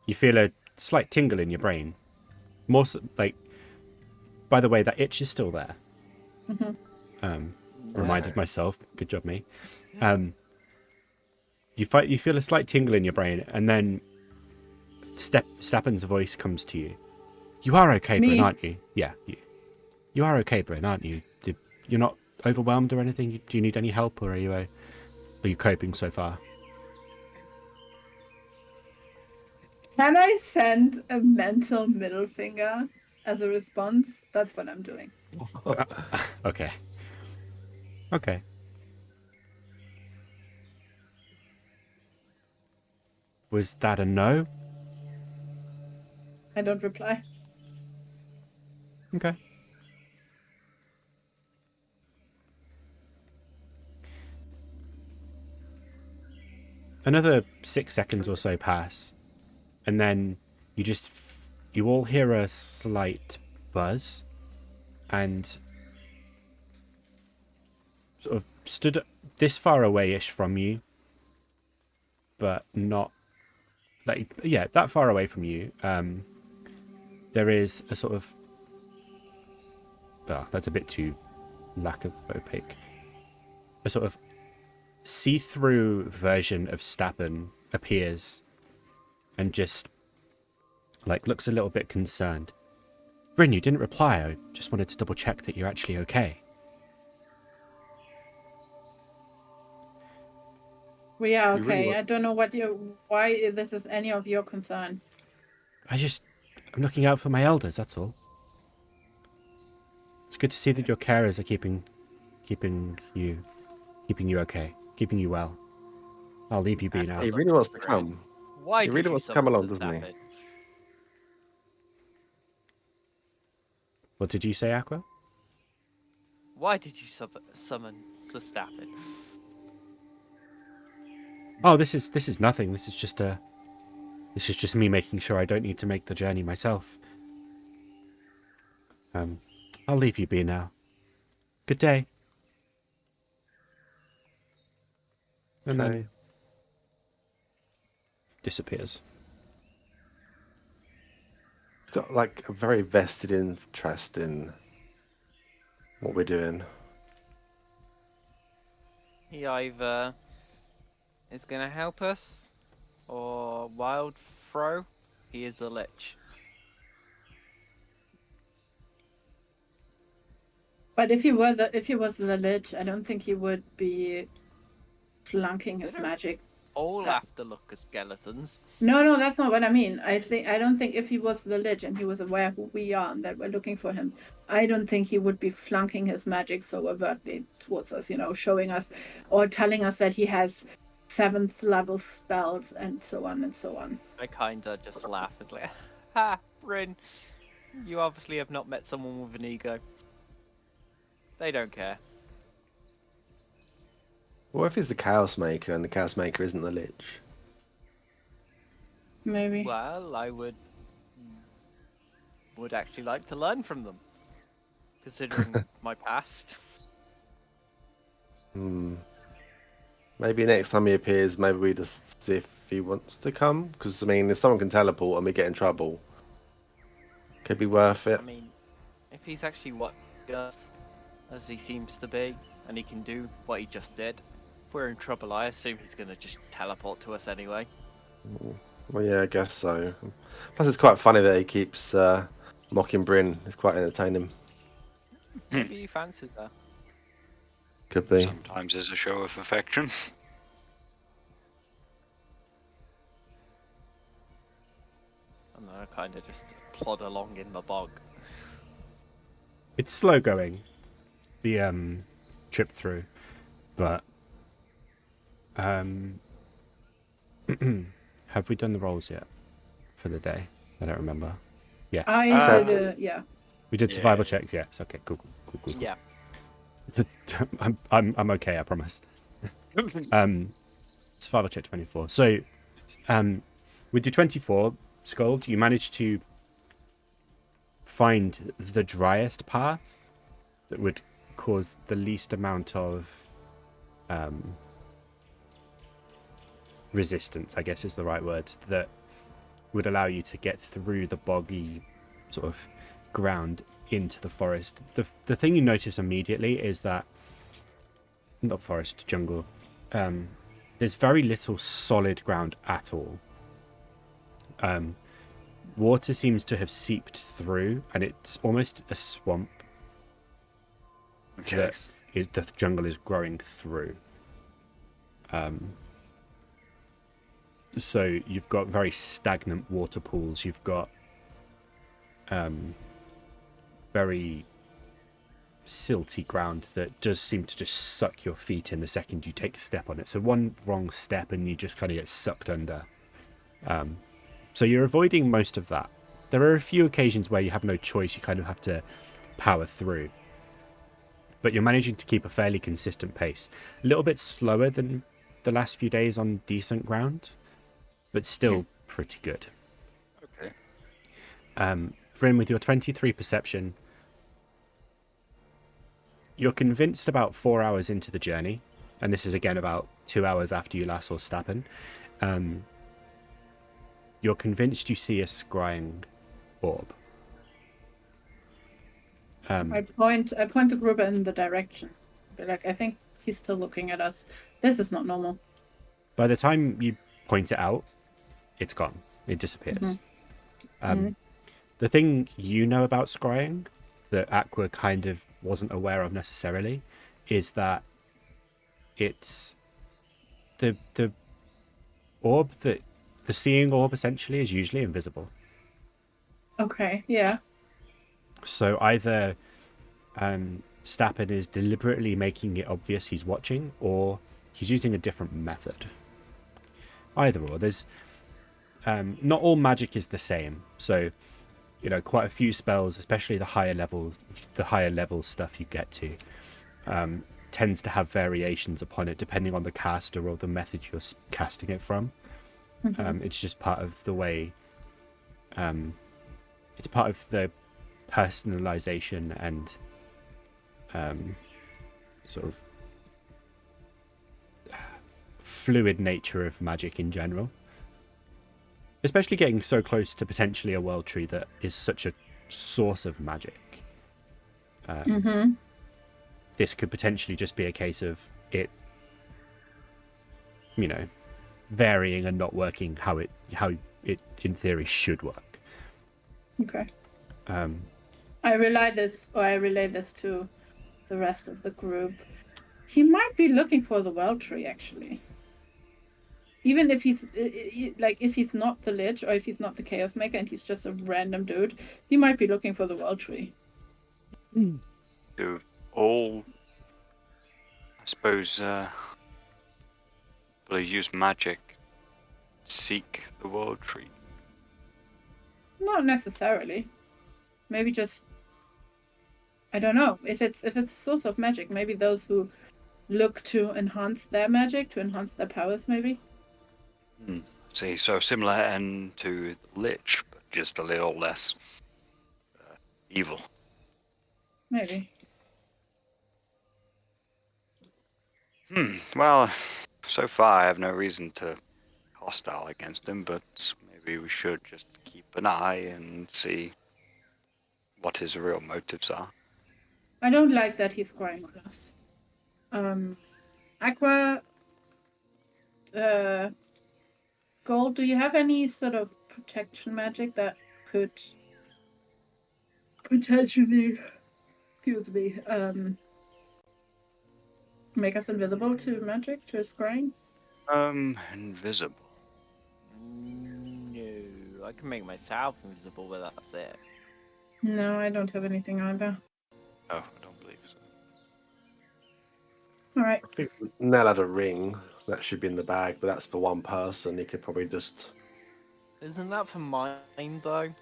you feel a slight tingle in your brain. More so, like, by the way, that itch is still there. Reminded myself. Good job, me. You feel a slight tingle in your brain, and then Steppen's voice comes to you. You are okay, Me? Bryn, aren't you? Yeah, you are okay, Bryn, aren't you? You're not overwhelmed or anything? Do you need any help, or are you coping so far? Can I send a mental middle finger as a response? That's what I'm doing. Okay. Okay. Was that a no? I don't reply. Okay. Another 6 seconds or so pass, and then you all hear a slight buzz, and sort of stood this far away-ish from you, but not that far away from you. There is a sort of that's a bit too lack of opaque. A sort of see-through version of Stappen appears and just looks a little bit concerned. Bryn, you didn't reply. I just wanted to double check that you're actually okay. We are You really okay. want- I don't know why this is any of your concern. I'm looking out for my elders, that's all. It's good to see that your carers are keeping you okay, keeping you well. I'll leave you be now. He really wants to come. Why He did really you wants to come summon along, us, doesn't he? Stappen? What did you say, Aqua? Why did you summon Sir Stappin? Oh, this is nothing. This is just me making sure I don't need to make the journey myself. I'll leave you be now. Good day. And Okay. then disappears. It's got like a very vested interest in what we're doing. He either is going to help us, or wild throw. He is a lich. But if he was the lich, I don't think he would be flunking his They don't- magic. All have to look at skeletons. No, that's not what I mean. I don't think if he was the lich and he was aware who we are and that we're looking for him, I don't think he would be flunking his magic so overtly towards us, showing us or telling us that he has 7th level spells and so on and so on. I kinda just laugh. It's like, ha, Bryn, you obviously have not met someone with an ego. They don't care. What if he's the Chaos Maker and the Chaos Maker isn't the Lich? Maybe. Well, I would actually like to learn from them, considering my past. Maybe next time he appears, maybe we just see if he wants to come. Because, I mean, if someone can teleport and we get in trouble, could be worth it. I mean, if he's actually what he does, as he seems to be, and he can do what he just did, if we're in trouble, I assume he's going to just teleport to us anyway. Well, yeah, I guess so. Plus, it's quite funny that he keeps mocking Bryn. It's quite entertaining. Maybe he fancies her. Could be. Sometimes there's a show of affection. And then I kind of just plod along in the bog. It's slow going, the trip through, but have we done the rolls yet for the day? I don't remember. Yes. Yeah. We did survival checks. Yes. Okay. Cool. Yeah. I'm okay. I promise. Survival check 24. So, with your 24, Sköld, you managed to find the driest path that would cause the least amount of resistance, I guess is the right word, that would allow you to get through the boggy sort of ground into the forest. The thing you notice immediately is that, not forest, jungle, there's very little solid ground at all. Water seems to have seeped through, and it's almost a swamp that the jungle is growing through. So you've got very stagnant water pools. You've got very silty ground that does seem to just suck your feet in the second you take a step on it. So one wrong step and you just kind of get sucked under. So you're avoiding most of that. There are a few occasions where you have no choice. You kind of have to power through. But you're managing to keep a fairly consistent pace. A little bit slower than the last few days on decent ground, but still pretty good. Okay. Vryn, with your 23 perception, you're convinced about 4 hours into the journey, and this is again about 2 hours after you last saw Stappen. You're convinced you see a scrying orb. I point the group in the direction. Be like, I think he's still looking at us. This is not normal. By the time you point it out, it's gone. It disappears. The thing you know about scrying that Aqua kind of wasn't aware of necessarily is that it's the orb that the seeing orb essentially is usually invisible. Okay, yeah. So either Stappen is deliberately making it obvious he's watching, or he's using a different method. Either or. There's not all magic is the same. So quite a few spells, especially the higher level stuff you get to, tends to have variations upon it depending on the caster or the method you're casting it from. It's just part of the way. It's part of the personalization and sort of fluid nature of magic in general. Especially getting so close to potentially a world tree that is such a source of magic. This could potentially just be a case of it, varying and not working how it in theory should work. Okay. I relay this to the rest of the group. He might be looking for the world tree, actually. Even if he's if he's not the Lich or if he's not the Chaos Maker and he's just a random dude, he might be looking for the world tree. Do all, I suppose, will use magic seek the world tree? Not necessarily. Maybe just, I don't know. If it's a source of magic, maybe those who look to enhance their magic, to enhance their powers, maybe. See, so similar end to the Lich, but just a little less evil. Maybe. Well, so far I have no reason to hostile against him, but maybe we should just keep an eye and see what his real motives are. I don't like that he's crying on us. Aqua, Sköld, do you have any sort of protection magic that could potentially, make us invisible to magic, to scrying? Invisible. No, I can make myself invisible, but that's it. No, I don't have anything either. No, I don't believe so. All right. I think Nell had a ring that should be in the bag, but that's for one person. He could probably just. Isn't that for mine though? I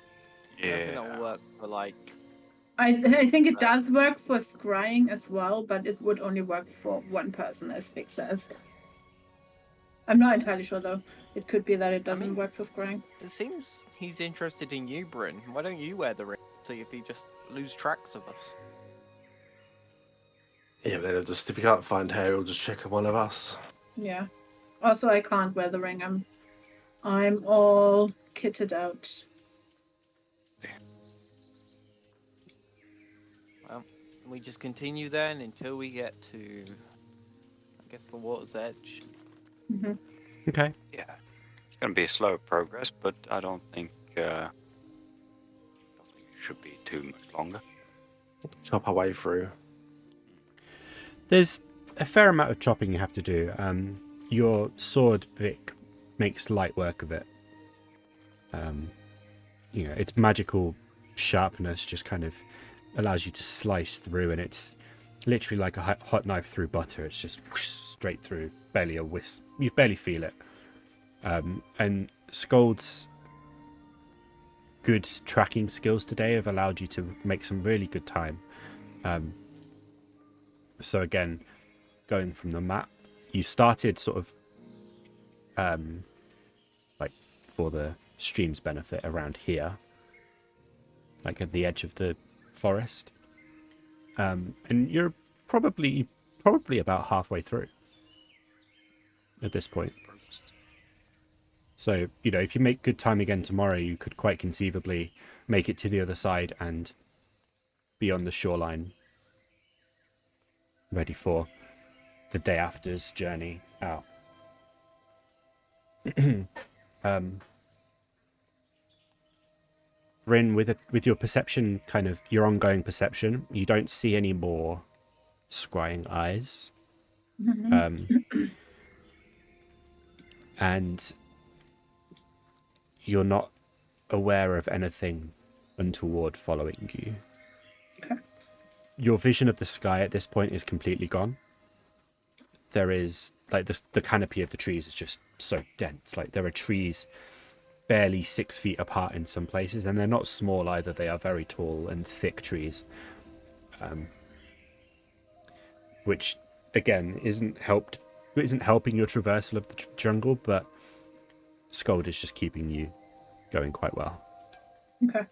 don't think that will work for like. I think it does work for scrying as well, but it would only work for one person, as Vic says. I'm not entirely sure though. It could be that it doesn't work for scrying. It seems he's interested in you, Bryn. Why don't you wear the ring? See if he just lose tracks of us. Yeah, but then if he can't find her, he'll just check on one of us. Yeah. Also, I can't wear the ring. I'm all kitted out. Well, we just continue then until we get to, I guess, the water's edge. Okay. Yeah, it's going to be a slow progress, but I don't think it should be too much longer. Chop our way through. There's a fair amount of chopping you have to do. Your sword, Vic, makes light work of it. Its magical sharpness just kind of allows you to slice through, and it's literally like a hot knife through butter. It's just whoosh, straight through, barely a whisk. You barely feel it. And Sköld's good tracking skills today have allowed you to make some really good time. So again, going from the map, you started sort of for the stream's benefit around here, like at the edge of the forest, and you're probably about halfway through at this point. So if you make good time again tomorrow, you could quite conceivably make it to the other side and be on the shoreline, ready for the day after's journey out. Rin, with your perception, kind of your ongoing perception, you don't see any more scrying eyes. And you're not aware of anything untoward following you. Okay. Your vision of the sky at this point is completely gone. There is, like, the canopy of the trees is just so dense. Like, there are trees barely 6 feet apart in some places, and they're not small either. They are very tall and thick trees, which again isn't helping your traversal of the jungle, but Sköld is just keeping you going quite well. Okay.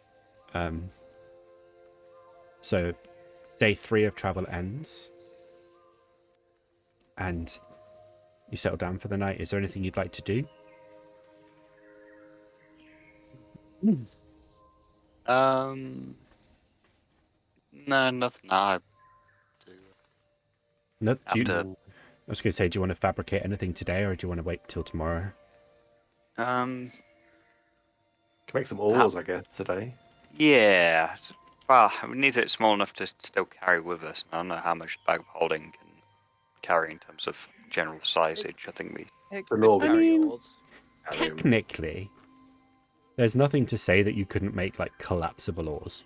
So day 3 of travel ends, and you settle down for the night. Is there anything you'd like to do? No, nothing. I do. No. After, I was going to say, do you want to fabricate anything today, or do you want to wait till tomorrow? Can make some oars, I guess, today. Yeah. Well, we need it small enough to still carry with us. I don't know how much the bag of holding can carry in terms of general sizage. I think we. It The could Norb- carry I mean, yours. Technically, there's nothing to say that you couldn't make like collapsible oars.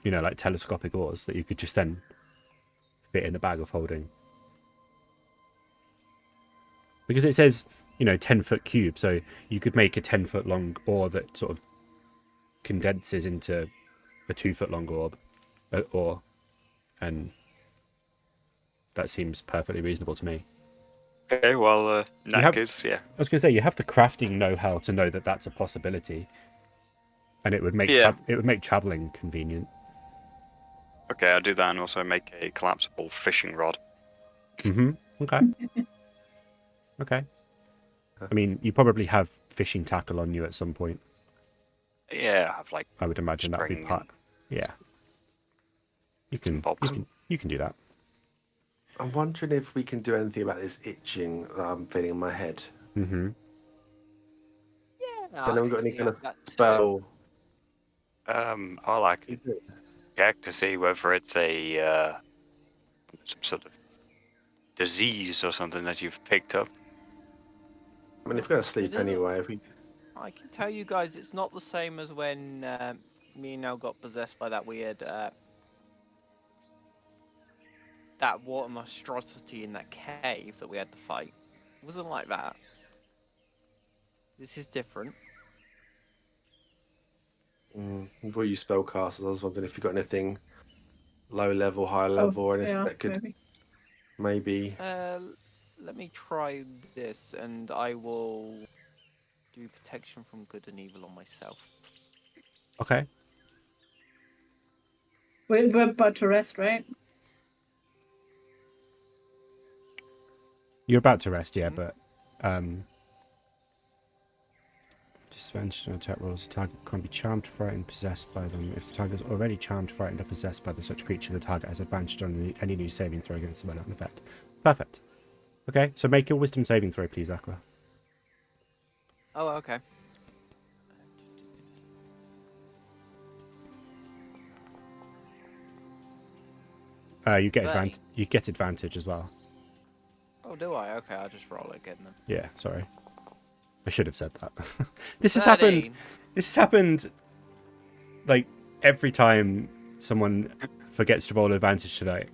You know, like telescopic oars that you could just then fit in the bag of holding. Because it says, 10-foot cube, so you could make a 10-foot long oar that sort of condenses into a 2-foot long oar, and that seems perfectly reasonable to me. Okay, well, in that case, yeah. I was going to say, you have the crafting know-how to know that that's a possibility, and it would make traveling convenient. Okay, I'll do that and also make a collapsible fishing rod. Okay. Okay. I mean, you probably have fishing tackle on you at some point. Yeah, I have like. I would imagine that would be string part. Yeah. You can do that. I'm wondering if we can do anything about this itching that I'm feeling in my head. Mm-hmm. Yeah. Has anyone got any kind of that spell? I like check to see whether it's a some sort of disease or something that you've picked up. I mean, if we're going to sleep isn't- anyway, if we... I can tell you guys, it's not the same as when me and Nell got possessed by that weird that water monstrosity in that cave that we had to fight. It wasn't like that. This is different. Before you spellcasters, I was wondering if you got anything low level, high level, or anything that could maybe. Let me try this, and I will do protection from good and evil on myself. Okay. We're about to rest, right? You're about to rest, yeah, but disadvantage on attack rolls. The target can't be charmed, frightened, possessed by them. If the target is already charmed, frightened, or possessed by such creature, the target has advantage on any new saving throw against the relevant effect. Perfect. Okay, so make your wisdom saving throw, please, Aqua. Oh, okay. You get advantage as well. Oh, do I? Okay, I'll just roll it again then. Yeah, sorry. I should have said that. This has happened like every time someone forgets to roll advantage tonight.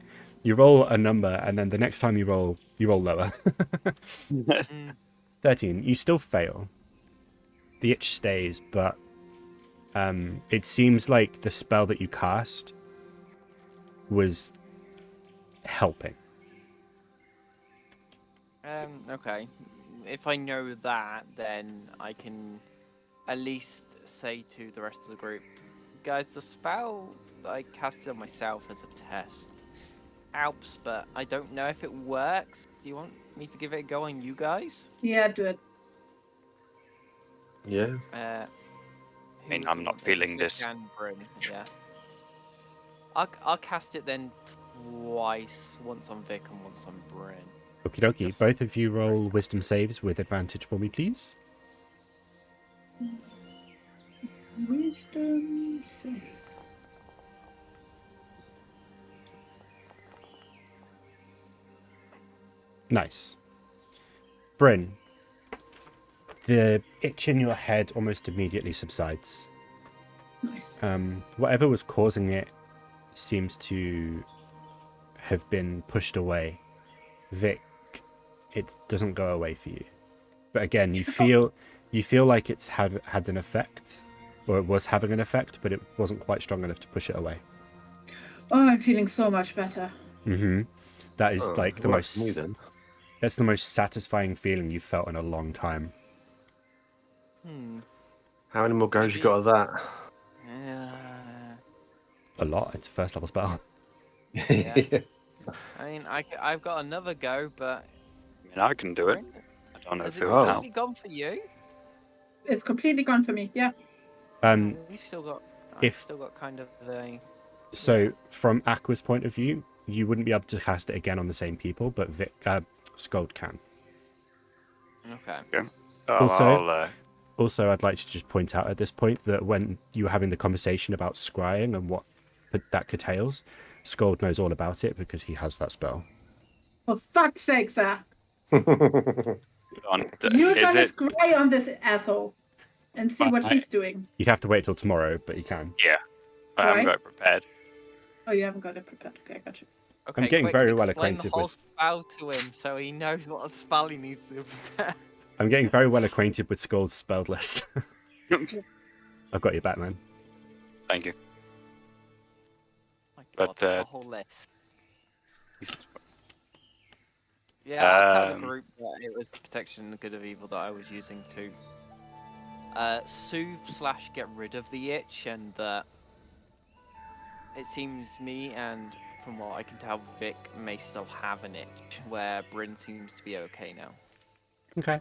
You roll a number, and then the next time you roll lower. 13. You still fail. The itch stays, but it seems like the spell that you cast was helping. Okay. If I know that, then I can at least say to the rest of the group, guys, the spell that I casted on myself as a test helps, but I don't know if it works. Do you want me to give it a go on you guys? Yeah, do it. Yeah. I mean, I'm not feeling this. Yeah. I'll cast it then twice, once on Vic and once on Bryn. Okie dokie. Both of you roll wisdom saves with advantage for me, please. Wisdom save. Nice. Bryn, the itch in your head almost immediately subsides. Nice. Whatever was causing it seems to have been pushed away. Vic, it doesn't go away for you. But again, you feel You feel like it's had an effect, or it was having an effect, but it wasn't quite strong enough to push it away. Oh, I'm feeling so much better. Mm-hmm. That is like the works most. for me then. That's the most satisfying feeling you've felt in a long time. How many more goes you got of that? A lot. It's a first level spell. Yeah. I mean, I've got another go, but I mean, I can do it. I don't know has if it it will help. completely gone for you? It's completely gone for me. Yeah. We've still got. I've if- still got kind of a. So, from Aqua's point of view, you wouldn't be able to cast it again on the same people, but Sköld can. Okay. Also, I'd like to just point out at this point that when you were having the conversation about scrying and what that curtails, Sköld knows all about it because he has that spell. For fuck's sake, sir. On, You're is gonna it? scry on this asshole and see what he's doing. You'd have to wait till tomorrow, but you can. Yeah. I haven't Right. got it prepared. Oh, you haven't got it prepared. Okay, gotcha. Okay, getting quick, very well explain acquainted the whole with- spell to him so he knows what spell he needs to prepare. I'm getting very well acquainted with Sköld's spell list. I've got your back, man. Thank you. My God, But, that's a whole list. he's- Yeah, I'll tell the Um, group that it was the protection and the good of evil that I was using to soothe/get rid of the itch, and that it seems me and from what I can tell, Vic may still have an itch, where Bryn seems to be okay now. Okay.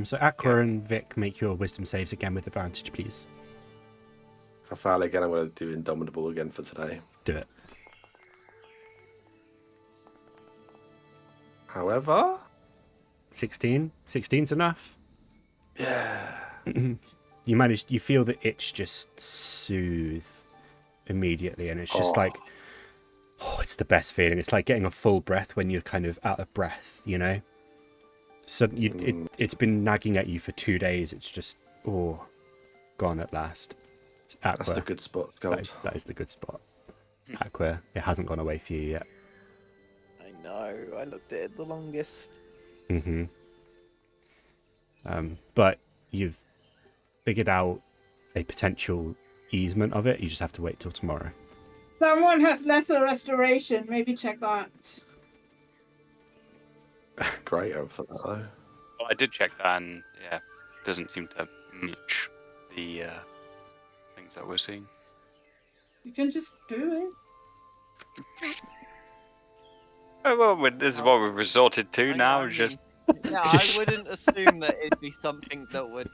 So Aqua and Vic, make your wisdom saves again with advantage, please. If I fail again, I'm going to do Indomitable again for today. Do it. However, 16. 16's enough. yeah. You feel the itch just soothe immediately, and it's just like, it's the best feeling. It's like getting a full breath when you're kind of out of breath, you know? So it's been nagging at you for 2 days. It's just, gone at last. Aqua, That's the good spot, Sköld. that is the good spot. Aqua, it hasn't gone away for you yet. I know, I looked at it the longest. Mm-hmm. But you've figured out a potential easement of it. You just have to wait till tomorrow. Someone has lesser restoration. Maybe check that. Great for that, though. Well, I did check that, and yeah, it doesn't seem to match the things that we're seeing. You can just do it. Oh, well, this is what we resorted to now. I mean, Just yeah, I wouldn't assume that it'd be something that would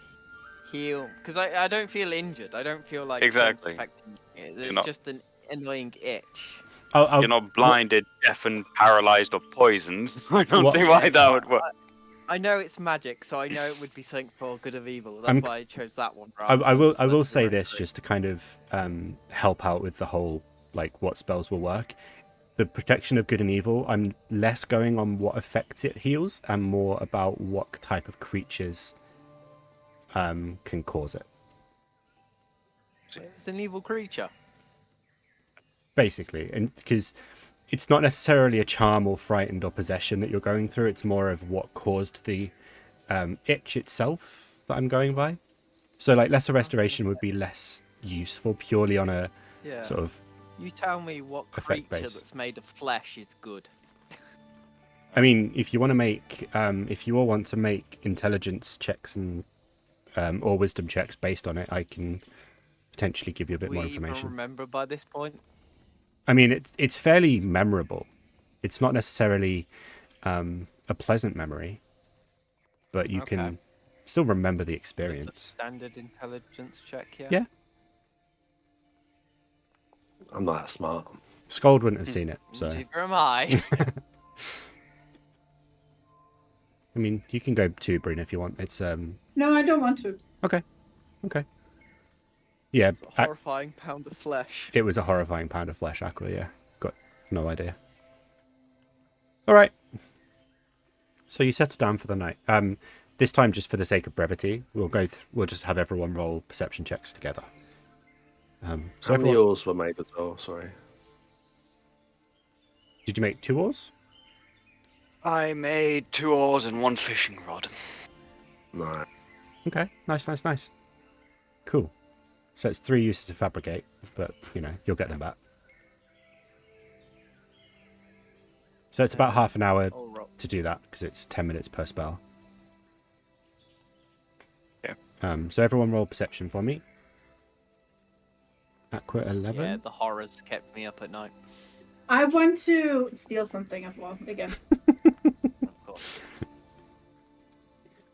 heal, because I don't feel injured. I don't feel like something's Exactly. affecting me. You're It's not- just an annoying itch. I'll, you're not blinded, deafened, paralyzed, or poisoned. I don't What- see why that would work. I know it's magic, so I know it would be something for good of evil. That's why I chose that one. I rather will than lesser say this restoration. just to kind of help out with the whole like what spells will work. The protection of good and evil, I'm less going on what effects it heals and more about what type of creatures can cause it. It's an evil creature. Basically, and because it's not necessarily a charm or frightened or possession that you're going through, it's more of what caused the itch itself that I'm going by. So like lesser restoration would be less useful purely on a Yeah. sort of, You tell me what effect creature base. that's made of flesh is good. I mean, if you want to make, if you all want to make intelligence checks and or wisdom checks based on it, I can potentially give you a bit Do we more even information. remember by this point? I mean, it's fairly memorable. It's not necessarily a pleasant memory, but you Okay. can still remember the Just a experience. standard intelligence check, yeah? Yeah. I'm not that smart. Sköld wouldn't have seen it, so Neither am I. I mean, you can go to Bryn if you want. It's No, I don't want to. okay. Yeah, It's a horrifying pound of flesh. it was a horrifying pound of flesh, Aqua. Yeah, got no idea. All right. So you settle down for the night. This time, just for the sake of brevity, we'll just have everyone roll perception checks together. So How many everyone, yours were made as well? Sorry. did you make 2 oars? I made 2 oars and 1 fishing rod. No. Okay, nice. Cool. So it's 3 uses to fabricate, but, you'll get them back. So it's about half an hour Oh, Rob. to do that, because it's 10 minutes per spell. Yeah. So everyone roll perception for me. Aqua 11. Yeah, the horrors kept me up at night. I want to steal something as well, again. Of course.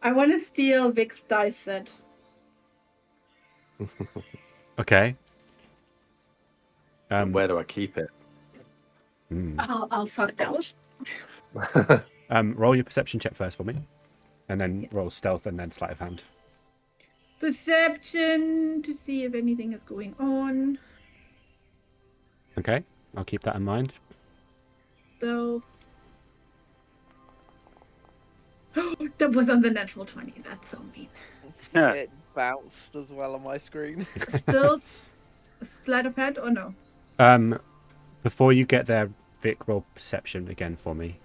I want to steal Vic's dice set. Okay. And where do I keep it? I'll find out. Roll your perception check first for me. And then roll stealth and then sleight of hand. Perception to see if anything is going on. Okay, I'll keep that in mind. So that was on the natural 20. That's so mean. Yeah. It bounced as well on my screen. Still sleight of hand or no? Before you get there, Vic, roll perception again for me.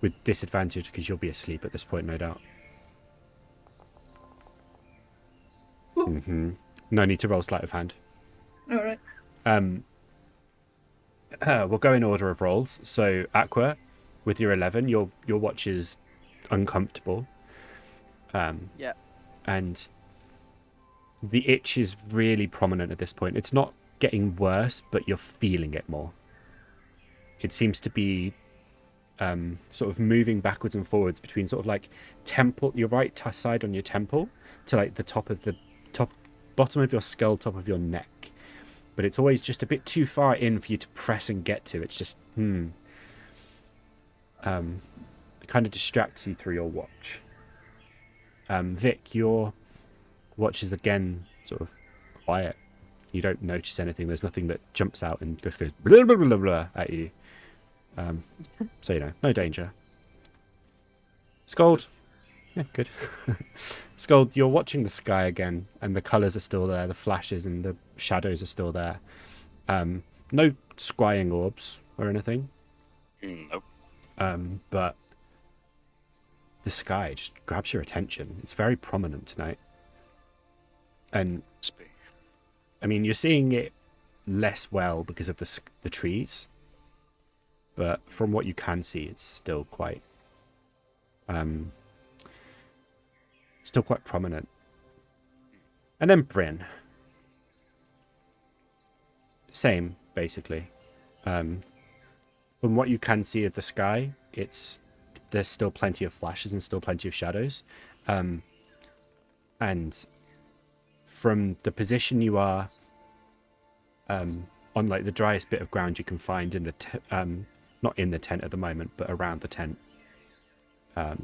With disadvantage, because you'll be asleep at this point, no doubt. No need to roll sleight of hand. All right. We'll go in order of rolls. So, Aqua, with your 11, your watch is uncomfortable. Yeah. And the itch is really prominent at this point. It's not getting worse, but you're feeling it more. It seems to be sort of moving backwards and forwards between sort of like temple, your right side on your temple, to like the bottom of your skull, top of your neck. But it's always just a bit too far in for you to press and get to. It's just it kind of distracts you through your watch. Vic, your watch is again sort of quiet. You don't notice anything. There's nothing that jumps out and just goes blah, blah, blah, blah at you. So, no danger. Sköld. Yeah, good. Sköld, you're watching the sky again, and the colours are still there, the flashes and the shadows are still there. No scrying orbs or anything. Nope. But the sky just grabs your attention. It's very prominent tonight. And, I mean, you're seeing it less well because of the trees. But from what you can see, it's still quite prominent. And then Bryn. Same, basically. From what you can see of the sky, there's still plenty of flashes and still plenty of shadows. And from the position you are on like the driest bit of ground you can find in the not in the tent at the moment, but around the tent. There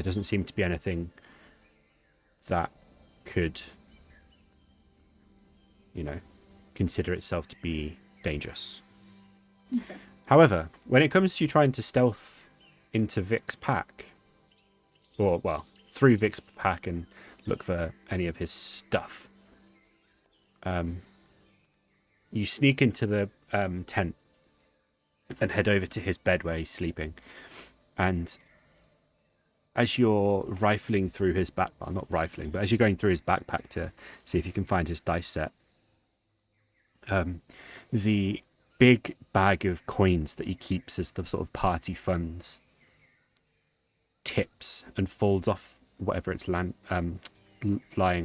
doesn't seem to be anything that could, consider itself to be dangerous. Okay. However, when it comes to you trying to stealth into Vic's pack, or, well, through Vic's pack and look for any of his stuff, you sneak into the tent and head over to his bed where he's sleeping. And as you're rifling through his not rifling, but as you're going through his backpack to see if you can find his dice set, the big bag of coins that he keeps as the sort of party funds tips and falls off whatever it's lying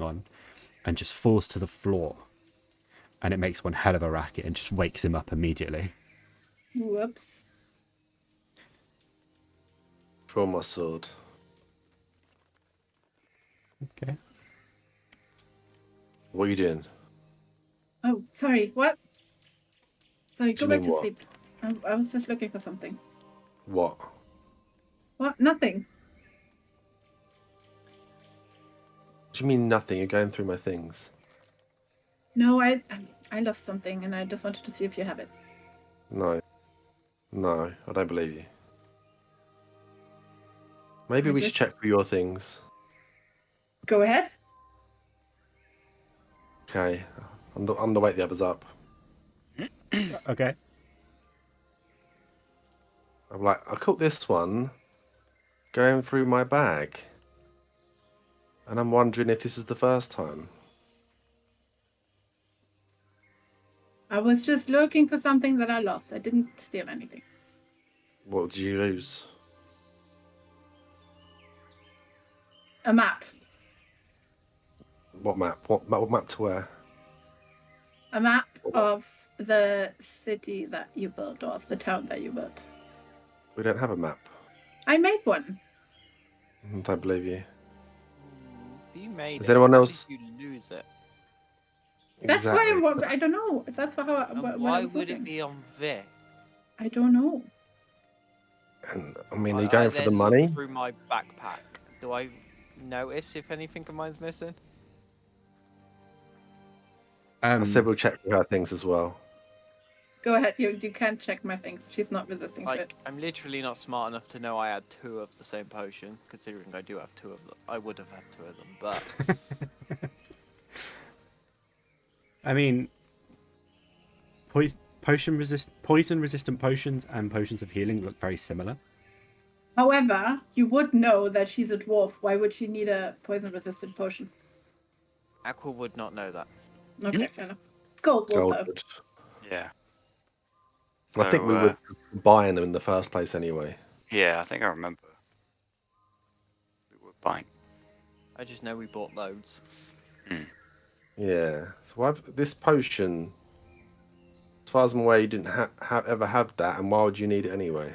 on and just falls to the floor. And it makes one hell of a racket and just wakes him up immediately. Whoops. Draw my sword. Okay. What are you doing? Oh, sorry. What? Sorry, Do go you back mean to what? sleep. I was just looking for something. What? What? Nothing. Do you mean nothing? You're going through my things. No, I lost something, and I just wanted to see if you have it. No, I don't believe you. Maybe I we should just- check for your things. Go ahead. Okay, I'm the wake the others up. Okay. I'm like, I caught this one. going through my bag. And I'm wondering if this is the first time. I was just looking for something that I lost. I didn't steal anything. What did you lose? A map. What map? What map to where? A map of the city that you built, or of the town that you built. We don't have a map. I made one. I don't believe you. If you made Is it, anyone how else? did you lose it? That's Exactly. why I don't know. That's how And when I why was would looking. it be on Vic? I don't know. And I mean, are you I going for the then money? look through my backpack. Do I notice if anything of mine's missing? I said we'll check for her things as well. Go ahead. You can't check my things. She's not resisting to Like, it. I'm literally not smart enough to know I had 2 of the same potion, considering I do have 2 of them. I would have had 2 of them, but I mean, poison resistant potions and potions of healing look very similar. However, you would know that she's a dwarf. Why would she need a poison-resistant potion? Aqua would not know that. Okay, fair enough. Sköld will though. Goldwood. Yeah. I think we So, were buying them in the first place anyway. Yeah, I think I remember. We were buying. I just know we bought loads. Yeah. So this potion, as far as I'm aware, you didn't ever have that, and why would you need it anyway?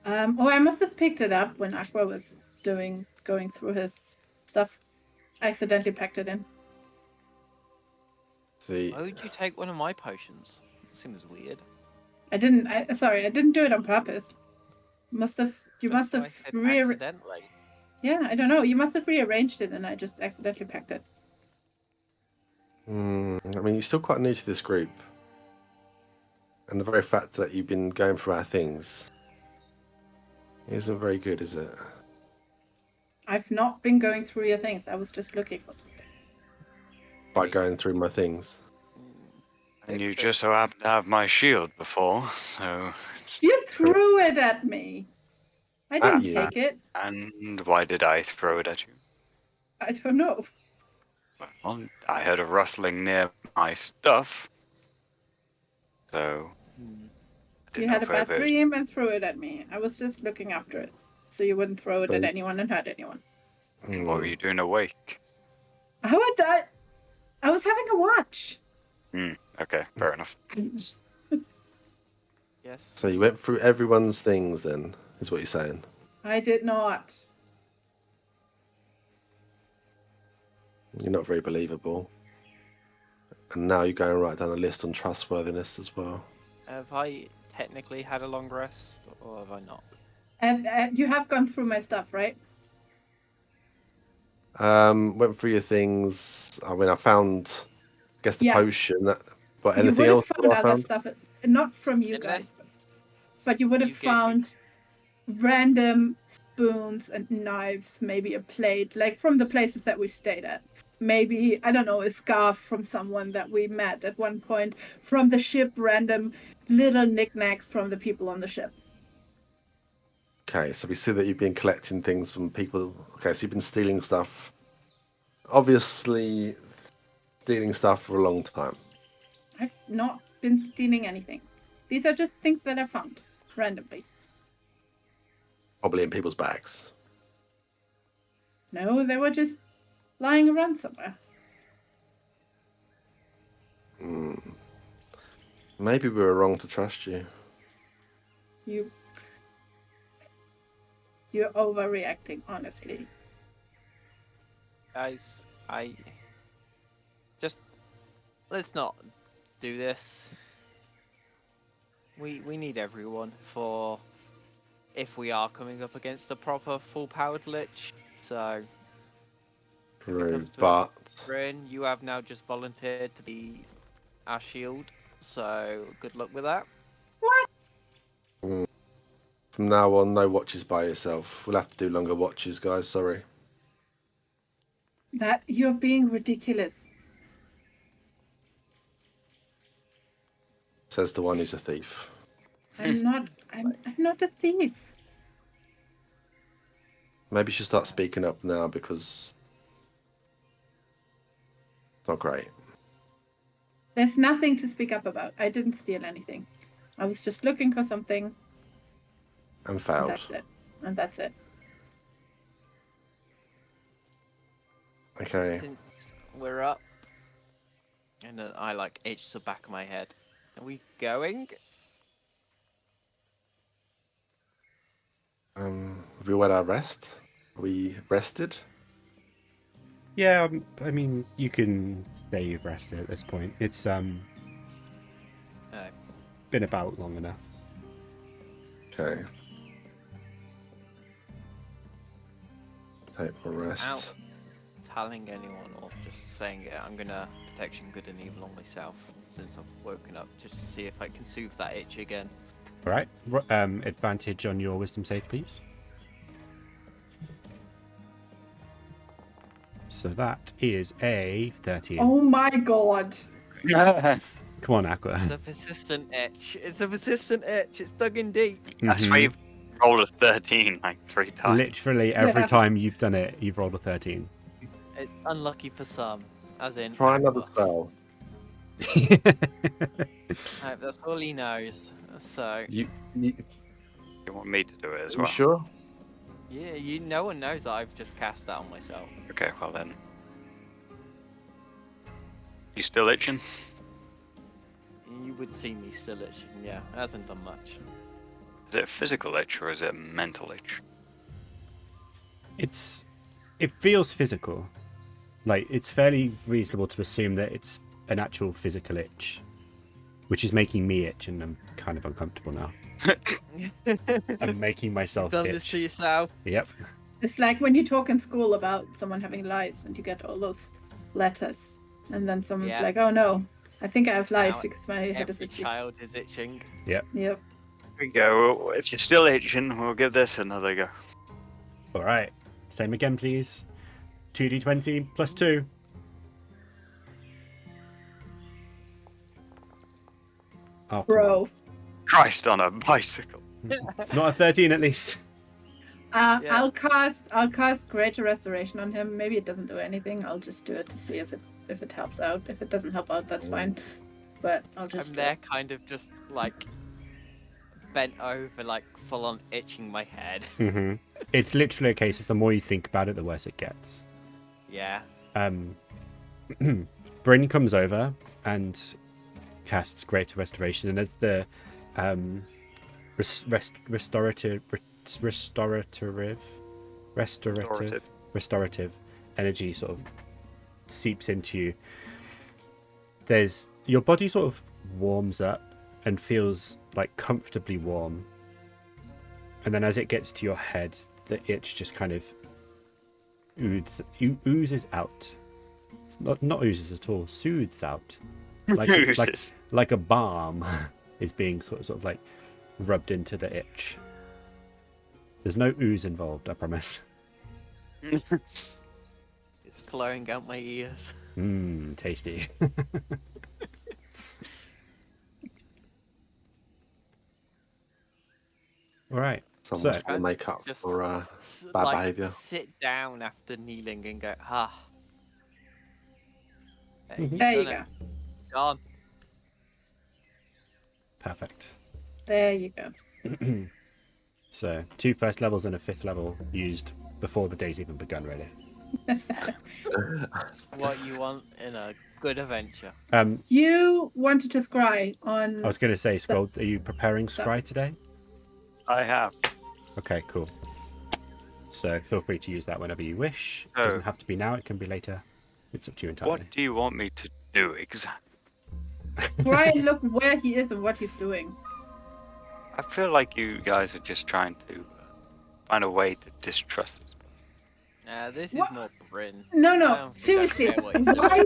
Oh, I must have picked it up when Aqua was going through his stuff. I accidentally packed it in. See, Why would you take one of my potions? That seems weird. I didn't. Sorry, I didn't do it on purpose. You must have That's why I said accidentally. Yeah, I don't know. You must have rearranged it, and I just accidentally packed it. I mean, you're still quite new to this group, and the very fact that you've been going through our things isn't very good, is it? I've not been going through your things. I was just looking for something. By going through my things. And you Fix it. just so happen to have my shield before, so. You threw it at me. I didn't you. take it. And why did I throw it at you? I don't know. Well, I heard a rustling near my stuff. So. I didn't You know had a if bad it was- dream and threw it at me. I was just looking after it, so you wouldn't throw it at So- anyone and hurt anyone. What were you doing awake? How would that? I was having a watch. Okay, fair enough. Yes. So you went through everyone's things then, is what you're saying? I did not. You're not very believable. And now you're going right down the list on trustworthiness as well. Have I technically had a long rest, or have I not? And you have gone through my stuff, right? Went through your things. I mean, I found, I guess, the Yeah. potion. But You anything would have else found that I other found? stuff, not from you guys, Unless but you would have you gave me- found random spoons and knives, maybe a plate, like from the places that we stayed at. Maybe, I don't know, a scarf from someone that we met at one point. From the ship, random little knickknacks from the people on the ship. Okay, so we see that you've been collecting things from people. Okay, so you've been stealing stuff. Obviously, stealing stuff for a long time. I've not been stealing anything. These are just things that I found randomly. Probably in people's bags. No, they were just lying around somewhere. Maybe we were wrong to trust you. You're overreacting, honestly. guys, let's not do this. We need everyone for if we are coming up against a proper full-powered lich. So if it True, comes to but Bryn, you have now just volunteered to be our shield. So good luck with that. from now on, no watches by yourself. We'll have to do longer watches, guys. Sorry. That you're being ridiculous. Says the one who's a thief. I'm not a thief. Maybe you should start speaking up now because it's not great. There's nothing to speak up about. I didn't steal anything. I was just looking for something, And and failed. that's it. And that's it. Okay. Since we're up, and I like itch the back of my head. Are we going? Have we had our rest? Are we rested? Yeah, I mean, you can say you've rested at this point. It's been about long enough. Okay. Take a rest. Out telling anyone or just saying it, I'm gonna protection good and evil on myself since I've woken up just to see if I can soothe that itch again. All right. Advantage on your wisdom save, please. So that is a 13. Oh my god. Come on, Aqua. It's a persistent itch. It's a persistent itch. It's dug in deep. That's why you've rolled a 13 like 3 times. Literally every Yeah. time you've done it, you've rolled a 13. It's unlucky for some, as in. Try another Aqua. spell. That's all he knows. So You You want me to do it as well? sure? yeah, no one knows that I've just cast that on myself. Okay, well then. You still itching? You would see me still itching. Yeah, it hasn't done much. Is it a physical itch or is it a mental itch? It feels physical. Like, it's fairly reasonable to assume that it's an actual physical itch, which is making me itch, and I'm kind of uncomfortable now. I'm making myself Done itch. this to yourself. Yep. It's like when you talk in school about someone having lice and you get all those letters. And then someone's Yeah. like, oh no, I think I have lice Now because my head is Every itchy. child is itching. Yep. Here we go. If you're still itching, we'll give this another go. All right. Same again, please. 2d20 plus 2. Oh, come on. Bro. Christ on a bicycle. It's not a 13 at least. Yeah. I'll cast Greater Restoration on him. Maybe it doesn't do anything. I'll just do it to see if it helps out. If it doesn't help out, that's fine. But I'll just I'm do there it. kind of just like bent over, like full on itching my head. Hmm. It's literally a case of the more you think about it, the worse it gets. Yeah. Bryn comes over and casts Greater Restoration, and as the restorative energy sort of seeps into you, your body sort of warms up and feels like comfortably warm, and then as it gets to your head, the itch just kind of oozes out. It's not oozes at all, soothes out, like a balm is being sort of like rubbed into the itch. There's no ooze involved, I promise. It's flowing out my ears. Mmm, tasty. All right. Someone's So- trying to make up Just for bad like behaviour. sit down after kneeling and go, Hey, Mhm. There you done go. it. Gone. Perfect. There you go. So 2 first levels and a 5th level used before the day's even begun, really. That's what you want in a good adventure. You wanted to scry on. I was going to say, Sköld, are you preparing Scry today? I have. Okay, cool. So feel free to use that whenever you wish. It Oh. doesn't have to be now, it can be later. It's up to you entirely. What do you want me to do exactly? Try and look where he is and what he's doing. I feel like you guys are just trying to find a way to distrust us. This is What? more Bryn. No, I no, don't think I seriously. care what he's Why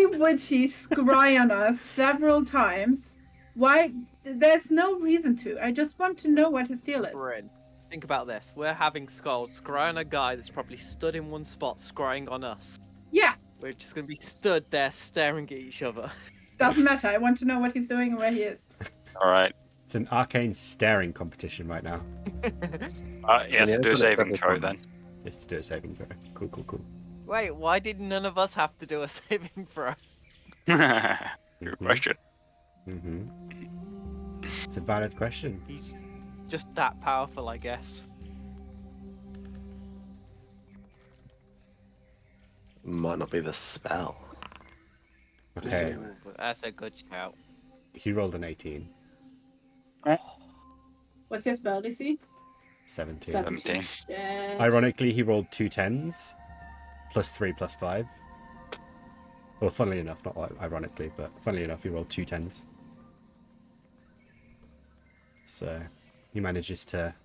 doing. would she scry on us several times? Why? There's no reason to. I just want to know what his deal is. Bryn, think about this. We're having Sköld scry on a guy that's probably stood in one spot scrying on us. Yeah, We're just going to be stood there staring at each other. doesn't matter. I want to know what he's doing and where he is. All right. It's an arcane staring competition right now. Yes, Yeah, do a but saving it's throw fun. then. Just to do a saving throw. Cool. Wait, why did none of us have to do a saving throw? Good question. Mm-hmm. It's a valid question. He's just that powerful, I guess. Might not be the spell. Okay. Ooh, but that's a good shout. He rolled an 18. What's your spell DC? 17. 17. Shit. Ironically, he rolled 2 10s. +3 +5. Well, funnily enough, not ironically, but funnily enough, he rolled 2 10s. So he manages to.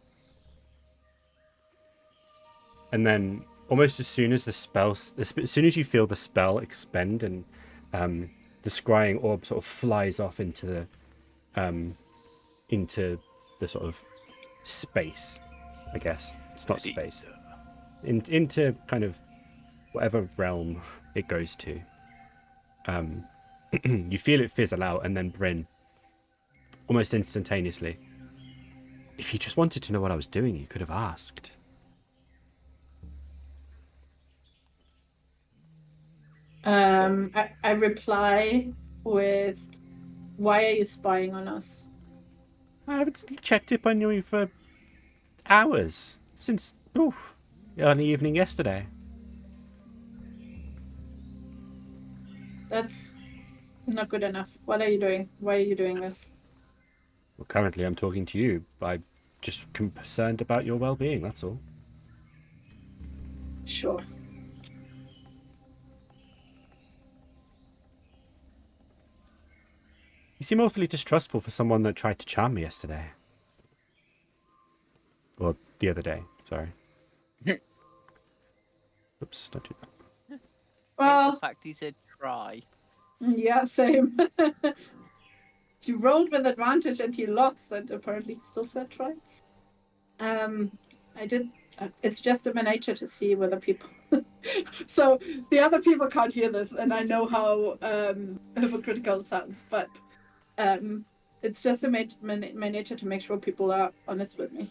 And then, almost as soon as as soon as you feel the spell expend and the scrying orb sort of flies off into the sort of space, I guess it's not space, into kind of whatever realm it goes to. You feel it fizzle out, and then Bryn, almost instantaneously, if you just wanted to know what I was doing, you could have asked. I reply with, "Why are you spying on us?" I haven't checked up on you for hours, since early evening yesterday. That's not good enough. What are you doing? Why are you doing this? Well, currently I'm talking to you. I'm just concerned about your well-being, that's all. Sure. You seem awfully distrustful for someone that tried to charm me yesterday. Or the other day, sorry. Oops, don't do that. Hate Well, the fact he said try. yeah, same. He rolled with advantage and he lost, and apparently he still said try. I did. It's just in my nature to see whether people. So the other people can't hear this, and I know how hypocritical it sounds, but it's just in my nature to make sure people are honest with me.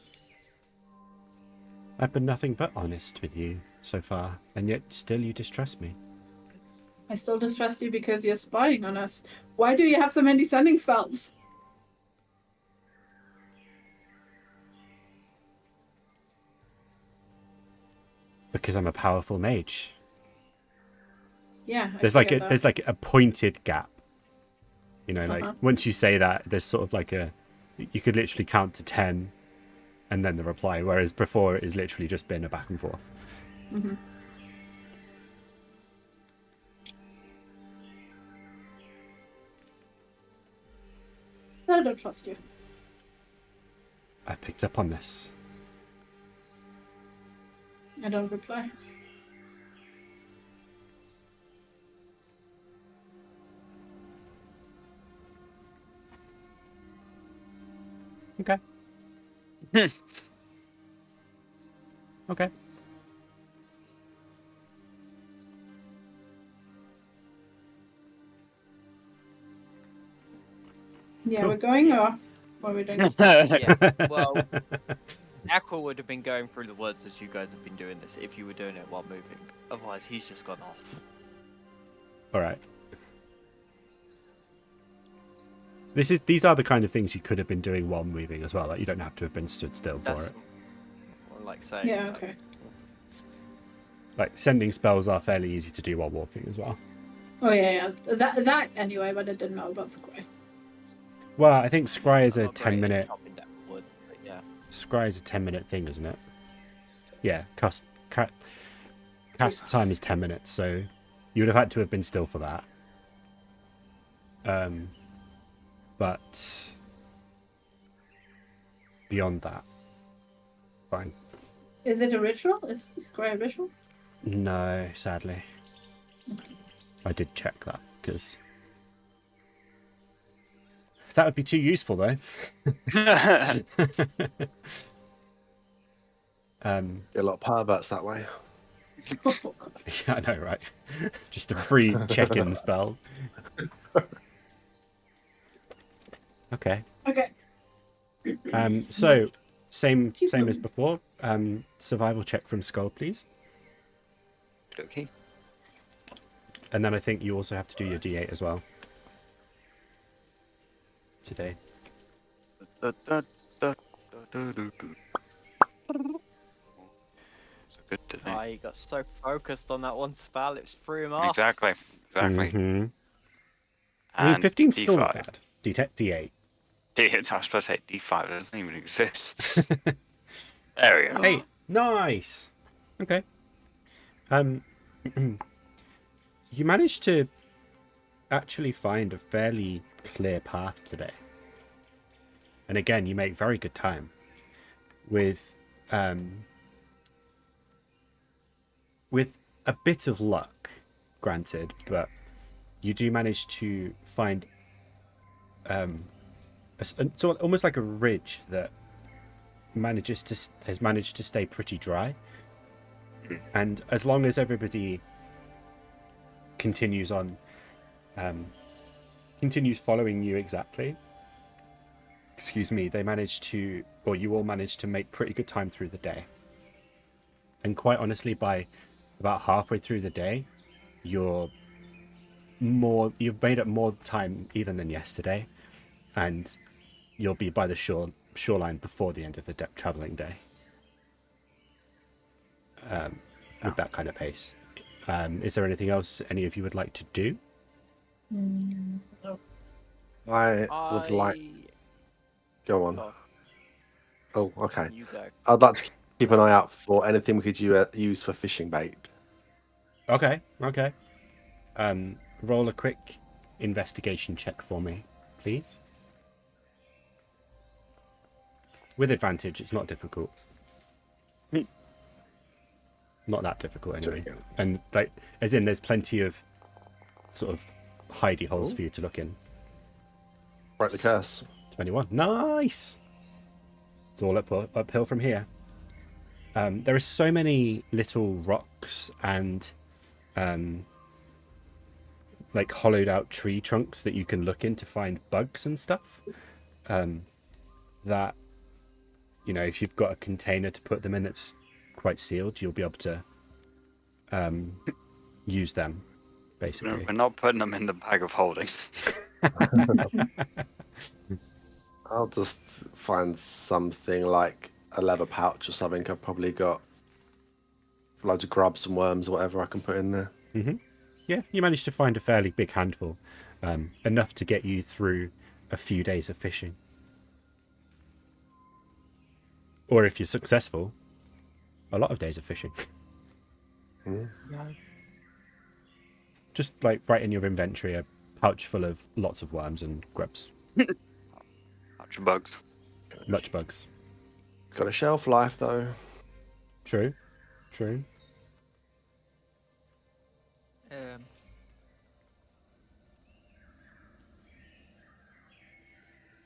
I've been nothing but honest with you so far, and yet still you distrust me. I still distrust you because you're spying on us. Why do you have so many sending spells? Because I'm a powerful mage. Yeah, There's like a pointed gap. You know, like once you say that, there's sort of like you could literally count to 10 and then the reply, whereas before it has literally just been a back and forth. Mm-hmm. I don't trust you. I picked up on this. I don't reply. Okay. Okay. Yeah, Cool. we're going, or what are we doing? Yeah, well, Aqua would have been going through the woods as you guys have been doing this if you were doing it while moving. Otherwise, he's just gone off. All right. These are the kind of things you could have been doing while moving as well. Like you don't have to have been stood still for That's it. what I like saying. Yeah, okay. Like sending spells are fairly easy to do while walking as well. Oh yeah. That anyway, but I didn't know about Square. Well, I think scry is I'm a not great at 10-minute. chopping down wood, but yeah. Scry is a 10-minute thing, isn't it? Yeah. Cast time is 10 minutes, so you would have had to have been still for that. But beyond that, fine. Is it a ritual? Is Square a ritual? No, sadly. Okay. I did check that because that would be too useful, though. Get a lot of perverts that way. Oh, God. Yeah, I know, right? Just a free check-in spell. Okay. Okay. So same as before. Survival check from Sköld, please. Okay. And then I think you also have to do your D8 as well. Today. So good today. I got so focused on that one spell, it threw him off. Exactly. Mhm. I mean, And 15's still not D5. bad. D8. I was supposed to say D5 doesn't even exist. There we go. 8. Nice. Okay. You managed to actually find a fairly clear path today. And again, you make very good time. With a bit of luck, granted, but you do manage to find so almost like a ridge that has managed to stay pretty dry. And as long as everybody continues following you exactly, they manage to, or you all manage to make pretty good time through the day. And quite honestly, by about halfway through the day, you've made up more time even than yesterday, and you'll be by the shoreline before the end of the traveling day. With that kind of pace. Is there anything else any of you would like to do? I would like. Go on. Oh, Oh, okay. you go. I'd like to keep an eye out for anything we could use for fishing bait. Okay. Roll a quick investigation check for me, please. With advantage, it's not difficult. Not that difficult anyway. And like, as in, there's plenty of sort of hidey holes for you to look in. Break the curse. 21. Nice. It's all uphill from here. There are so many little rocks and like hollowed out tree trunks that you can look in to find bugs and stuff. That, you know, if you've got a container to put them in that's quite sealed, you'll be able to use them, basically. No, we're not putting them in the bag of holding. I'll just find something like a leather pouch or something. I've probably got loads of grubs and worms or whatever I can put in there. Yeah, you managed to find a fairly big handful, enough to get you through a few days of fishing. Or if you're successful, a lot of days of fishing. Just like right in your inventory, a pouch full of lots of worms and grubs. Bunch of bugs. Much bugs. It's got a shelf life though. True.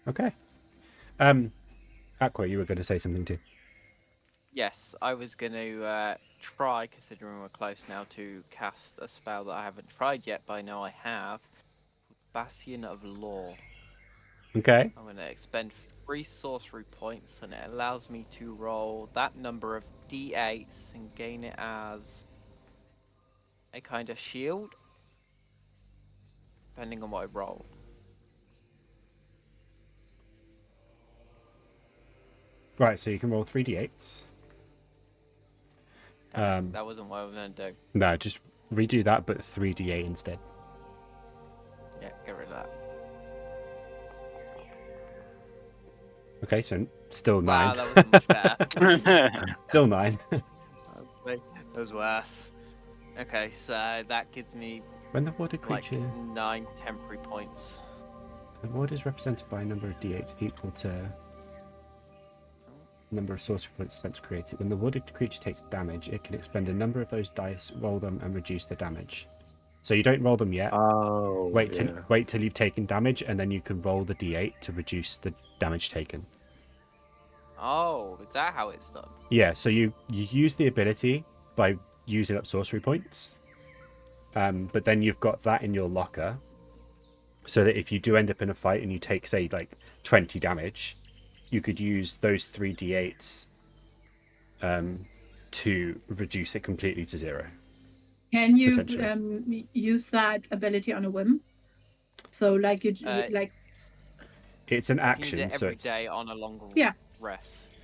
Okay. Aqua, you were going to say something too. Yes, I was going to try, considering we're close now, to cast a spell that I haven't tried yet, but I know I have. Bastion of Law. Okay. I'm going to expend 3 sorcery points, and it allows me to roll that number of d8s and gain it as a kind of shield, depending on what I roll. Right, so you can roll 3d8s. That wasn't what I was going to do. No, just redo that, but 3d8 instead. Yeah, get rid of that. Okay, so still 9. Wow, that wasn't much better. Still 9. That was worse. Okay, so that gives me When the water like creature... 9 temporary points. The ward is represented by a number of d8s equal to number of sorcery points spent to create it. When the warded creature takes damage, it can expend a number of those dice, roll them, and reduce the damage. So you don't roll them yet. Oh, Wait till you've taken damage, and then you can roll the d8 to reduce the damage taken. Oh, is that how it's done? Yeah, so you use the ability by using up sorcery points, but then you've got that in your locker, so that if you do end up in a fight and you take, say, like 20 damage, you could use those 3d8s to reduce it completely to 0. Can you Potentially. use that ability on a whim? So like you like It's an You can use action, it so every it's day on a longer Yeah. rest.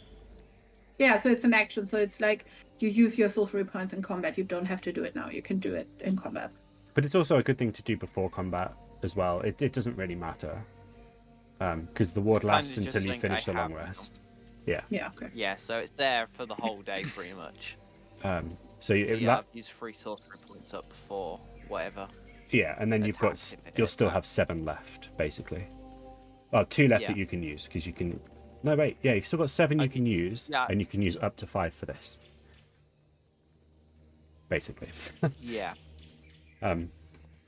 yeah, so it's an action. So it's like you use your sorcery points in combat. You don't have to do it now. You can do it in combat. but it's also a good thing to do before combat as well. It doesn't really matter because the ward It's kinda lasts just until you something finish I the long have to do. rest. Yeah. Yeah. Okay. Yeah, so it's there for the whole day pretty much. So So it, yeah, I've used 3 sorcery points up for whatever. yeah, and then you've got attack if it you'll is, still but- have 7 left basically. Well, 2 left Yeah. that you can use because you can. No wait, yeah, you've still got 7 you Okay, can use, yeah. and you can use up to 5 for this. Basically. Yeah.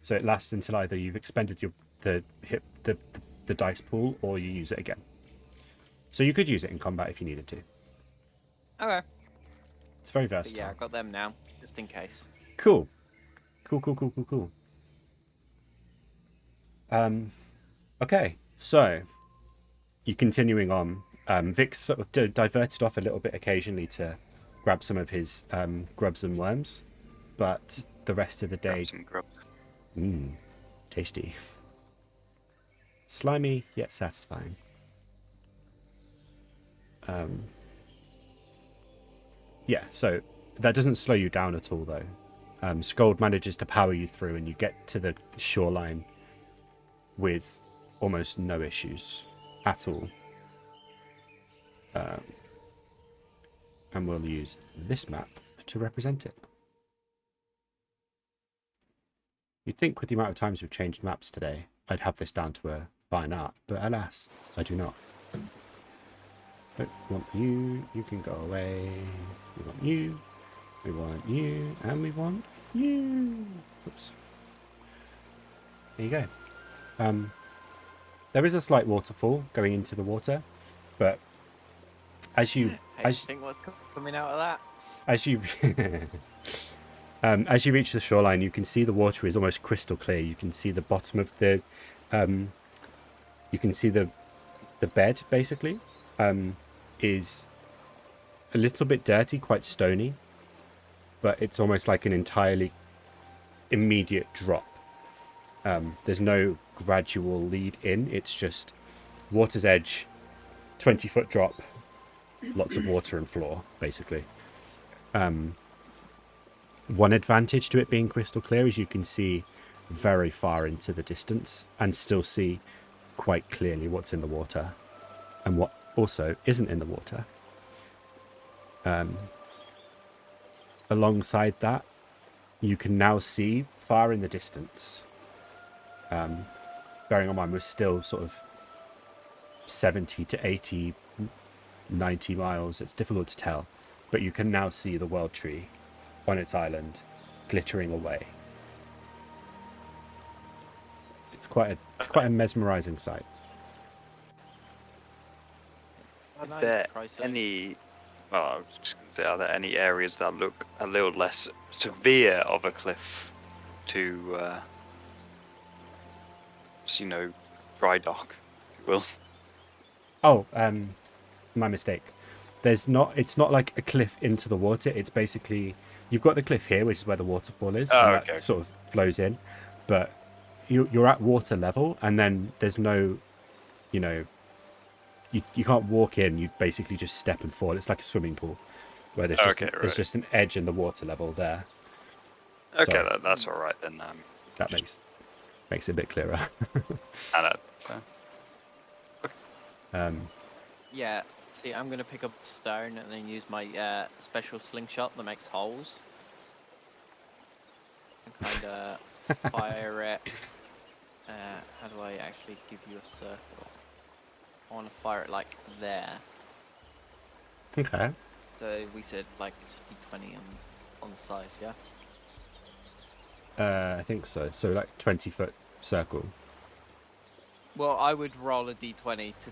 So it lasts until either you've expended the dice pool or you use it again. So you could use it in combat if you needed to. Okay. It's very But versatile. yeah, I got them now, just in case. Cool. Okay, so you're continuing on. Vic's sort of diverted off a little bit occasionally to grab some of his grubs and worms, but the rest of the day, Grab some grubs. tasty, slimy yet satisfying. Yeah, so that doesn't slow you down at all, though. Sköld manages to power you through, and you get to the shoreline with almost no issues at all. And we'll use this map to represent it. You'd think with the amount of times we've changed maps today, I'd have this down to a fine art, but alas, I do not. Don't want you, you can go away. We want you, and we want you. Oops. There you go. There is a slight waterfall going into the water, but as you Think what's coming out of that? as you reach the shoreline, you can see the water is almost crystal clear. You can see the bottom of the you can see the bed basically is a little bit dirty, quite stony, but it's almost like an entirely immediate drop. There's no gradual lead in. It's just water's edge, 20-foot drop, lots of water and floor, basically. One advantage to it being crystal clear is you can see very far into the distance and still see quite clearly what's in the water and what also isn't in the water. Alongside that, you can now see far in the distance. Bearing in mind we're still sort of 70 to 80, 90 miles. It's difficult to tell, but you can now see the world tree on its island glittering away. It's quite a mesmerizing sight. Are Can I there try something? any? Well, I was just going to say, are there any areas that look a little less severe of a cliff to, dry dock, if you will? Oh, my mistake. It's not like a cliff into the water. It's basically, you've got the cliff here, which is where the waterfall is, Oh, and okay. that sort of flows in. But you're at water level, and then there's no, you can't walk in. You basically just step and fall. It's like a swimming pool, where there's just Okay, there's right. just an edge in the water level there. Okay, Sorry. that's all right then. That makes it a bit clearer. I know, so. Yeah, see, I'm going to pick up a stone and then use my special slingshot that makes holes. And kind of fire it. How do I actually give you a circle? I want to fire it like there. Okay. So we said like it's a d20 on the side, yeah? I think so. So like 20-foot circle. Well, I would roll a d20 to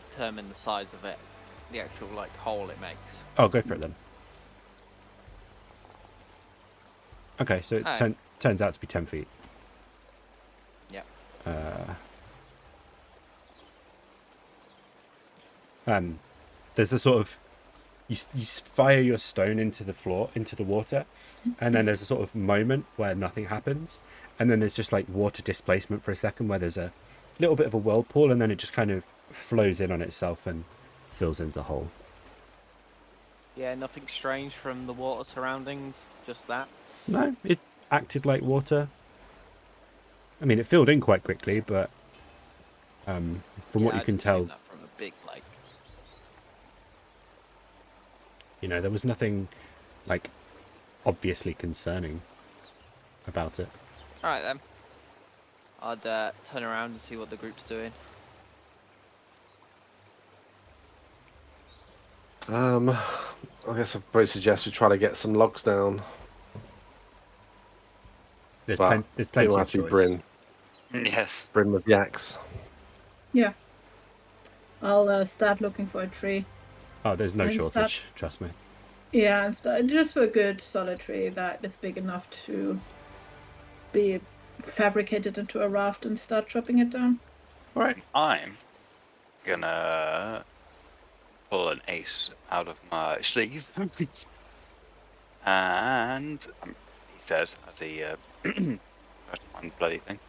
determine the size of it, the actual like hole it makes. Oh, go for it then. Okay, so it Oh. turns out to be 10 feet. Yep. there's a sort of you fire your stone into the water, and then there's a sort of moment where nothing happens, and then there's just like water displacement for a second where there's a little bit of a whirlpool, and then it just kind of flows in on itself and fills in the hole. Yeah, nothing strange from the water surroundings, just that. No, it acted like water. I mean, it filled in quite quickly, but from what you I'd can assume tell, that from a big lake. there was nothing like obviously concerning about it. All right then. I'd turn around and see what the group's doing. I guess I'd probably suggest we try to get some logs down. There's, But there's it plenty will of have to be choice. Bryn. Yes. Bryn with the axe. Yeah. I'll start looking for a tree. Oh, there's no And shortage, trust me. Yeah, and start just for a good solid tree that is big enough to be fabricated into a raft and start chopping it down. All right. I'm gonna pull an ace out of my sleeve. And he says, as he tries to find the bloody thing,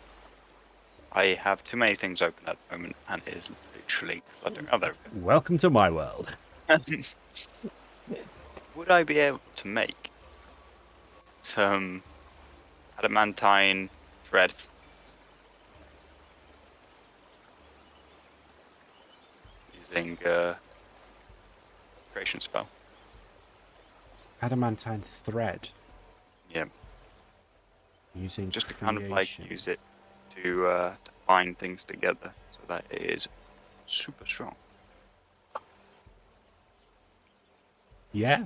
I have too many things open at the moment, and it is literally cluttering. Oh, there we Welcome to my world. go. Would I be able to make some adamantine thread? Using creation spell. Adamantine thread. Yeah, Using just to kind of like creation. use it to bind things together so that it is super strong. Yeah.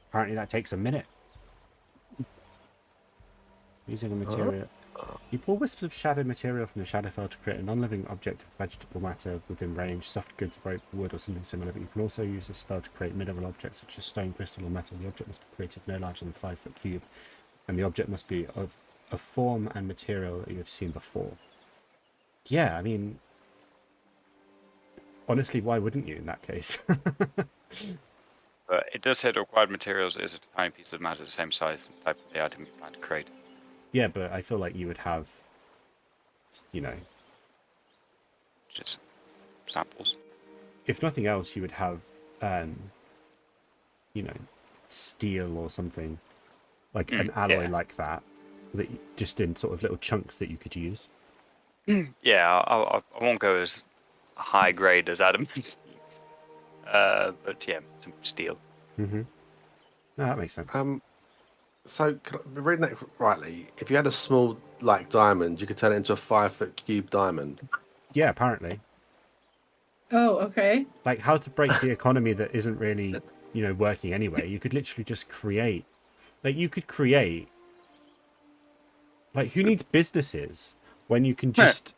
Apparently that takes a minute. Using a material. You pull wisps of shadowed material from the shadow fell to create a non-living object of vegetable matter within range, soft goods, rope, wood, or something similar. But you can also use this spell to create mineral objects such as stone, crystal, or metal. The object must be created no larger than 5-foot cube, and the object must be of a form and material that you have seen before. Yeah, I mean, honestly, why wouldn't you in that case? But it does say the required materials is a tiny piece of matter the same size and type of the item you plan to create. Yeah, but I feel like you would have, Just samples. if nothing else, you would have, steel or something, like an alloy yeah. like that just in sort of little chunks that you could use. Yeah, I won't go as high grade as adamant. But yeah, some steel. Mm-hmm. No, that makes sense. So, can I be reading that rightly? If you had a small, like, diamond, you could turn it into a 5-foot cube diamond. Yeah, apparently. Oh, okay. Like, how to break the economy that isn't really, working anyway. You could literally just create. Like, you could create. Like, who needs businesses when you can just.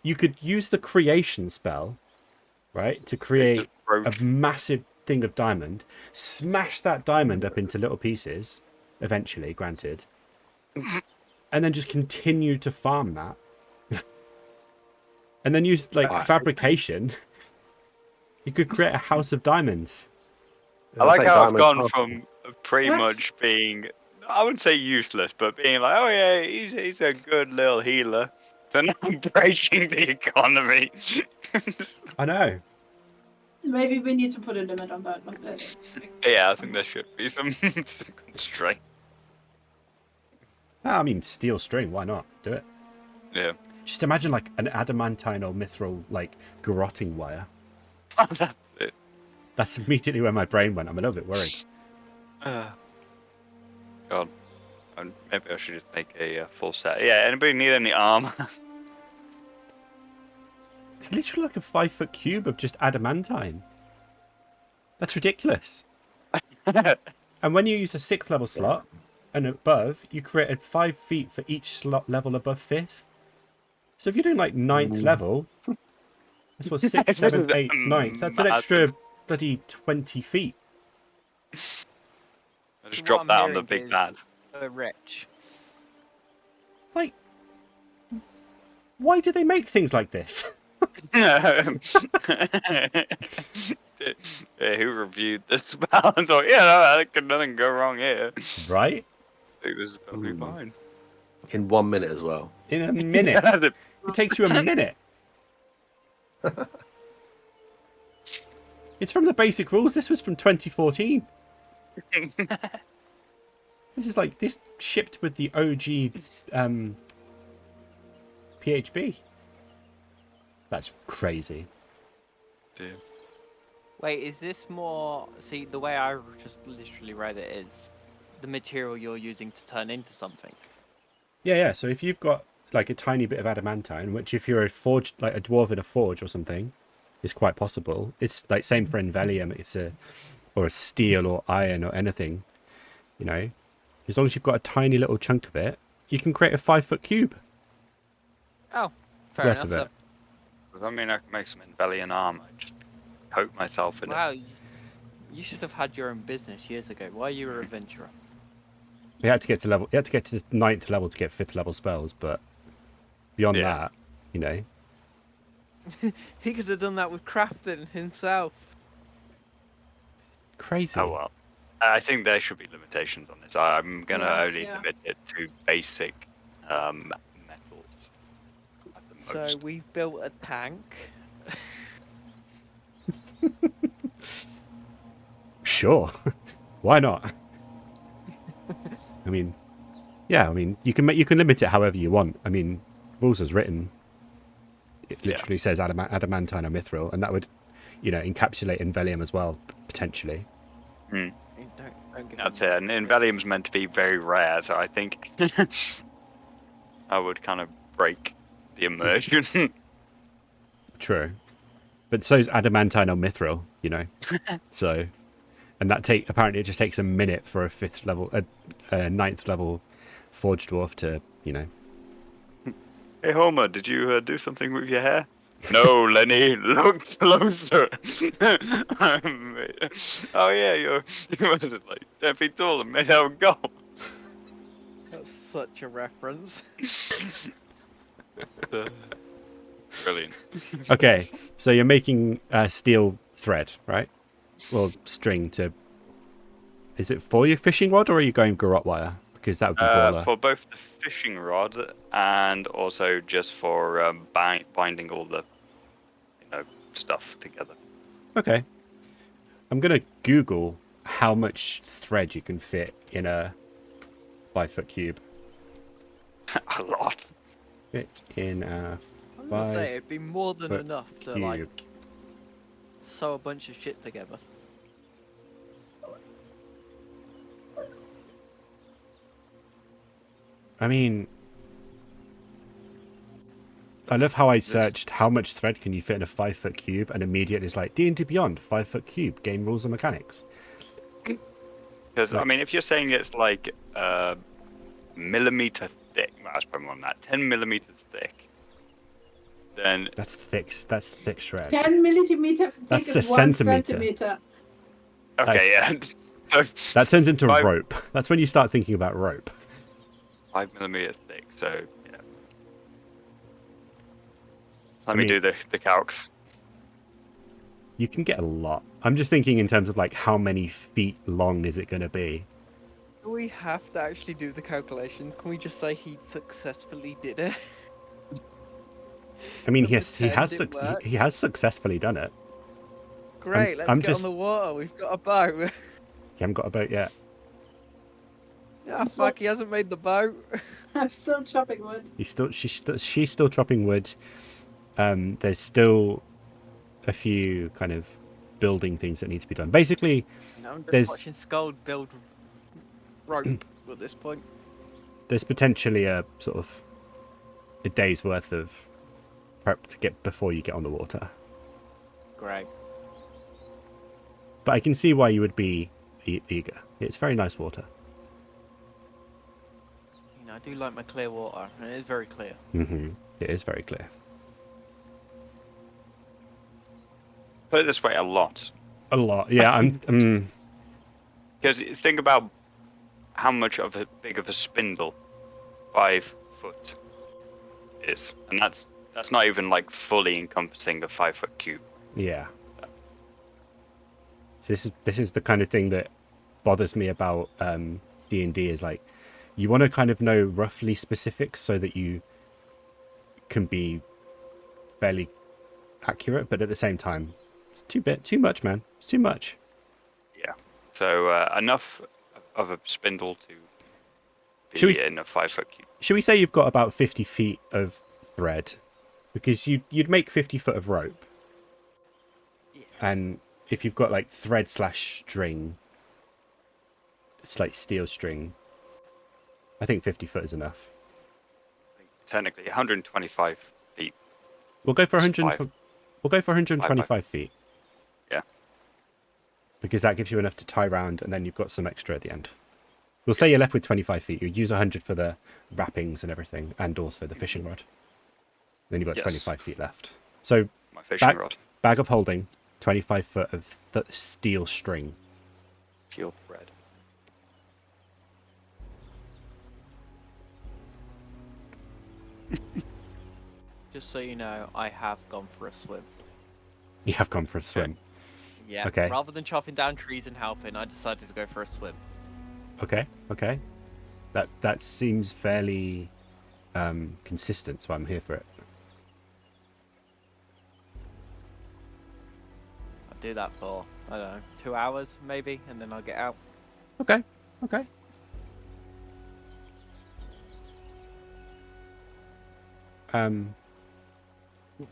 You could use the creation spell, right, to create a massive thing of diamond, smash that diamond up into little pieces, eventually, granted, and then just continue to farm that. And then use, like, fabrication. You could create a house of diamonds. I like how I've Diamond gone castle. from pretty What? much being, I wouldn't say useless, but being like, oh yeah, he's a good little healer, to now breaking the economy. I know. Maybe we need to put a limit on that. Yeah, I think there should be some constraint. I mean, steel string, why not? Do it. Yeah. Just imagine, like, an adamantine or mithril, like, garroting wire. That's it. That's immediately where my brain went. I'm a little bit worried. God. Maybe I should just make a full set. Yeah, anybody need any armor? It's literally like a 5-foot cube of just adamantine. That's ridiculous. And when you use a 6th level slot and above, you created 5 feet for each slot level above 5th. So if you're doing like 9th level, that's what, 6th, 7th, 8th, 9th. That's an extra bloody 20 feet. I just So drop what that I'm on the hearing big is bad. We're rich. Like, why do they make things like this? Who reviewed this spell and thought, yeah, no, could nothing go wrong here. Right? I think this is probably Ooh. fine. In 1 minute as well. In a minute. It takes you a minute. It's from the basic rules. This was from 2014. This is like this shipped with the OG PHB. That's crazy. Dear. Wait, is this more? See, the way I just literally read it is the material you're using to turn into something. Yeah. So if you've got like a tiny bit of adamantine, which if you're a forge, like a dwarf in a forge or something, is quite possible. It's like same for Envelium. It's a steel or iron or anything. You know, as long as you've got a tiny little chunk of it, you can create a 5-foot cube. Oh, fair Worth enough. of it. Then. Does that mean I can make some Envelian armor? Just coat myself in Wow, you should have had your own business years ago. Why are you a adventurer? You had to get to level. You had to get to 9th level to get 5th level spells, but beyond that, you know. He could have done that with crafting himself. Crazy. Oh well. I think there should be limitations on this. I'm gonna only limit it to basic metals at the So most. we've built a tank. Sure. Why not? I mean, yeah. I mean, you can limit it however you want. I mean, rules as written. It literally says adamantine or mithril, and that would, you know, encapsulate Envelium as well potentially. Hmm. Don't give That's him- it. And Envelium's meant to be very rare, so I think I would kind of break the immersion. True, but so's adamantine or mithril. You know, so, and apparently it just takes a minute for a 5th level, a 9th level forge dwarf to, you know. Hey Homer, did you do something with your hair? No, Lenny, look closer. Oh yeah, you was like 10 feet tall and made out of gold. That's such a reference. Brilliant. Okay, so you're making steel thread, right? Well, string to. Is it for your fishing rod, or are you going garrote wire? Because that would be baller. For both the fishing rod and also just for binding all the, stuff together. Okay. I'm gonna Google how much thread you can fit in a 5-foot cube. A lot. Fit in a I'm gonna say 5. it'd be more than foot enough to cube. like sew a bunch of shit together. I mean, I love how I searched how much thread can you fit in a 5-foot cube, and immediately it's like D&D Beyond 5-foot cube game rules and mechanics. Because I mean, if you're saying it's like millimeter thick, well, that's probably more than that, 10 millimeters thick, then That's thick. That's thick shred. 10 millimeter thick That's is a 1 centimeter. centimeter. okay, yeah. That turns into Five- rope. That's when you start thinking about rope. 5 millimeter thick. So yeah. Let me do the calcs. You can get a lot. I'm just thinking in terms of like how many feet long is it going to be? Do we have to actually do the calculations? Can we just say he successfully did it? I mean, And pretend it worked? he has successfully done it. Great, let's I'm get just- on the water. We've got a boat. You haven't got a boat yet. Ah, fuck, he hasn't made the boat. I'm still chopping wood. She's still chopping wood. There's still a few kind of building things that need to be done. Basically, No, I'm just There's- watching Sköld build rope at this point. there's potentially a sort of a day's worth of prep to get before you get on the water. Great. But I can see why you would be eager. It's very nice water. You know, I do like my clear water, and it is very clear. It is very clear. Put it this way, a lot. A lot. Yeah, I'm. Because think about how much of a big of a spindle 5 foot is, and that's That's not even like fully encompassing a 5-foot cube. Yeah. So this is the kind of thing that bothers me about D&D is like you want to kind of know roughly specifics so that you can be fairly accurate, but at the same time, it's too much, man. It's too much. Yeah. So enough of a spindle to be Should we- in a 5-foot cube. Should we say you've got about 50 feet of thread? Because you'd make 50 foot of rope. Yeah. And if you've got like thread / string, it's like steel string. I think 50 foot is enough. Technically, 125 feet. We'll go for It's 100. five. We'll go for 125 feet. Yeah. Because that gives you enough to tie round, and then you've got some extra at the end. We'll say you're left with 25 feet. You use 100 for the wrappings and everything, and also the fishing rod. Then you've got Yes. 25 feet left. So My fishing Back- rod. bag of holding, 25 foot of steel string. Steel thread. Just so you know, I have gone for a swim. You have gone for a swim. Yeah. Okay. Rather than chopping down trees and helping, I decided to go for a swim. Okay. That seems fairly consistent, so I'm here for it. I'll do that for, I don't know, 2 hours maybe, and then I'll get out. Okay.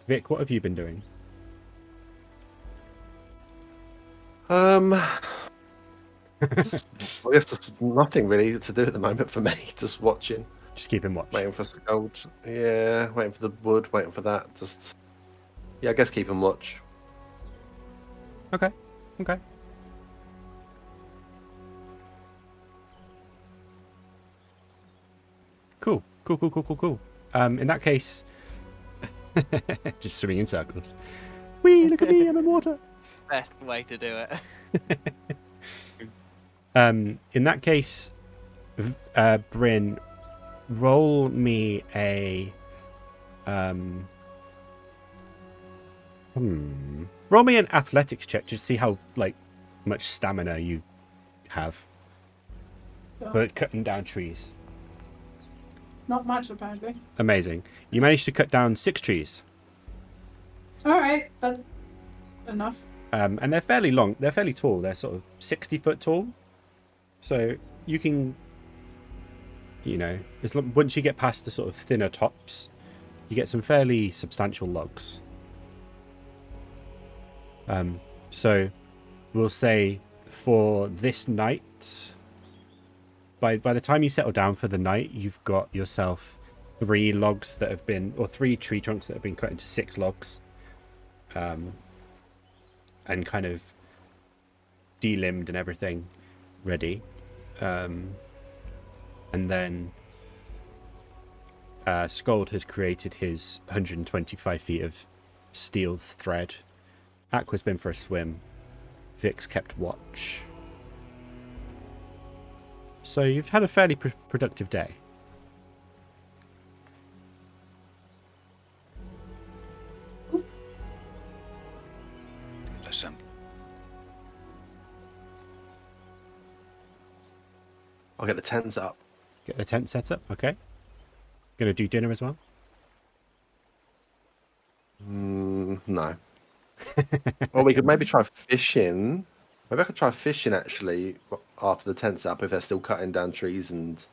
Vic, what have you been doing? I guess there's nothing really to do at the moment for me. Just watching, Just keeping watch. waiting for Sköld. Yeah, waiting for the wood, waiting for that. Just I guess keeping watch. Okay. Cool. In that case, just swimming in circles. Wee, look at me, I'm in water. Best way to do it. In that case, Bryn, roll me a roll me an athletics check to see how much stamina you have for cutting down trees. Not much, apparently. Amazing. You managed to cut down 6 trees. All right, that's enough. And they're fairly long. They're fairly tall. They're sort of 60 foot tall. So you can, once you get past the sort of thinner tops, you get some fairly substantial logs. So we'll say for this night, by the time you settle down for the night, you've got yourself 3 logs that have been, or 3 tree trunks that have been cut into 6 logs. And kind of delimbed and everything ready. And then Sköld has created his 125 feet of steel thread. Aqua's been for a swim. Vic's kept watch. So you've had a fairly productive day. Listen. I'll get the tents up. Get the tent set up, okay. Gonna do dinner as well? No. Well, we could maybe try fishing. Maybe I could try fishing actually after the tent's up if they're still cutting down trees and.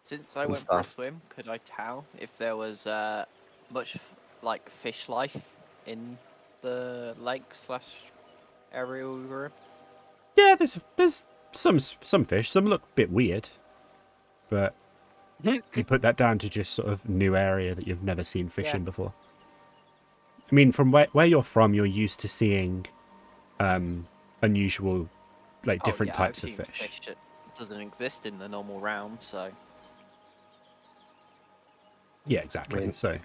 Since I And went for a stuff. swim, could I tell if there was much fish life in the lake / area we were in? Yeah, there's some fish. Some look a bit weird. But you put that down to just sort of new area that you've never seen fish Yeah. in before. I mean, from where you're from, you're used to seeing unusual, different types I've of seen fish. that doesn't exist in the normal realm, so Yeah, exactly. Right. So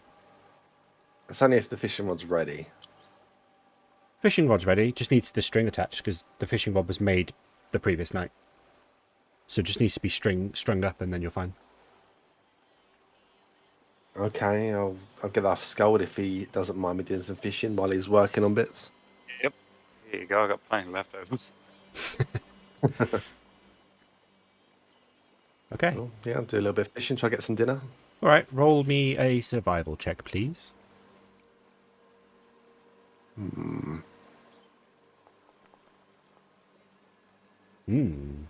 It's only if the fishing rod's ready. fishing rod's ready. Just needs the string attached because the fishing rod was made the previous night. So it just needs to be strung up, and then you're fine. Okay, I'll get that for Sköld if he doesn't mind me doing some fishing while he's working on bits. Yep. Here you go. I got plenty leftovers. Okay. Well, yeah, I'll do a little bit of fishing, try to get some dinner. All right. Roll me a survival check, please.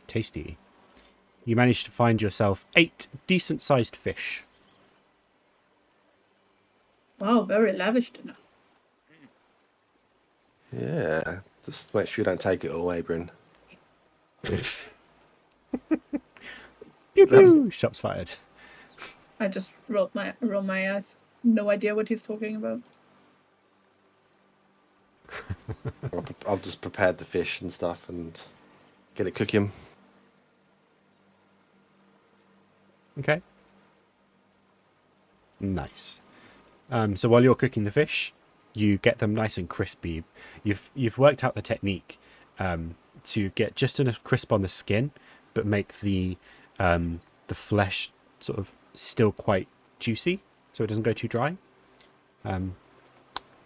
Tasty. You managed to find yourself 8 decent-sized fish. Wow, very lavish dinner. Yeah, just make sure you don't take it all away, Bryn. Pew pew. Shots fired. I just rolled my eyes. No idea what he's talking about. I'll just prepare the fish and stuff and get it cooking. Okay. Nice. So while you're cooking the fish, you get them nice and crispy. You've worked out the technique to get just enough crisp on the skin, but make the flesh sort of still quite juicy, so it doesn't go too dry.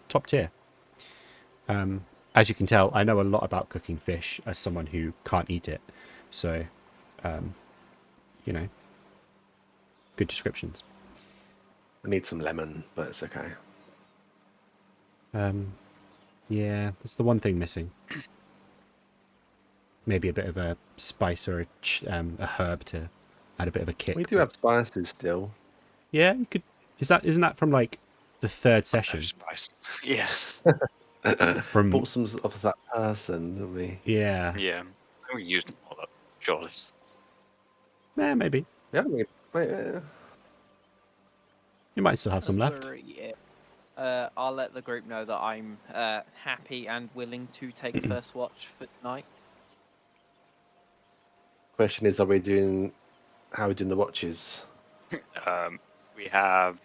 Top tier. As you can tell, I know a lot about cooking fish as someone who can't eat it, so you know, good descriptions. I need some lemon, but it's okay. Yeah, that's the one thing missing. Maybe a bit of a spice or a herb to add a bit of a kick. We do have spices still. Yeah, you could. Isn't that from like the third No session? spice. Yes. From Bought some of that person, didn't we? yeah, Yeah. We used them all up, surely. maybe Yeah, wait, you might still have some left. I'll let the group know that I'm happy and willing to take first watch for tonight. question is, how are we doing the watches? We have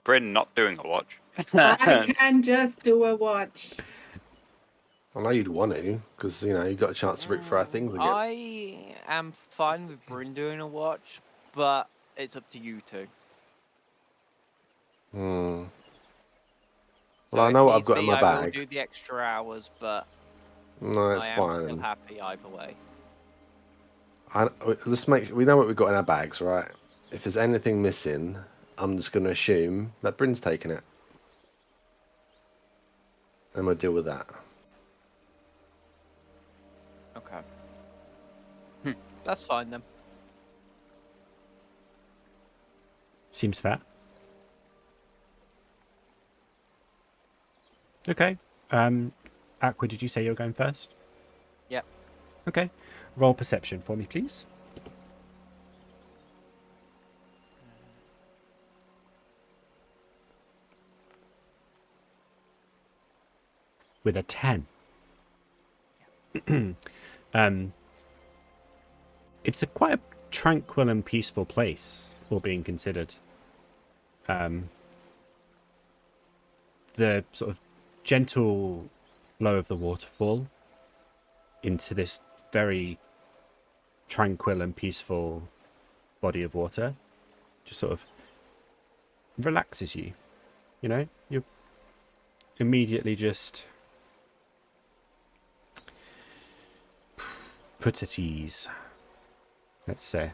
Bryn not doing a watch. I can just do a watch. I know you'd want to, because you got a chance to rip through our things again. I am fine with Bryn doing a watch, but it's up to you two. Hmm. So Well, I if know what I've needs got in be, my I bag. will do the extra hours, but No, it's I am fine. still happy either way. We know what we've got in our bags, right? If there's anything missing, I'm just going to assume that Bryn's taken it, and we'll deal with that. Okay. That's fine then. Seems fair. Okay. Aqua, did you say you're going first? Yep. Okay. Roll perception for me, please. With a 10. It's quite a tranquil and peaceful place, all being considered. The sort of gentle flow of the waterfall into this very tranquil and peaceful body of water just sort of relaxes you. You're immediately just put at ease, let's say.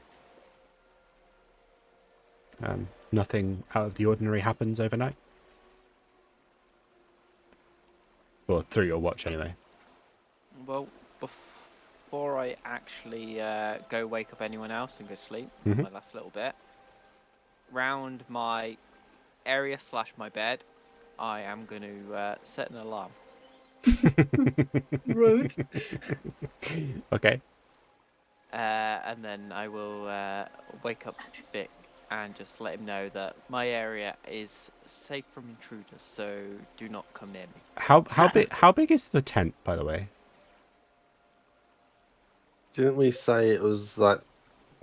Nothing out of the ordinary happens overnight. Or through your watch, anyway. Well, before I actually go wake up anyone else and go sleep, Mhm. my last little bit, round my area / my bed, I am going to set an alarm. Rude. Okay. And then I will wake up Vic and just let him know that my area is safe from intruders, so do not come near me. How big is the tent, by the way? Didn't we say it was like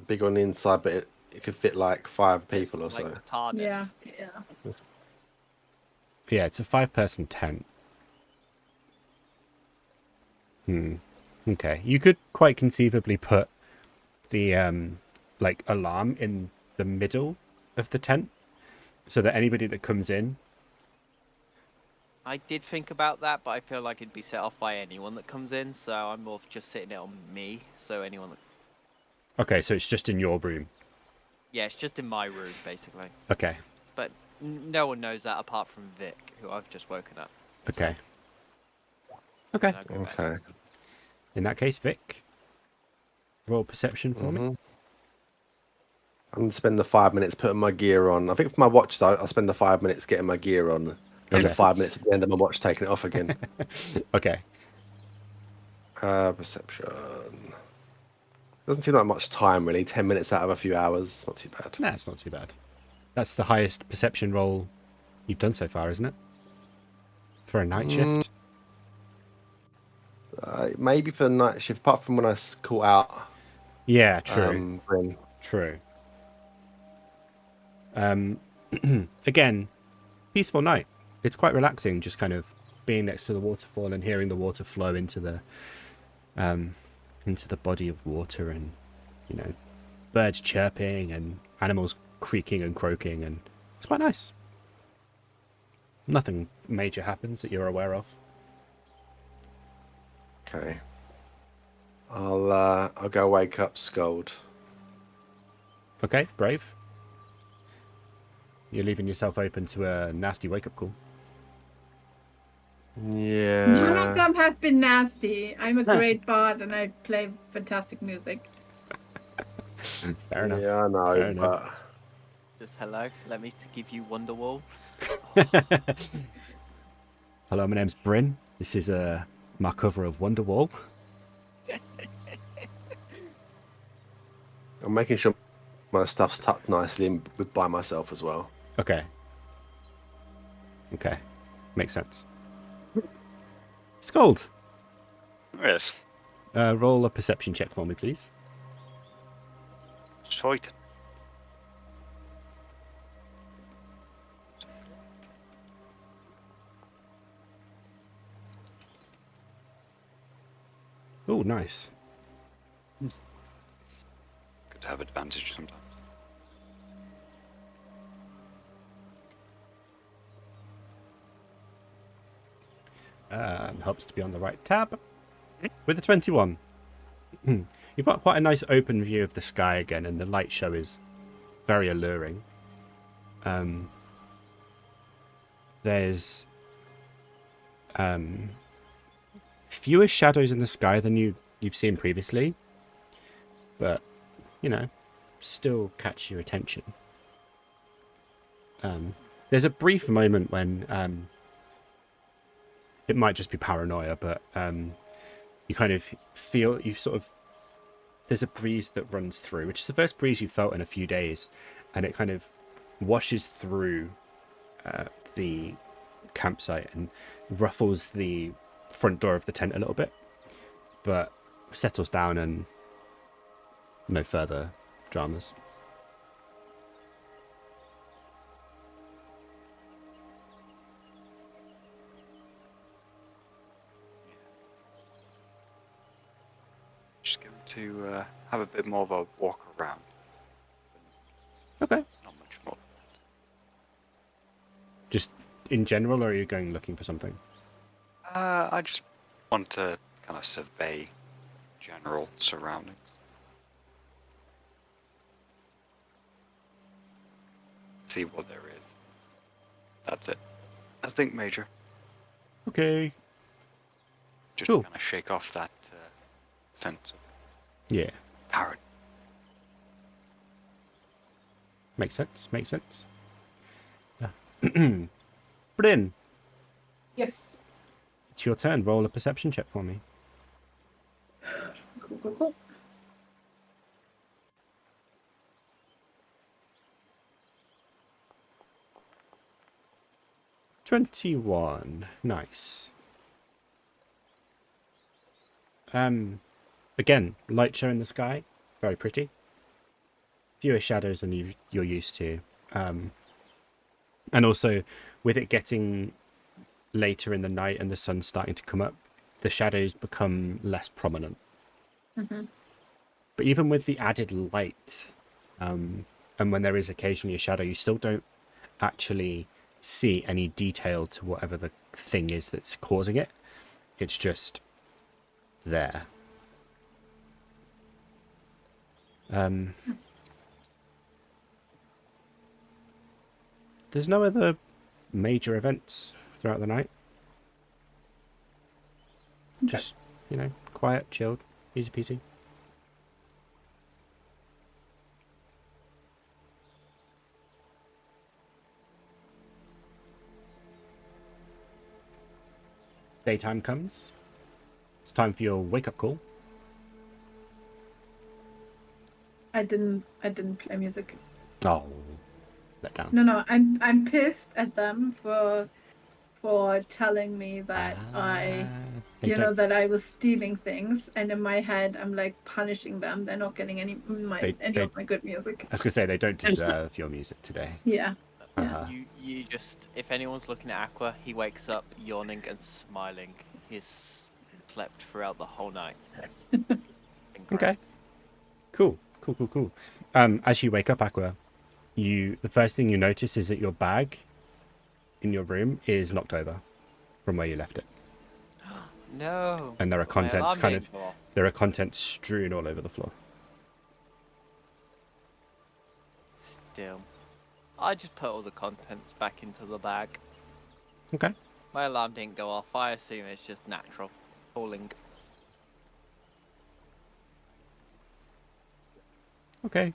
big on the inside, but it could fit like 5 people or It's like so? the TARDIS. Yeah. Yeah, it's a 5-person tent. Okay. You could quite conceivably put the alarm in the middle of the tent so that anybody that comes in. I did think about that, but I feel like it'd be set off by anyone that comes in, so I'm more of just sitting it on me, so anyone that... Okay, so it's just in your room. Yeah, it's just in my room, basically. Okay. But no one knows that apart from Vic, who I've just woken up. Okay. Okay. And I'll go back. Okay. In that case, Vic, roll perception for me. I'm going to spend the 5 minutes putting my gear on. I think for my watch, though, I'll spend the 5 minutes getting my gear on. And the Okay. 5 minutes at the end of my watch taking it off again. Okay. Perception. Doesn't seem like much time, really. 10 minutes out of a few hours. Not too bad. Nah, it's not too bad. That's the highest perception roll you've done so far, isn't it? For a night shift? Maybe for the night shift, apart from when I caught out. Yeah, true. Bryn. True. Again, peaceful night. It's quite relaxing, just kind of being next to the waterfall and hearing the water flow into the body of water, and birds chirping and animals creaking and croaking, and it's quite nice. Nothing major happens that you're aware of. Okay. I'll go wake up Sköld. Okay, brave. You're leaving yourself open to a nasty wake-up call. Yeah. None of them have been nasty. I'm a great bard and I play fantastic music. Fair enough. Yeah, I know, Fair enough. but Just hello, let me give you Wonderwall. Hello, my name's Bryn. This is my cover of Wonderwall. I'm making sure my stuff's tucked nicely in by myself as well. Okay. Okay. Makes sense. Sköld, Yes. roll a perception check for me, please. Shite. Oh, nice. Good to have advantage sometimes. Helps to be on the right tab. With a 21. You've got quite a nice open view of the sky again, and the light show is very alluring. There's fewer shadows in the sky than you've seen previously, but still catch your attention. There's a brief moment when it might just be paranoia, but you kind of feel there's a breeze that runs through, which is the first breeze you've felt in a few days, and it kind of washes through the campsite and ruffles the front door of the tent a little bit, but settles down and no further dramas. Just going to have a bit more of a walk around. Okay. Not much more. Just in general, or are you going looking for something? I just want to kind of survey general surroundings. See what there is. That's it. Nothing major. Okay. Just Cool. kind of shake off that sense of Yeah. parrot. Makes sense. Makes sense. Bryn, Yes. it's your turn. Roll a perception check for me. Cool. 21. Nice. Again, light show in the sky. Very pretty. Fewer shadows than you're used to. And also, with it getting later in the night and the sun starting to come up, the shadows become less prominent. Mm-hmm. But even with the added light, and and when there is occasionally a shadow, you still don't actually see any detail to whatever the thing is that's causing it. It's just there. There's no other major events throughout the night. Just, quiet, chilled, easy peasy. Daytime comes. It's time for your wake-up call. I didn't play music. Oh, let down. No, I'm pissed at them for telling me that that I was stealing things, and in my head I'm like punishing them. They're not getting any of my good music. I was gonna say they don't deserve your music today. Yeah. You just, if anyone's looking at Aqua, he wakes up yawning and smiling. He's slept throughout the whole night. Okay. Cool. As you wake up, Aqua, the first thing you notice is that your bag in your room is knocked over from where you left it. No. And there are contents strewn all over the floor. Still, I just put all the contents back into the bag. Okay. My alarm didn't go off. I assume it's just natural falling. Okay.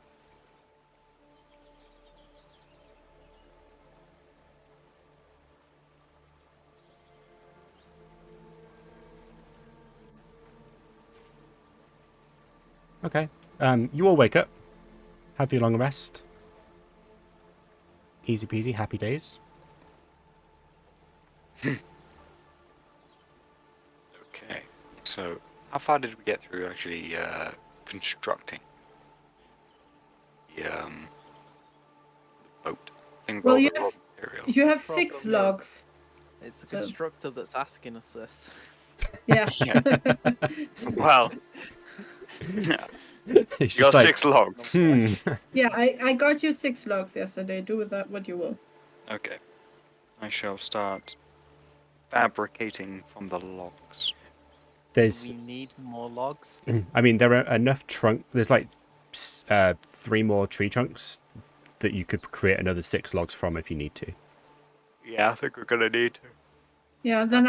Okay. You all wake up. Have your long rest. Easy peasy, happy days. Okay. So, how far did we get through actually constructing the boat? Well, you have 6 logs. It's the constructor that's asking us this. Yeah. Well, you got 6 logs. Yeah, I got you 6 logs yesterday. Do with that what you will. Okay. I shall start fabricating from the logs. We need more logs. I mean, there are enough there's like 3 more tree trunks that you could create another 6 logs from if you need to. Yeah, I think we're gonna need to. Yeah, then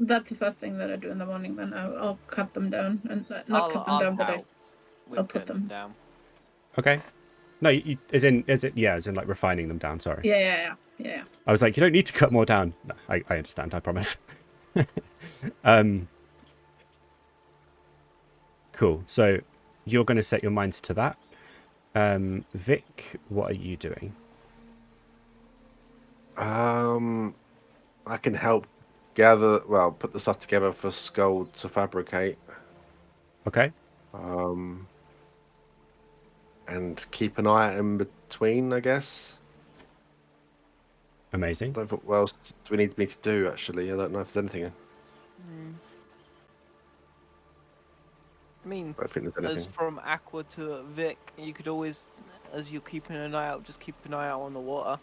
that's the first thing that I do in the morning. Then I'll cut them down and not cut them down, but I'll put them down. Okay. No, as in like refining them down. Sorry. Yeah. I was like, you don't need to cut more down. No, I understand. I promise. Cool. So you're going to set your minds to that. Vic, what are you doing? I can help put the stuff together for Sköld to fabricate. Okay. And keep an eye in between, I guess. Amazing. What else do we need me to do, actually? I don't know if there's anything. I mean, I think there's anything. as from Aqua to Vic, you could always, as you're keeping an eye out, just keep an eye out on the water.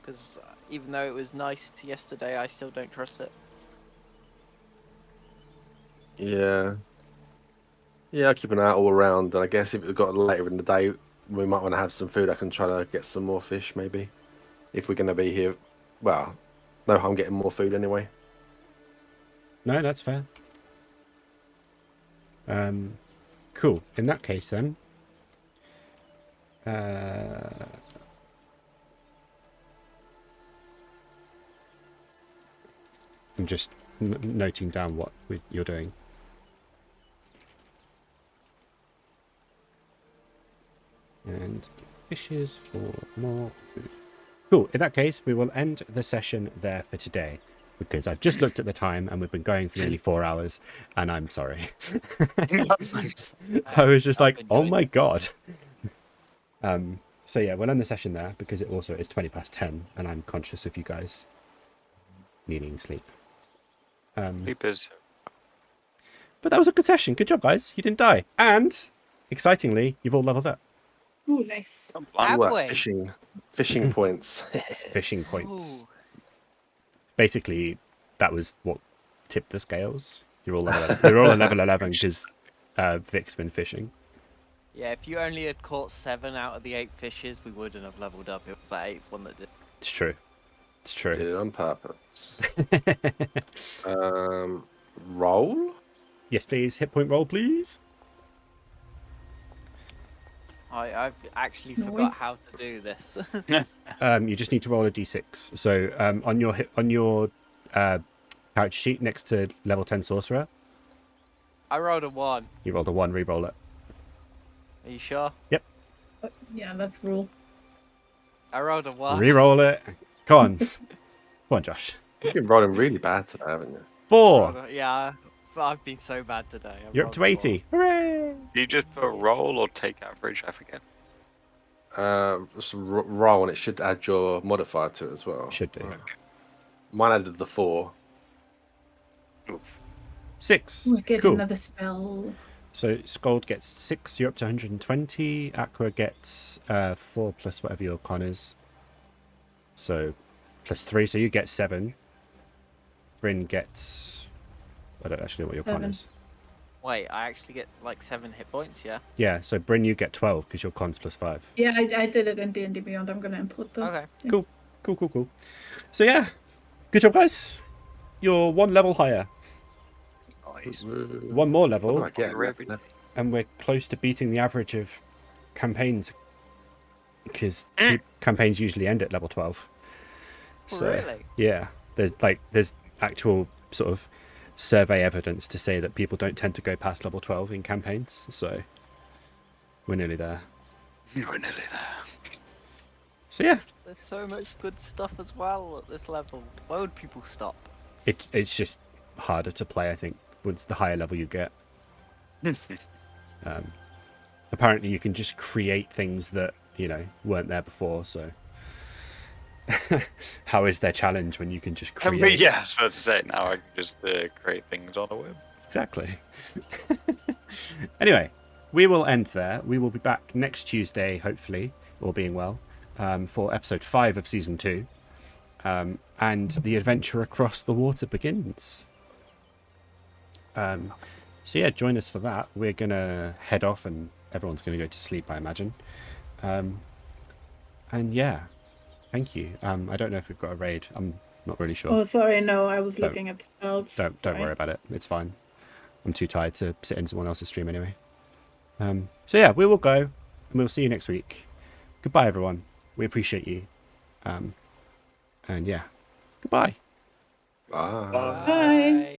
Because even though it was nice yesterday, I still don't trust it. Yeah, I'll keep an eye out all around. And I guess if we've got later in the day, we might want to have some food. I can try to get some more fish, maybe. If we're going to be here, well, no harm getting more food anyway. No, that's fair. Cool. In that case, then, I'm just noting down what you're doing. And fishes for more food. Cool. In that case, we will end the session there for today, because I've just looked at the time and we've been going for nearly 4 hours, and I'm sorry. I was just like, oh my god. So yeah, we'll end the session there because it also is 20 past 10 and I'm conscious of you guys needing sleep. Sleepers. But that was a good session. Good job, guys. You didn't die. And, excitingly, you've all leveled up. Ooh, nice. Have Ooh, we? fishing points. Fishing points. Ooh. Basically, that was what tipped the scales. You're all at level 11 because Vic's been fishing. Yeah, if you only had caught 7 out of the 8 fishes, we wouldn't have leveled up. It was that 8th one that did. It's true. It's Did true. it on purpose. Roll? Yes, please. Hit point roll, please. I've actually Nice. forgot how to do this. You just need to roll a d6. So on your character sheet next to level 10 sorcerer, I rolled a 1. you rolled a 1. Re-roll it. Are you sure? Yeah, that's rule. I rolled a 1. Re-roll it. Come on. Come on, Josh. You've been rolling really bad today, haven't you? 4. Yeah, I've been so bad today. You're up to 80. Hooray! You just put roll or take average? I forget. Just roll, and it should add your modifier to it as well. Should do. Mine added the 4. Oof. 6. We'll get Cool. another spell. So Sköld gets 6. You're up to 120. Aqua gets 4 plus whatever your con is. So plus 3. So you get 7. Bryn gets... I don't actually know what your con 7. is. Wait, I actually get like 7 hit points, yeah? Yeah, so Bryn, you get 12 because your con's plus 5. Yeah, I did it in D&D Beyond. I'm gonna import the. Okay. Cool. Cool. So yeah, good job, guys. You're 1 level higher. Nice. 1 more level, What do I get? and we're close to beating the average of campaigns because campaigns usually end at level 12. So, Really? yeah, there's actual sort of survey evidence to say that people don't tend to go past level 12 in campaigns. So we're nearly there. You're nearly there. So yeah, There's so much good stuff as well at this level. Why would people stop? it's just harder to play, I think, once the higher level you get. Apparently you can just create things that weren't there before, so how is their challenge when you can just create? Yeah, I was about to say, now I can just create things on the web. Exactly. Anyway, we will end there. We will be back next Tuesday, hopefully, all being well, for episode 5 of season 2, and the adventure across the water begins. So yeah, join us for that. We're gonna head off, and everyone's gonna go to sleep, I imagine. And yeah, thank you. I don't know if we've got a raid. I'm not really sure. Oh, sorry. No, I was No. looking at spells. Don't Sorry. worry about it. It's fine. I'm too tired to sit in someone else's stream anyway. So yeah, we will go, and we'll see you next week. Goodbye, everyone. We appreciate you. And yeah, goodbye. Bye. Bye.